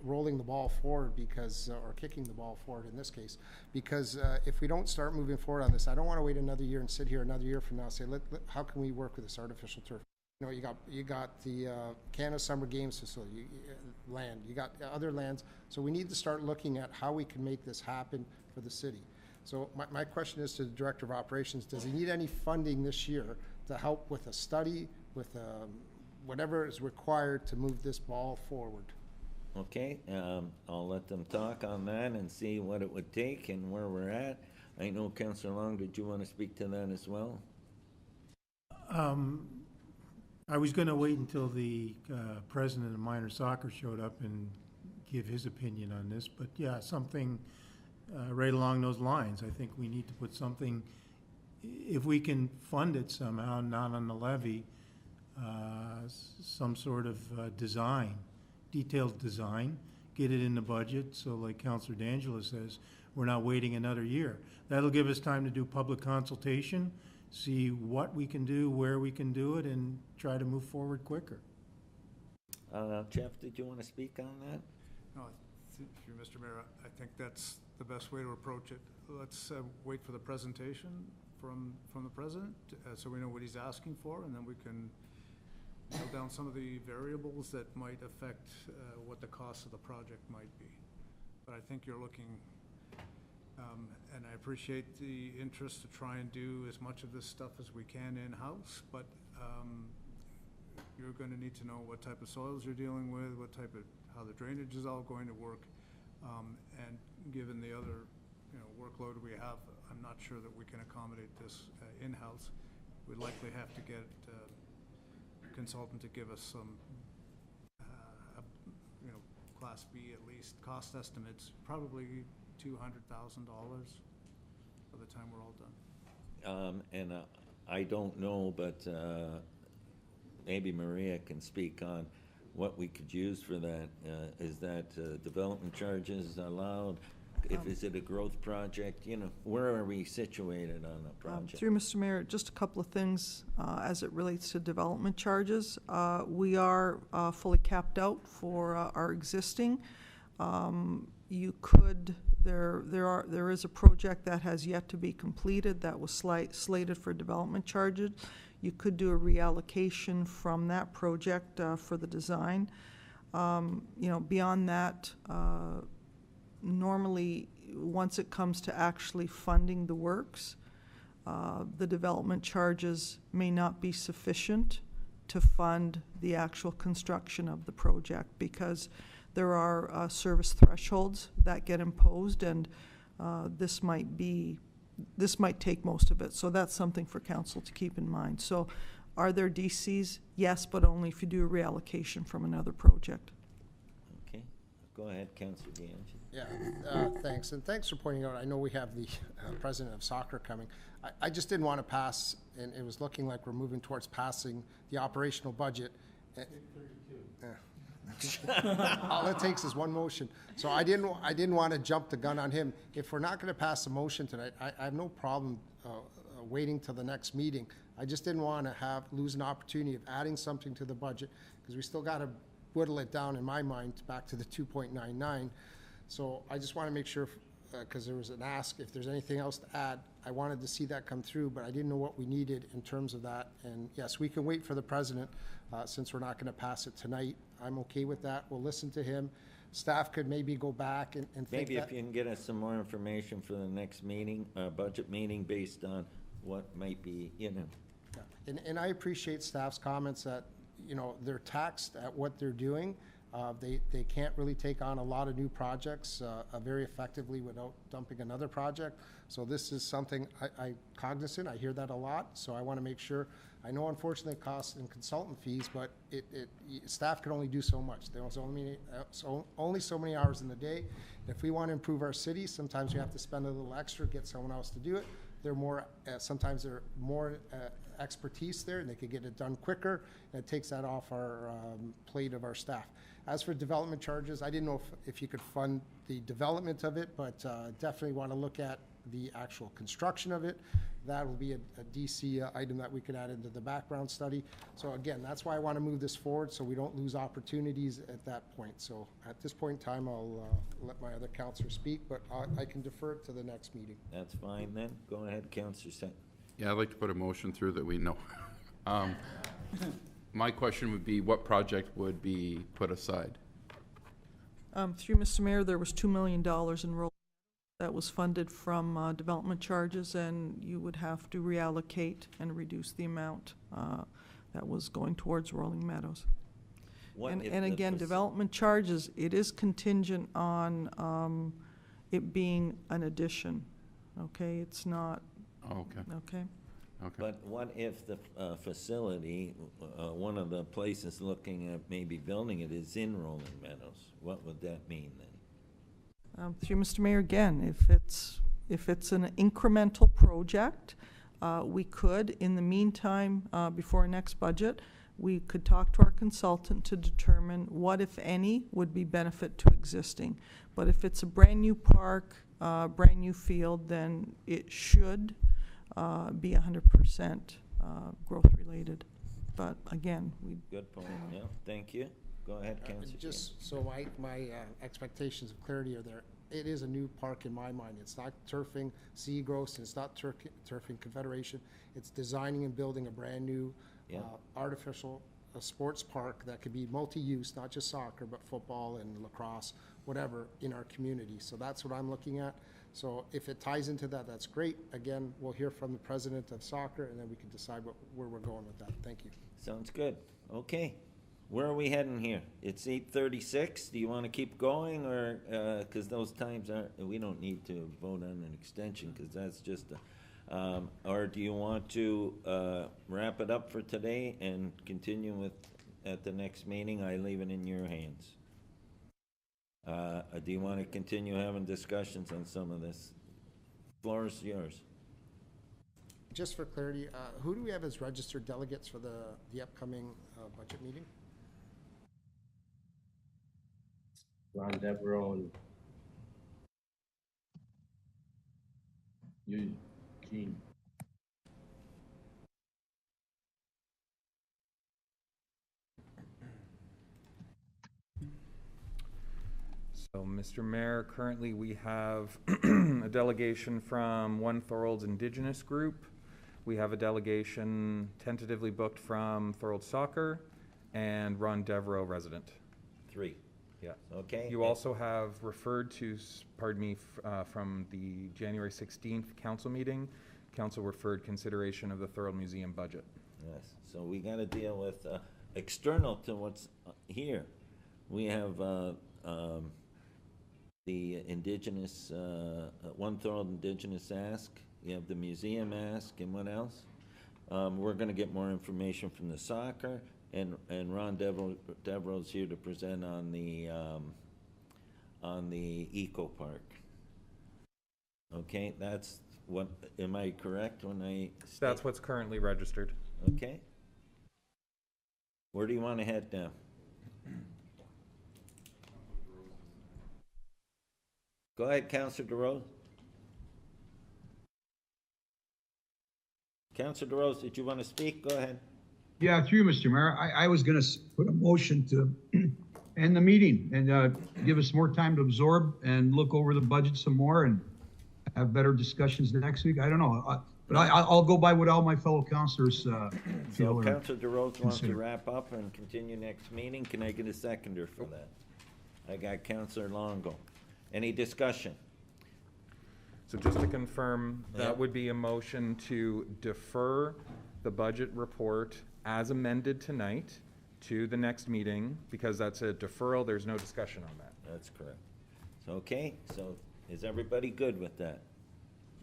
rolling the ball forward, because, or kicking the ball forward in this case, because if we don't start moving forward on this, I don't wanna wait another year and sit here another year from now and say, how can we work with this artificial turf? You know, you got the Canada Summer Games facility, land, you got other lands, so we need to start looking at how we can make this happen for the city. So my question is to the Director of Operations, does he need any funding this year to help with a study, with whatever is required to move this ball forward? Okay, I'll let them talk on that and see what it would take and where we're at. I know Councillor Long, did you want to speak to that as well? I was going to wait until the president of minor soccer showed up and give his opinion on this, but yeah, something right along those lines. I think we need to put something, if we can fund it somehow, not on the levy, some sort of design, detailed design, get it in the budget, so like Councillor D'Angelo says, we're not waiting another year. That'll give us time to do public consultation, see what we can do, where we can do it, and try to move forward quicker. Jeff, did you want to speak on that? No, through Mr. Mayor, I think that's the best way to approach it. Let's wait for the presentation from the president, so we know what he's asking for, and then we can nail down some of the variables that might affect what the cost of the project might be. But I think you're looking, and I appreciate the interest to try and do as much of this stuff as we can in-house, but you're going to need to know what type of soils you're dealing with, how the drainage is all going to work, and given the other workload we have, I'm not sure that we can accommodate this in-house. We'd likely have to get a consultant to give us some Class B at least cost estimates, probably $200,000 by the time we're all done. And I don't know, but maybe Maria can speak on what we could use for that. Is that development charges allowed? Is it a growth project? Where are we situated on a project? Through Mr. Mayor, just a couple of things as it relates to development charges. We are fully capped out for our existing. You could, there is a project that has yet to be completed that was slated for development charges. You could do a reallocation from that project for the design. Beyond that, normally, once it comes to actually funding the works, the development charges may not be sufficient to fund the actual construction of the project, because there are service thresholds that get imposed, and this might take most of it. So that's something for council to keep in mind. So are there DCs? Yes, but only if you do a reallocation from another project. Okay, go ahead, Councillor D'Angelo. Yeah, thanks, and thanks for pointing out. I know we have the president of soccer coming. I just didn't want to pass, and it was looking like we're moving towards passing the operational budget. All it takes is one motion. So I didn't want to jump the gun on him. If we're not going to pass a motion tonight, I have no problem waiting till the next meeting. I just didn't want to lose an opportunity of adding something to the budget, because we still got to whittle it down, in my mind, back to the 2.99. So I just want to make sure, because there was an ask, if there's anything else to add, I wanted to see that come through, but I didn't know what we needed in terms of that. And yes, we can wait for the president, since we're not going to pass it tonight. I'm okay with that. We'll listen to him. Staff could maybe go back and think maybe that. If you can get us some more information for the next meeting, budget meeting, based on what might be, Yeah. And I appreciate staff's comments that, they're taxed at what they're doing. They can't really take on a lot of new projects very effectively without dumping another project. So this is something I cognizant. I hear that a lot. So I want to make sure. I know, unfortunately, it costs in consultant fees, but staff can only do so much. There's only so many hours in the day. If we want to improve our city, sometimes we have to spend a little extra, get someone else to do it. Sometimes they're more expertise there, and they could get it done quicker, and it takes that off our plate of our staff. As for development charges, I didn't know if you could fund the development of it, but definitely want to look at the actual construction of it. That will be a DC item that we could add into the background study. So again, that's why I want to move this forward, so we don't lose opportunities at that point. So at this point in time, I'll let my other counselors speak, but I can defer it to the next meeting. That's fine then. Go ahead, Councillor Sutton. Yeah, I'd like to put a motion through that we know. My question would be, what project would be put aside? Through Mr. Mayor, there was $2 million enrolled. That was funded from development charges, and you would have to reallocate and reduce the amount that was going towards Rolling Meadows. And again, development charges, it is contingent on it being an addition, okay? It's not, Okay. okay? Okay. But what if the facility, one of the places looking at maybe building it is in Rolling Meadows? What would that mean then? Through Mr. Mayor, again, if it's an incremental project, we could, in the meantime, before our next budget, we could talk to our consultant to determine what, if any, would be benefit to existing. But if it's a brand-new park, brand-new field, then it should be 100% growth-related. But again, we... Good point, yeah, thank you. Go ahead, Councillor. Just so my expectations of clarity are there, it is a new park in my mind. It's not turfing Seagross, it's not turfing Confederation. It's designing and building a brand-new artificial sports park that could be multi-use, not just soccer, but football and lacrosse, whatever, in our community. So that's what I'm looking at. So if it ties into that, that's great. Again, we'll hear from the president of soccer, and then we can decide where we're going with that. Thank you. Sounds good. Okay. Where are we heading here? It's 8:36. Do you want to keep going, or, because those times aren't, we don't need to vote on an extension, because that's just a, or do you want to wrap it up for today and continue with, at the next meeting? I leave it in your hands. Do you want to continue having discussions on some of this? Floor is yours. Just for clarity, who do we have as registered delegates for the upcoming budget meeting? Ron Devereaux and Eugene. So, Mr. Mayor, currently we have a delegation from One Thorold's Indigenous Group. We have a delegation tentatively booked from Thorold Soccer and Ron Devereaux resident. 3. Yeah. Okay. You also have referred to, pardon me, from the January 16th council meeting, council referred consideration of the Thorold Museum budget. Yes, so we got to deal with, external to what's here. We have the Indigenous, One Thorold Indigenous ask, you have the museum ask, and what else? We're going to get more information from the soccer, and Ron Devereaux's here to present on the Eco Park. Okay, that's what, am I correct when I state? That's what's currently registered. Okay. Where do you want to head now? Go ahead, Councillor DeRose. Councillor DeRose, did you want to speak? Go ahead. Yeah, through you, Mr. Mayor. I was going to put a motion to end the meeting and give us more time to absorb and look over the budget some more and have better discussions next week. I don't know. But I'll go by what all my fellow councilors feel. So Councillor DeRose wants to wrap up and continue next meeting. Can I get a seconder for that? I got Councillor Longo. Any discussion? So just to confirm, that would be a motion to defer the budget report as amended tonight to the next meeting, because that's a deferral, there's no discussion on that. That's correct. So, okay, so is everybody good with that?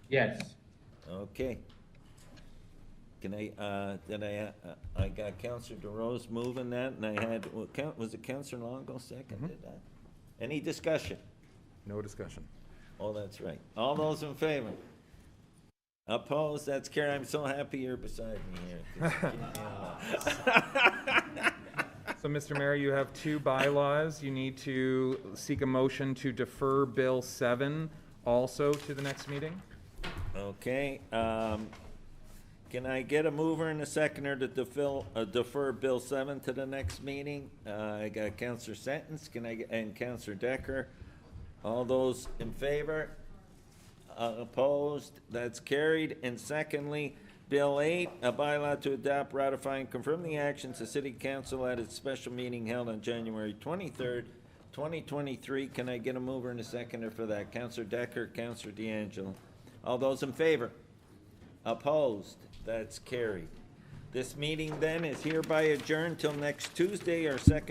Yes. Okay. Can I got Councillor DeRose moving that, and I had, was it Councillor Longo seconded that? Any discussion? No discussion. Oh, that's right. All those in favor? Opposed? That's carried. I'm so happy you're beside me here. So, Mr. Mayor, you have 2 bylaws. You need to seek a motion to defer Bill 7 also to the next meeting. Okay, can I get a mover and a seconder to defer Bill 7 to the next meeting? I got Counselor Sentence, and Counselor Decker. All those in favor? Opposed? That's carried. And secondly, Bill 8, a bylaw to adopt, ratify, and confirm the actions the City Council at its special meeting held on January 23rd, 2023. Can I get a mover and a seconder for that? Counselor Decker, Counselor D'Angelo. All those in favor? Opposed? That's carried. This meeting then is hereby adjourned till next Tuesday, our second